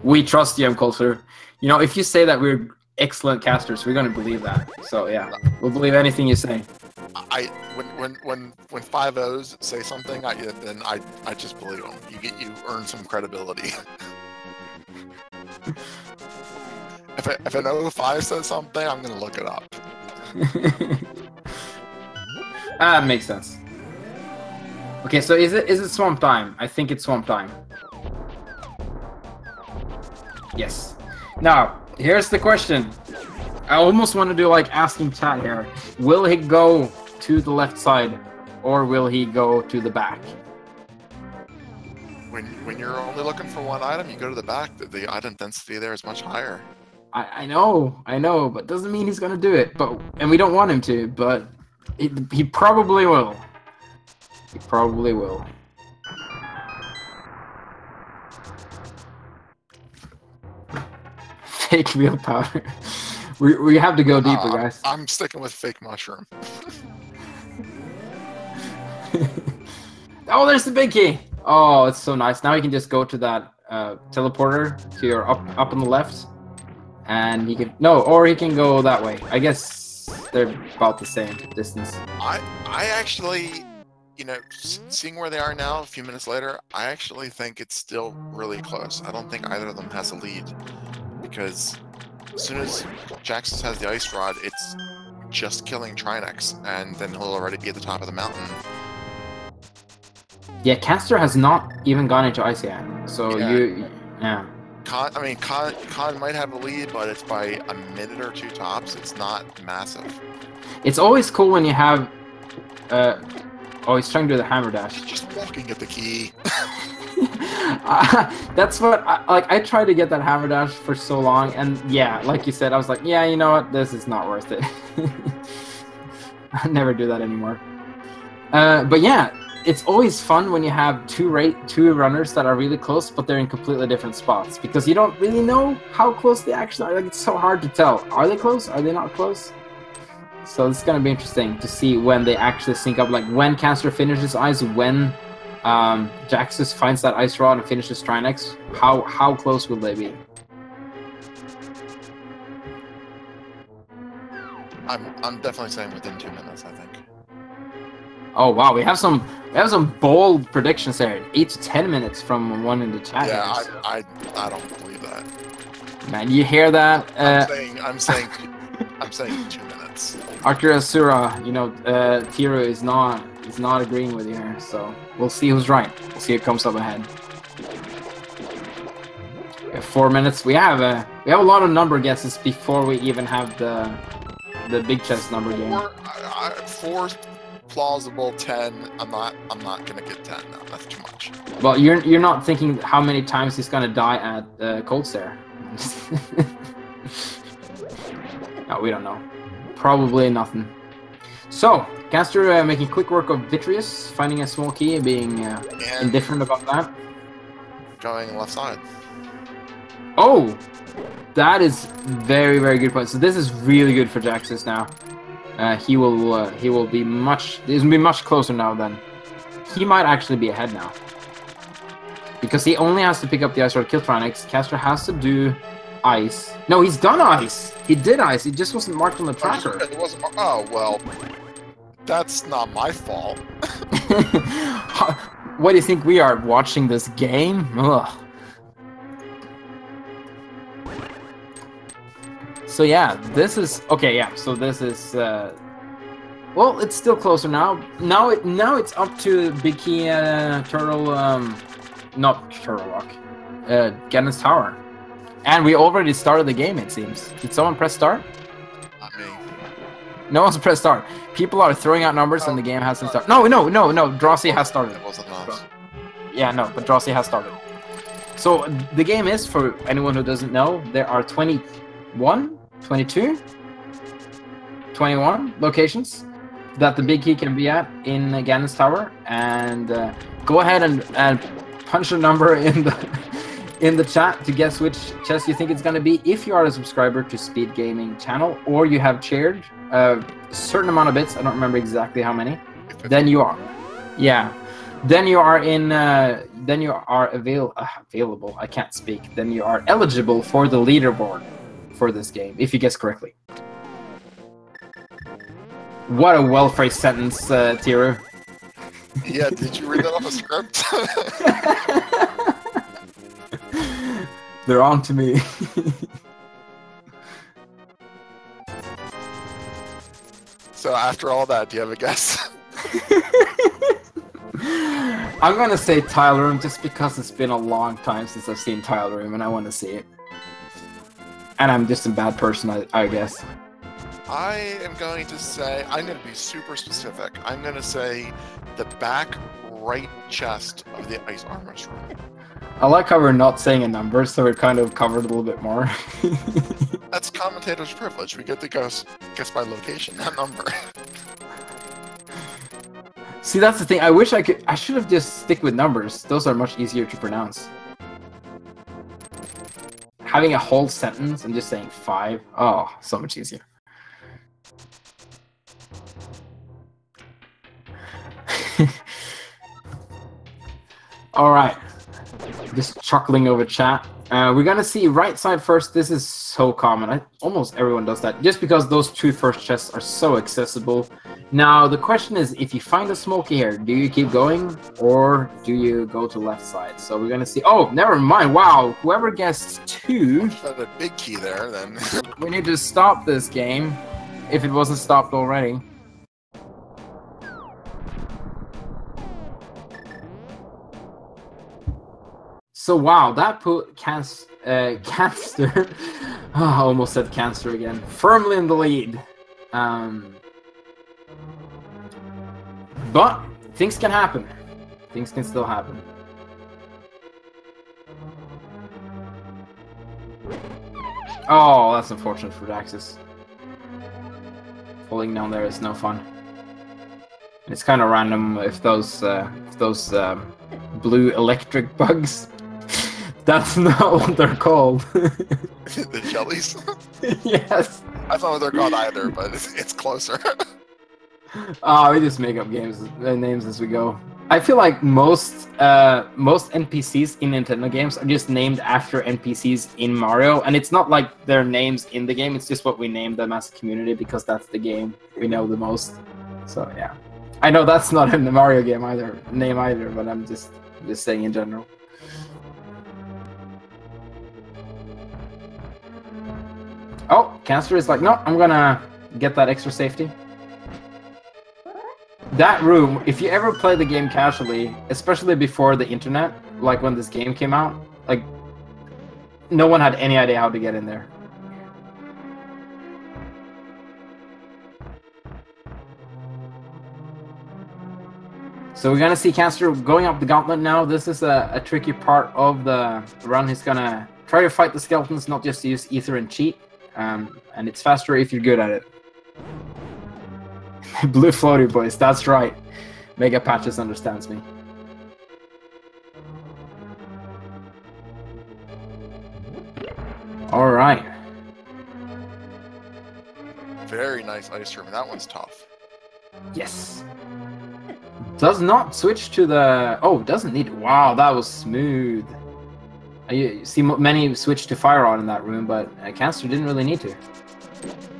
Speaker 1: We trust you, M. Coulter. You know, if you say that we're excellent casters, we're gonna believe that. So yeah, we'll believe anything you say.
Speaker 2: When 5 O's say something, then I just believe them. You earn some credibility. If an 05 says something, I'm gonna look it up.
Speaker 1: Ah, makes sense. Okay, so is it swamp time? I think it's swamp time. Yes. Now, here's the question. I almost want to do like asking chat here. Will he go to the left side, or will he go to the back?
Speaker 2: When you're only looking for one item, you go to the back. The item density there is much higher.
Speaker 1: I know, but doesn't mean he's gonna do it. And we don't want him to, but he probably will. He probably will. Fake real powder. We have to go deeper, guys.
Speaker 2: I'm sticking with fake mushroom.
Speaker 1: Oh, there's the big key. Oh, it's so nice. Now you can just go to that teleporter to your up on the left, and he can or he can go that way. I guess they're about the same distance.
Speaker 2: I actually, you know, seeing where they are now, a few minutes later, I actually think it's still really close. I don't think either of them has a lead, because as soon as Jaxus has the ice rod, it's just killing Trinex, and then he'll already be at the top of the mountain.
Speaker 1: Yeah, Khanster has not even gone into ice yet, so
Speaker 2: yeah. Khan might have a lead, but it's by a minute or two tops. It's not massive.
Speaker 1: It's always cool when you have. Oh, he's trying to do the hammer dash.
Speaker 2: Just walking at the key.
Speaker 1: That's what I tried to get that hammer dash for so long, and yeah, like you said, I was like, yeah, you know what, this is not worth it. I never do that anymore. But yeah, it's always fun when you have two runners that are really close, but they're in completely different spots, because you don't really know how close they actually are. Like, it's so hard to tell. Are they close? Are they not close? So it's gonna be interesting to see when they actually sync up. Like when Khanster finishes ice, when Jaxus finds that ice rod and finishes Trinex, how close will they be?
Speaker 2: I'm definitely saying within 2 minutes, I think.
Speaker 1: Oh wow, we have some bold predictions there. 8 to 10 minutes from one in the chat.
Speaker 2: Yeah,
Speaker 1: here, so.
Speaker 2: I don't believe that.
Speaker 1: Man, you hear that?
Speaker 2: I'm saying 2 minutes.
Speaker 1: Archer Asura, you know, Tiro is not agreeing with you here, so we'll see who's right. We'll see who comes up ahead. We have 4 minutes. We have a lot of number guesses before we even have the big chess number game.
Speaker 2: 4 plausible, 10. I'm not gonna get 10. No, that's too much.
Speaker 1: Well, you're not thinking how many times he's gonna die at Cold Stare. No, we don't know. Probably nothing. So, Khanster making quick work of Vitreous, finding a small key, being indifferent about that.
Speaker 2: Going left side.
Speaker 1: Oh, that is very, very good point. So this is really good for Jaxus now. He will be much. He's gonna be much closer now. Then he might actually be ahead now, because he only has to pick up the ice rod, kill Trinex. Khanster has to do ice. No, he's done ice. He did ice. It just wasn't marked on the tracker.
Speaker 2: It wasn't. Oh well, that's not my fault.
Speaker 1: What do you think we are watching this game? Ugh. So yeah, this is okay. Yeah, so this is well, it's still closer now. Now it's up to Big Key Turtle, not Turtle Rock, Ganon's Tower, and we already started the game. It seems. Did someone press start?
Speaker 2: Not me.
Speaker 1: No one's pressed start. People are throwing out numbers, and the game hasn't started. No. Drosy has started.
Speaker 2: It wasn't us.
Speaker 1: Yeah, no, but Drosy has started. So the game is, for anyone who doesn't know, there are 21, 22, 21 locations that the Big Key can be at in Ganon's Tower, and go ahead and punch a number in the chat to guess which chest you think it's going to be. If you are a subscriber to Speed Gaming channel, or you have cheered a certain amount of bits, I don't remember exactly how many, then you are, yeah, then you are in, then you are available, I can't speak, then you are eligible for the leaderboard for this game, if you guess correctly. What a well-phrased sentence, Tiro.
Speaker 2: Yeah, did you read that off a script?
Speaker 1: They're on to me.
Speaker 2: So after all that, do you have a guess?
Speaker 1: I'm gonna say Tile Room just because it's been a long time since I've seen Tile Room and I want to see it. And I'm just a bad person, I guess.
Speaker 2: I am going to say, I'm going to be super specific. I'm going to say the back right chest of the Ice Armor's room.
Speaker 1: I like how we're not saying a number, so we're kind of covered a little bit more.
Speaker 2: That's commentator's privilege. We get to guess by location, not number.
Speaker 1: See, that's the thing. I should have just stick with numbers. Those are much easier to pronounce. Having a whole sentence and just saying 5, oh, so much easier. All right, just chuckling over chat. We're gonna see right side first. This is so common. Almost everyone does that, just because those 2 first chests are so accessible. Now the question is, if you find a smoky here, do you keep going or do you go to left side? So we're gonna see. Oh, never mind. Wow, whoever guessed 2.
Speaker 2: Got a big key there, then.
Speaker 1: We need to stop this game if it wasn't stopped already. So wow, that put Khanster, oh, I almost said Khanster again, firmly in the lead. But things can happen. Things can still happen. Oh, that's unfortunate for Jaxus. Falling down there is no fun. It's kind of random if those blue electric bugs. That's not what they're called.
Speaker 2: The jellies?
Speaker 1: Yes.
Speaker 2: That's not what they're called either, but it's closer.
Speaker 1: Oh, we just make up names as we go. I feel like most NPCs in Nintendo games are just named after NPCs in Mario, and it's not like their names in the game. It's just what we name them as a community because that's the game we know the most. So yeah, I know that's not in the Mario game name either, but I'm just saying in general. Oh, Khanster is like, no, I'm gonna get that extra safety. That room, if you ever play the game casually, especially before the internet, like when this game came out, like, no one had any idea how to get in there. So we're gonna see Khanster going up the gauntlet now. This is a tricky part of the run. He's gonna try to fight the skeletons, not just use ether and cheat. And it's faster if you're good at it. Blue floaty boys, that's right. Mega Patches understands me. Alright.
Speaker 2: Very nice ice room. That one's tough.
Speaker 1: Yes. Does not switch to the... Oh, doesn't need... Wow, that was smooth. You see many switch to Fire Rod in that room, but Khanster didn't really need to.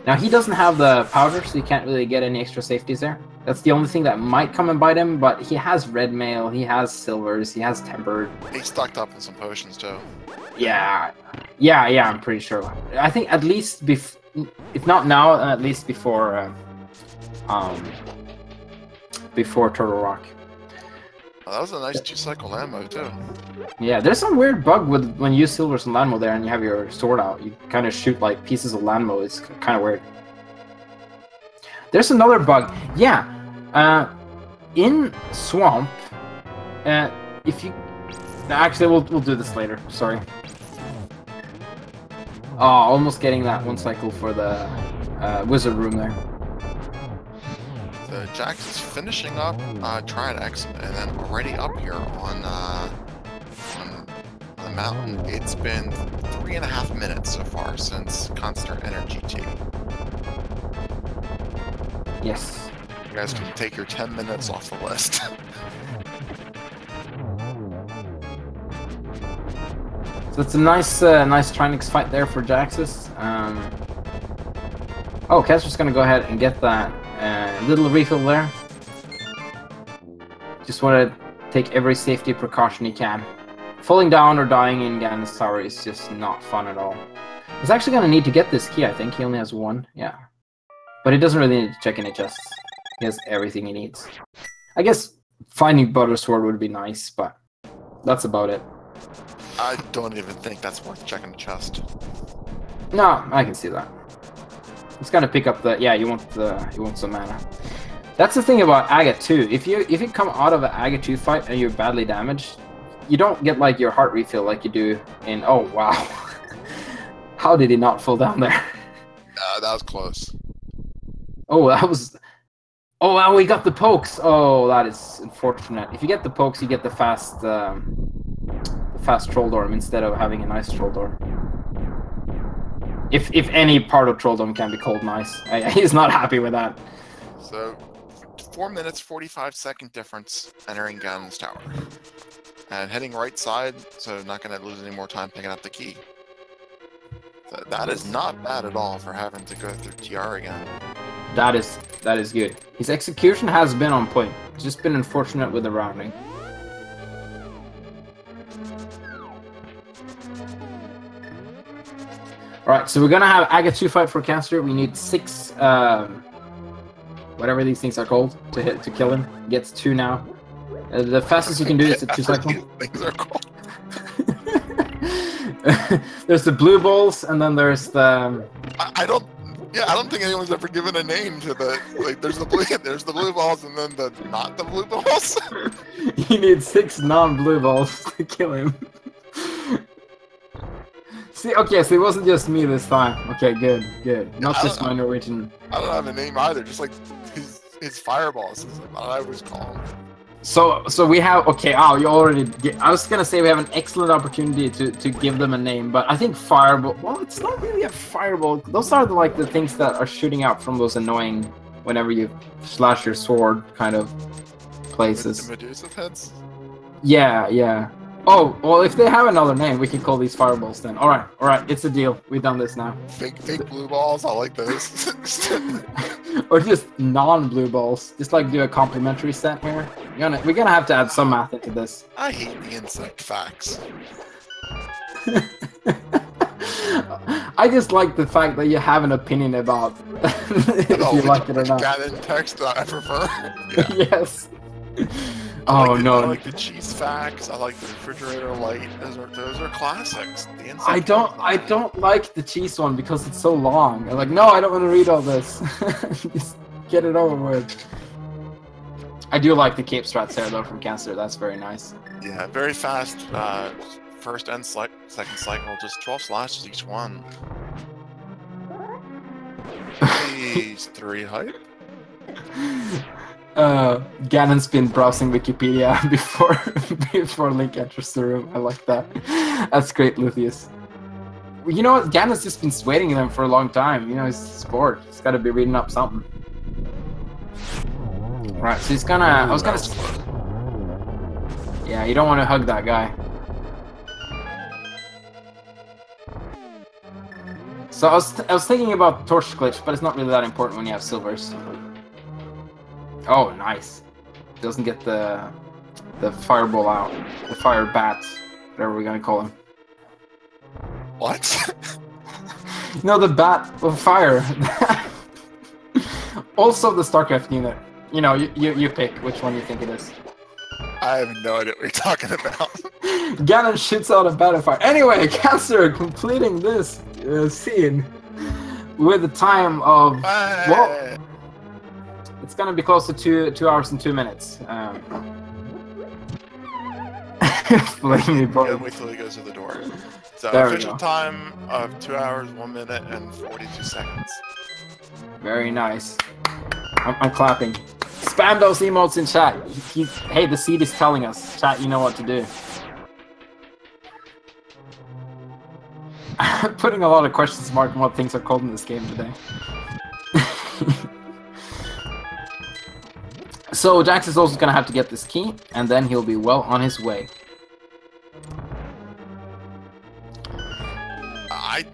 Speaker 1: Now, he doesn't have the powder, so he can't really get any extra safeties there. That's the only thing that might come and bite him, but he has red mail, he has silvers, he has tempered.
Speaker 2: He's stocked up on some potions, too.
Speaker 1: Yeah, I'm pretty sure. I think at least, if not now, at least before Turtle Rock.
Speaker 2: Oh, that was a nice 2-cycle ammo, too.
Speaker 1: Yeah, there's some weird bug with when you use silvers and landmo there and you have your sword out. You kind of shoot like pieces of landmo. It's kind of weird. There's another bug. Yeah, in Swamp, if you... Actually, we'll do this later. Sorry. Oh, almost getting that 1 cycle for the wizard room there.
Speaker 2: So Jax is finishing up Triad X and then already up here on the mountain. It's been 3.5 minutes so far since Khanster entered GT.
Speaker 1: Yes.
Speaker 2: You guys can take your 10 minutes off the list.
Speaker 1: So it's a nice Trinix fight there for Jaxus. Oh, Khanster's gonna go ahead and get that little refill there. Just want to take every safety precaution he can. Falling down or dying in Ganon's tower is just not fun at all. He's actually gonna need to get this key, I think. He only has 1, yeah. But he doesn't really need to check any chests. He has everything he needs. I guess finding Butter Sword would be nice, but that's about it.
Speaker 2: I don't even think that's worth checking the chest.
Speaker 1: No, I can see that. It's gonna pick up the... Yeah, you want some mana. That's the thing about Aga 2. If you come out of an Aga 2 fight and you're badly damaged, you don't get like your heart refill like you do in... Oh, wow. How did he not fall down there?
Speaker 2: That was close.
Speaker 1: Oh, that was... Oh, wow, we got the pokes. Oh, that is unfortunate. If you get the pokes, you get the fast Trolldorm instead of having a nice Trolldorm. If any part of Trolldom can be called nice. He's not happy with that.
Speaker 2: So, 4 minutes, 45-second difference entering Ganon's tower. And heading right side, so not going to lose any more time picking up the key. So that is not bad at all for having to go through TR again.
Speaker 1: That is good. His execution has been on point. It's just been unfortunate with the rounding. Alright, so we're gonna have Aga 2 fight for Khanster. We need 6 whatever these things are called to kill him. He gets 2 now. The fastest you can do is a 2 cycle.
Speaker 2: Things are called.
Speaker 1: There's the blue balls, and then there's the...
Speaker 2: I don't think anyone's ever given a name to the... Like, there's the blue balls, and then the not the blue balls.
Speaker 1: You need 6 non-blue balls to kill him. See, okay, so it wasn't just me this time. Okay, good, good. Not
Speaker 2: I
Speaker 1: just
Speaker 2: don't-
Speaker 1: my Norwegian.
Speaker 2: I don't have a name either. Just like his fireballs is what I always call him.
Speaker 1: So we have, okay, you already I was gonna say we have an excellent opportunity to give them a name, but I think fireball, well, it's not really a fireball. Those are like the things that are shooting out from those annoying, whenever you slash your sword kind of places.
Speaker 2: The Medusa heads?
Speaker 1: Yeah, yeah. Oh, well, if they have another name, we can call these fireballs then. All right, it's a deal. We've done this now.
Speaker 2: Fake blue balls. I like those.
Speaker 1: Or just non-blue balls. Just like do a complimentary set here. We're gonna have to add some math into this.
Speaker 2: I hate the insect facts.
Speaker 1: I just like the fact that you have an opinion about if you like it or not.
Speaker 2: Canon text I prefer. Yeah.
Speaker 1: Yes.
Speaker 2: I
Speaker 1: No.
Speaker 2: like the cheese facts. I like the refrigerator light. Those are classics. The insect
Speaker 1: I don't like the cheese one because it's so long. I'm like, no, I don't want to read all this. Just get it over with. I do like the cape strats there though from Khanster. That's very nice.
Speaker 2: Yeah, very fast. First and second cycle, just 12 slashes each one. Phase 3 hype.
Speaker 1: Ganon's been browsing Wikipedia before Link enters the room. I like that. That's great, Luthieus. You know what? Ganon's just been waiting them for a long time. You know, he's bored. He's got to be reading up something. Right, so he's gonna. I was gonna. Yeah, you don't want to hug that guy. So I was thinking about torch glitch, but it's not really that important when you have silvers. Oh, nice. Doesn't get the fireball out. The fire bat, whatever we're gonna call him.
Speaker 2: What?
Speaker 1: No, the bat of fire. Also the StarCraft unit. You know, you pick which one you think it is.
Speaker 2: I have no idea what you're talking about.
Speaker 1: Ganon shoots out a bat of fire. Anyway, Khanster completing this scene with a time of well, it's gonna be close to 2 hours and 2 minutes. Flamey boy.
Speaker 2: Yeah, wait till he goes to the door. So
Speaker 1: There we
Speaker 2: official
Speaker 1: go.
Speaker 2: time of 2 hours, 1 minute, and 42 seconds.
Speaker 1: Very nice. I'm clapping. Spam those emotes in chat. Hey, the seed is telling us. Chat, you know what to do. I'm putting a lot of questions mark on what things are called in this game today. So Jax is also gonna have to get this key, and then he'll be well on his way.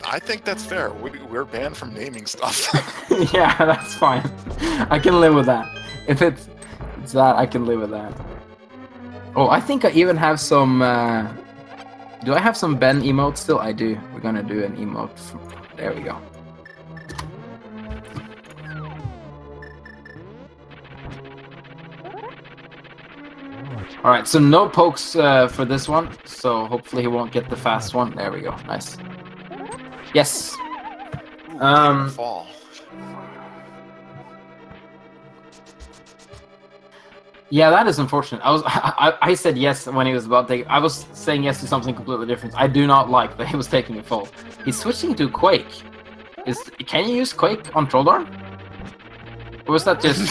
Speaker 2: I think that's fair. We're banned from naming stuff.
Speaker 1: Yeah, that's fine. I can live with that. If it's that, I can live with that. Oh, I think I even have some... do I have some Ben emotes still? I do. We're gonna do an emote. There we go. Alright, so no pokes for this one. So hopefully he won't get the fast one. There we go. Nice. Yes.
Speaker 2: Fall.
Speaker 1: Yeah, that is unfortunate. I said yes when he was about to take. I was saying yes to something completely different. I do not like that he was taking a fall. He's switching to Quake. Can you use Quake on Trolldorn? Or was that just?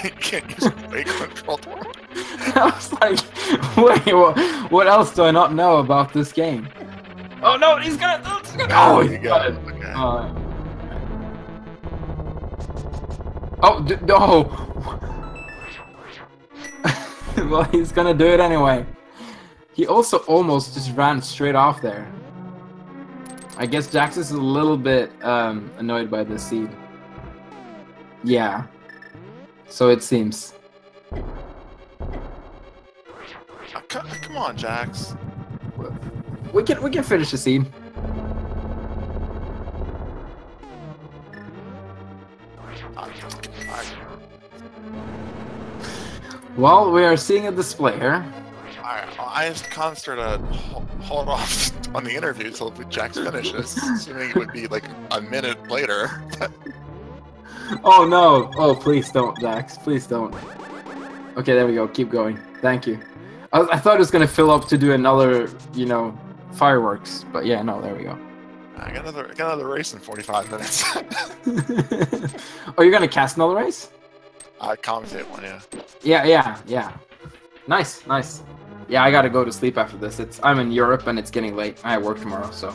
Speaker 2: You can't use Quake control.
Speaker 1: I was like, wait, what else do I not know about this game? Oh no, he's gonna. Oh, he got it.
Speaker 2: Okay.
Speaker 1: No. Well, he's gonna do it anyway. He also almost just ran straight off there. I guess Jax is a little bit annoyed by the seed. Yeah. So it seems.
Speaker 2: Come on, Jax.
Speaker 1: We can finish the seed. Well, we are seeing a display here.
Speaker 2: I asked Khanster to hold off on the interview until Jax finishes, assuming it would be like a minute later.
Speaker 1: Oh no! Oh, please don't, Jax. Please don't. Okay, there we go. Keep going. Thank you. I thought it was gonna fill up to do another, you know, fireworks, but yeah, no, there we go.
Speaker 2: I got another race in 45 minutes.
Speaker 1: Oh, you're gonna cast another race?
Speaker 2: I commentate one,
Speaker 1: yeah. Yeah. Nice. Yeah, I gotta go to sleep after this. I'm in Europe and it's getting late. I have work tomorrow, so.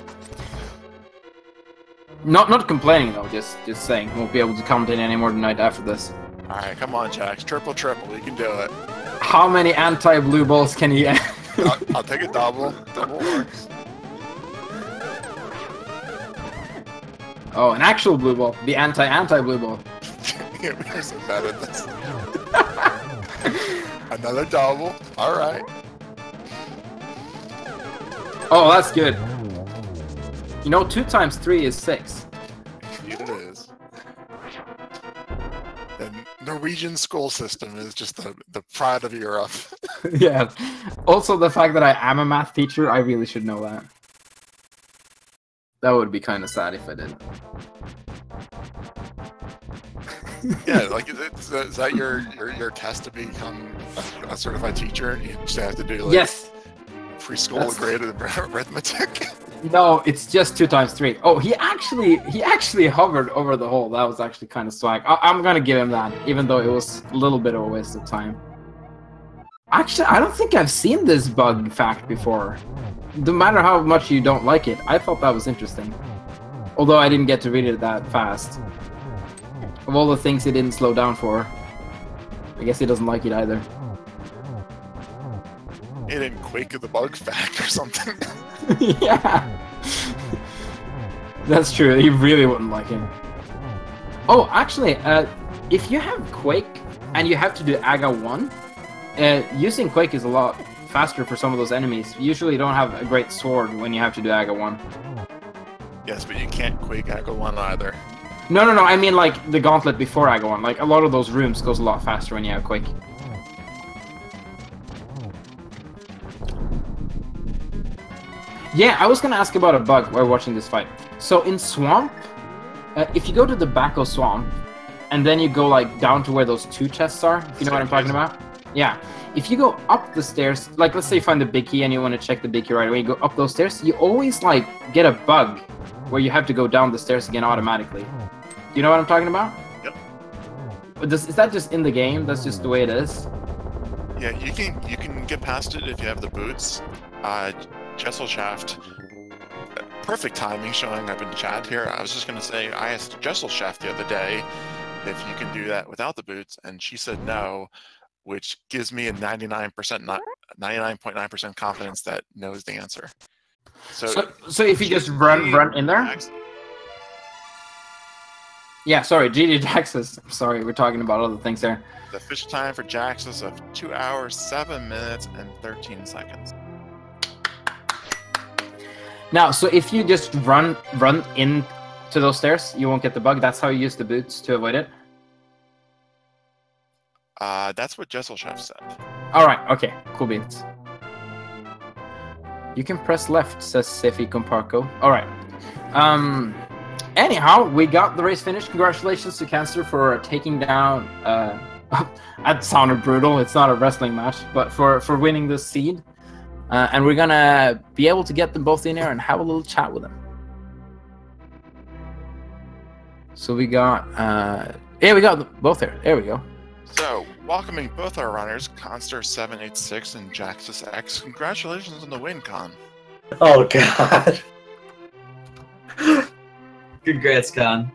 Speaker 1: Not complaining though, just saying. Won't be able to commentate anymore tonight after this.
Speaker 2: Alright, come on, Jax. Triple, you can do it.
Speaker 1: How many anti-blue balls can you get?
Speaker 2: I'll take a double. Double works.
Speaker 1: Oh, an actual blue ball. The anti-blue ball.
Speaker 2: We're so bad at this. Another double. Alright.
Speaker 1: Oh, that's good. You know, 2 times 3 is 6.
Speaker 2: Indeed it is. The Norwegian school system is just the pride of Europe.
Speaker 1: Yeah. Also, the fact that I am a math teacher, I really should know that. That would be kind of sad if I didn't.
Speaker 2: Yeah, like is that your test to become a certified teacher? You just have to do like
Speaker 1: yes.
Speaker 2: Preschool grade arithmetic.
Speaker 1: No, it's just 2 times 3. Oh, he actually hovered over the hole. That was actually kind of swag. I'm gonna give him that, even though it was a little bit of a waste of time. Actually, I don't think I've seen this bug fact before. No matter how much you don't like it, I thought that was interesting. Although I didn't get to read it that fast. Of all the things he didn't slow down for, I guess he doesn't like it either.
Speaker 2: He didn't quake the bug fact or something.
Speaker 1: Yeah. That's true, he really wouldn't like it. Oh, actually, if you have Quake and you have to do AGA 1, using Quake is a lot faster for some of those enemies. You usually don't have a great sword when you have to do AGA 1.
Speaker 2: Yes, but you can't Quake AGA 1 either.
Speaker 1: No, I mean like the gauntlet before AGA 1. Like a lot of those rooms goes a lot faster when you have Quake. Yeah, I was gonna ask about a bug while watching this fight. So in Swamp, if you go to the back of Swamp, and then you go like down to where those 2 chests are, if you know what I'm talking about? Yeah. If you go up the stairs, like let's say you find the big key and you want to check the big key right away, you go up those stairs, you always like get a bug where you have to go down the stairs again automatically. Do you know what I'm talking about?
Speaker 2: Yep.
Speaker 1: Is that just in the game? That's just the way it is?
Speaker 2: Yeah, you can get past it if you have the boots. JaxusX, perfect timing showing up in the chat here. I was just going to say, I asked JaxusX the other day if you can do that without the boots, and she said no, which gives me a 99.9% confidence that no is the answer.
Speaker 1: So if you just run in there? Yeah, sorry, GD Jaxus. Sorry, we're talking about other things there.
Speaker 2: The official time for Jaxus of 2 hours, 7 minutes, and 13 seconds.
Speaker 1: Now, so if you just run into those stairs, you won't get the bug. That's how you use the boots to avoid it?
Speaker 2: That's what JaxusX said.
Speaker 1: Alright, okay. Cool beans. You can press left, says Sefi Comparco. Alright. Anyhow, we got the race finished. Congratulations to Khanster for taking down... that sounded brutal. It's not a wrestling match. But for winning this seed. And we're gonna be able to get them both in there and have a little chat with them. So we got, yeah, we got them both there. There we go.
Speaker 2: So, welcoming both our runners, Khanster786 and JaxusX. Congratulations on the win, Khan.
Speaker 3: Oh God. Congrats, Khan.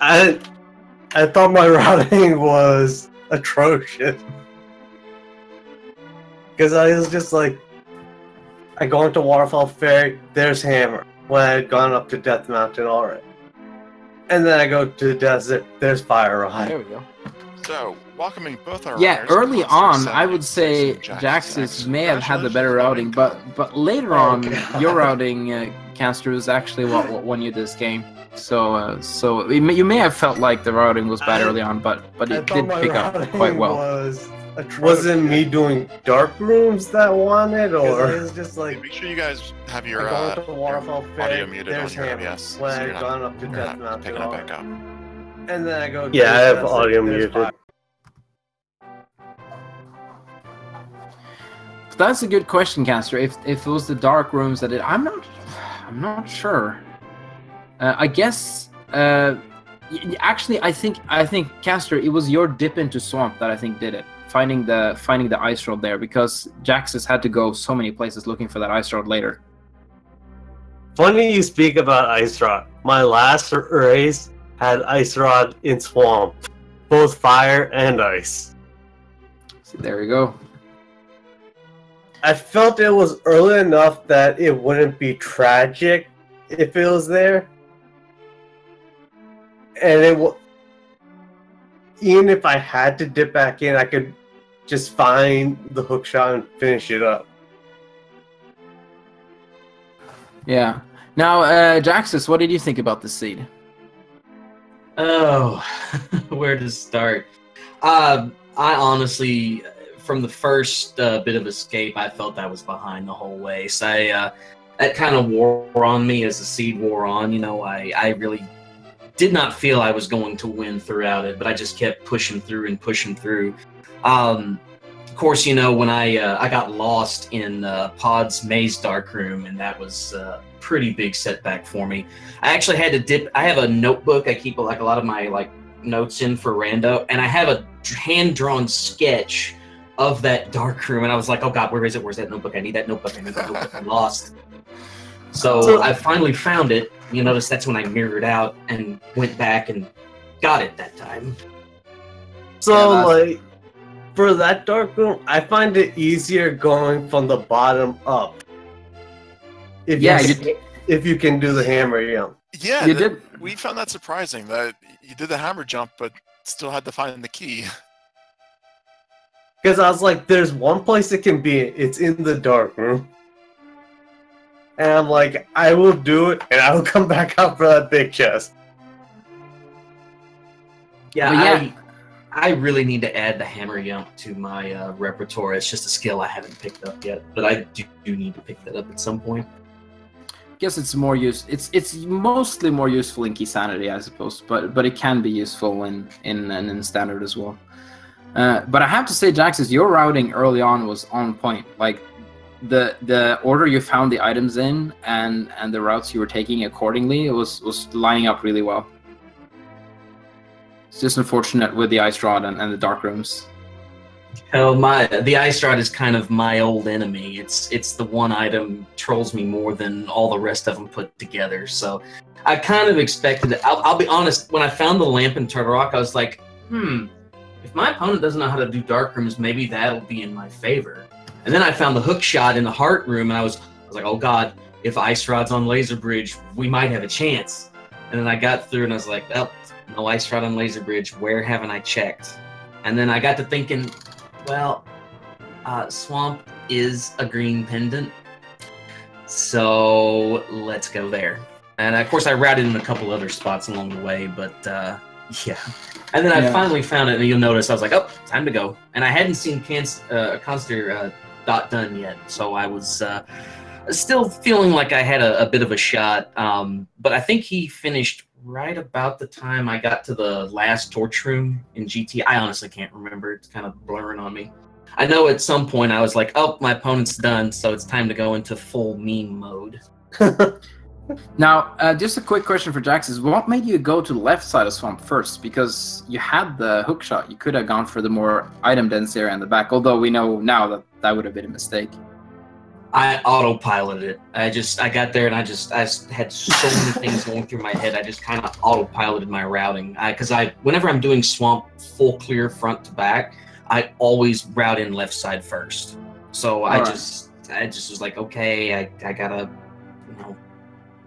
Speaker 3: I thought my routing was atrocious. Because I was just like, I go into Waterfall Ferry, there's Hammer, when I had gone up to Death Mountain already. And then I go to the desert, there's Fire Ride.
Speaker 1: There we go.
Speaker 2: So, welcoming both our
Speaker 1: yeah,
Speaker 2: runners,
Speaker 1: early on, I would say Jaxus may have had the better routing, but later on, your routing, Khanster, was actually what won you this game. So you may have felt like the routing was bad early on, but it did pick up quite well.
Speaker 3: Wasn't me doing dark rooms that won it, or it was just like.
Speaker 2: Make sure you guys have your, audio muted on your OBS.
Speaker 3: When I had gone up to Death Mountain,
Speaker 2: picking it back up.
Speaker 3: And then I go. Yeah, I have audio muted.
Speaker 1: That's a good question, Khanster. If it was the dark rooms that I'm not I'm not sure. I guess. Actually, I think Caster, it was your dip into swamp that I think did it. Finding the ice rod there, because Jaxus had to go so many places looking for that ice rod later.
Speaker 3: Funny you speak about ice rod. My last race had ice rod in swamp, both fire and ice.
Speaker 1: So there you go.
Speaker 3: I felt it was early enough that it wouldn't be tragic if it was there. And even if I had to dip back in, I could just find the hook shot and finish it up.
Speaker 1: Yeah. Now, Jaxus, what did you think about the seed?
Speaker 4: Oh, where to start? I honestly, from the first bit of escape, I felt I was behind the whole way. So that kind of wore on me as the seed wore on. You know, I really did not feel I was going to win throughout it, but I just kept pushing through and pushing through. Of course, you know, when I got lost in Pod's maze darkroom, and that was a pretty big setback for me. I actually had to dip. I have a notebook I keep like a lot of my notes in for rando, and I have a hand-drawn sketch of that darkroom, and I was like, oh god, where is it? Where's that notebook? I need that notebook. I need that notebook. I'm lost. So I finally found it. You notice that's when I mirrored out and went back and got it that time.
Speaker 3: So, for that dark room, I find it easier going from the bottom up. If you can do the hammer jump.
Speaker 2: Yeah,
Speaker 1: you did.
Speaker 2: We found that surprising that you did the hammer jump, but still had to find the key.
Speaker 3: Because I was like, there's one place it can be. It's in the dark room. And I'm like, I will do it, and I will come back out for that big chest.
Speaker 4: Yeah, I really need to add the hammer jump to my repertoire. It's just a skill I haven't picked up yet, but I do need to pick that up at some point.
Speaker 1: I guess it's more it's mostly more useful in Key Sanity, I suppose, but it can be useful in standard as well. But I have to say, Jaxus, your routing early on was on point. Like the order you found the items in and the routes you were taking accordingly, it was lining up really well. It's just unfortunate with the ice rod and the dark rooms.
Speaker 4: Hell, the ice rod is kind of my old enemy. It's the one item trolls me more than all the rest of them put together. So I kind of expected it. I'll be honest. When I found the lamp in Turtle Rock, I was like, if my opponent doesn't know how to do dark rooms, maybe that'll be in my favor. And then I found the hook shot in the heart room, and I was like, oh god, if ice rod's on Laser Bridge, we might have a chance. And then I got through, and I was like, well, no ice rod on Laser Bridge. Where haven't I checked? And then I got to thinking, well, Swamp is a green pendant, so let's go there. And of course, I routed in a couple other spots along the way, but yeah. And then I finally found it, and you'll notice I was like, oh, time to go. And I hadn't seen Khanster done yet, so I was still feeling like I had a bit of a shot. But I think he finished right about the time I got to the last torch room in GT. I honestly can't remember. It's kind of blurring on me. I know at some point I was like, oh, my opponent's done, so it's time to go into full meme mode.
Speaker 1: Now, just a quick question for Jaxus. What made you go to the left side of Swamp first? Because you had the hook shot. You could have gone for the more item-dense area in the back, although we know now that that would have been a mistake.
Speaker 4: I autopiloted it. I got there and I had so many things going through my head. I just kind of autopiloted my routing. Because whenever I'm doing Swamp full clear front to back, I always route in left side first. So I just was like, okay, I gotta,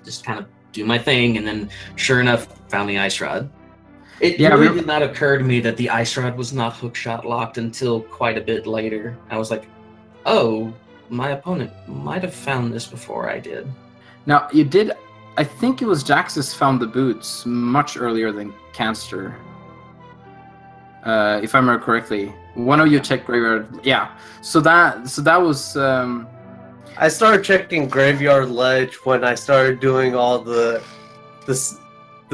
Speaker 4: just kind of do my thing. And then sure enough, found the ice rod. It really did not occur to me that the ice rod was not hookshot locked until quite a bit later. I was like, oh, my opponent might have found this before I did.
Speaker 1: Now, you did... I think it was Jaxus found the boots much earlier than Khanster. If I remember correctly. One of you checked Graveyard... Yeah. So that was...
Speaker 3: I started checking Graveyard Ledge when I started doing all the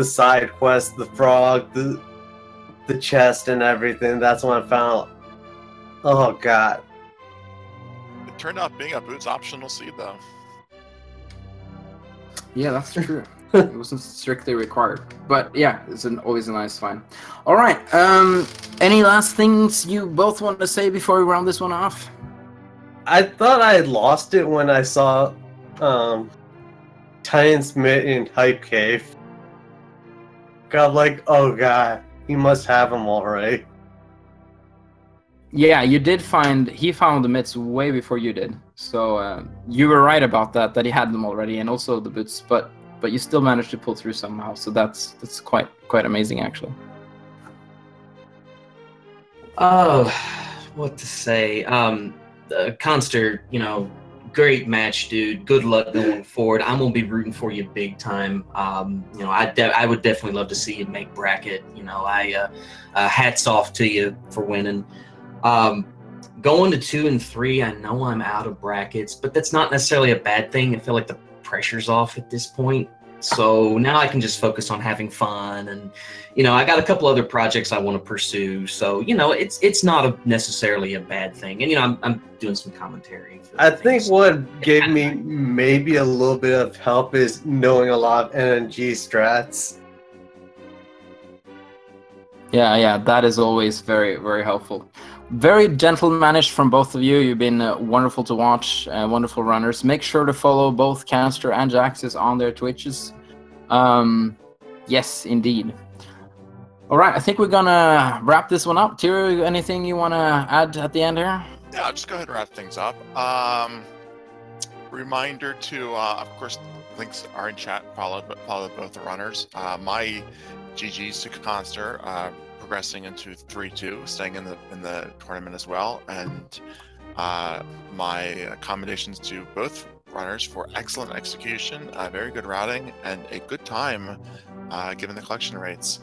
Speaker 3: side quests, the frog, the chest and everything. That's when I found... Oh, God.
Speaker 2: It turned out being a boots optional seed, though.
Speaker 1: Yeah, that's true. It wasn't strictly required, but yeah, it's always a nice find. All right. Any last things you both want to say before we round this one off?
Speaker 3: I thought I had lost it when I saw Titan Smith in Hype Cave. Got like, oh god, he must have them already.
Speaker 1: Yeah, you did find. He found the mitts way before you did, so you were right about that. That he had them already, and also the boots, but you still managed to pull through somehow. So that's quite amazing, actually.
Speaker 4: Oh, what to say? Khanster, great match, dude. Good luck going forward. I'm gonna be rooting for you big time. I would definitely love to see you make bracket. Hats off to you for winning. Going to 2 and 3, I know I'm out of brackets, but that's not necessarily a bad thing. I feel like the pressure's off at this point. So now I can just focus on having fun, and I got a couple other projects I want to pursue. So it's not necessarily a bad thing, and I'm doing some commentary.
Speaker 3: I think what gave me maybe a little bit of help is knowing a lot of NNG strats.
Speaker 1: Yeah, that is always very, very helpful. Very gentle managed from both of you. You've been wonderful to watch, wonderful runners. Make sure to follow both Khanster and Jaxus on their Twitches. Yes, indeed. All right, I think we're gonna wrap this one up. Tiru, anything you want to add at the end here?
Speaker 2: Yeah, I'll just go ahead and wrap things up. Reminder to, of course, links are in chat. Follow both the runners. My GGs to Khanster, progressing into 3-2, staying in the tournament as well, and my accommodations to both runners for excellent execution, very good routing, and a good time given the collection rates.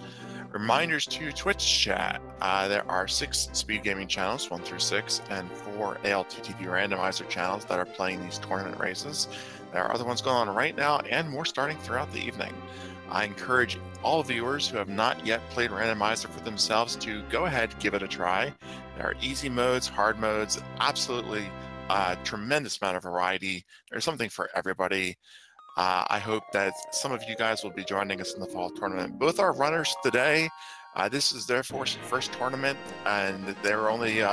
Speaker 2: Reminders to Twitch chat. There are 6 speed gaming channels, 1 through 6, and 4 ALTTP randomizer channels that are playing these tournament races. There are other ones going on right now, and more starting throughout the evening. I encourage all viewers who have not yet played Randomizer for themselves to go ahead, give it a try. There are easy modes, hard modes, absolutely tremendous amount of variety. There's something for everybody. I hope that some of you guys will be joining us in the fall tournament. Both our runners today, this is their first tournament, and they're only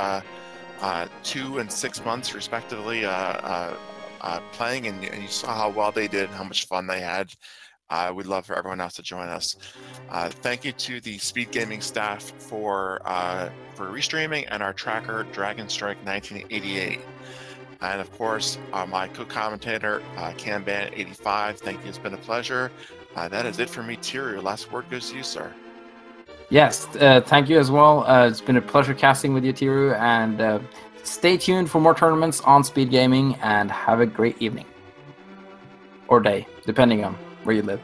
Speaker 2: 2 and 6 months respectively playing, and you saw how well they did, how much fun they had. We'd love for everyone else to join us. Thank you to the Speed Gaming staff for restreaming, and our tracker, Dragon Strike 1988. And of course, my co-commentator, Camban85. Thank you, it's been a pleasure. That is it for me. Tiru, last word goes to you, sir.
Speaker 1: Yes, thank you as well. It's been a pleasure casting with you, Tiru, and stay tuned for more tournaments on Speed Gaming, and have a great evening. Or day, depending on where you live.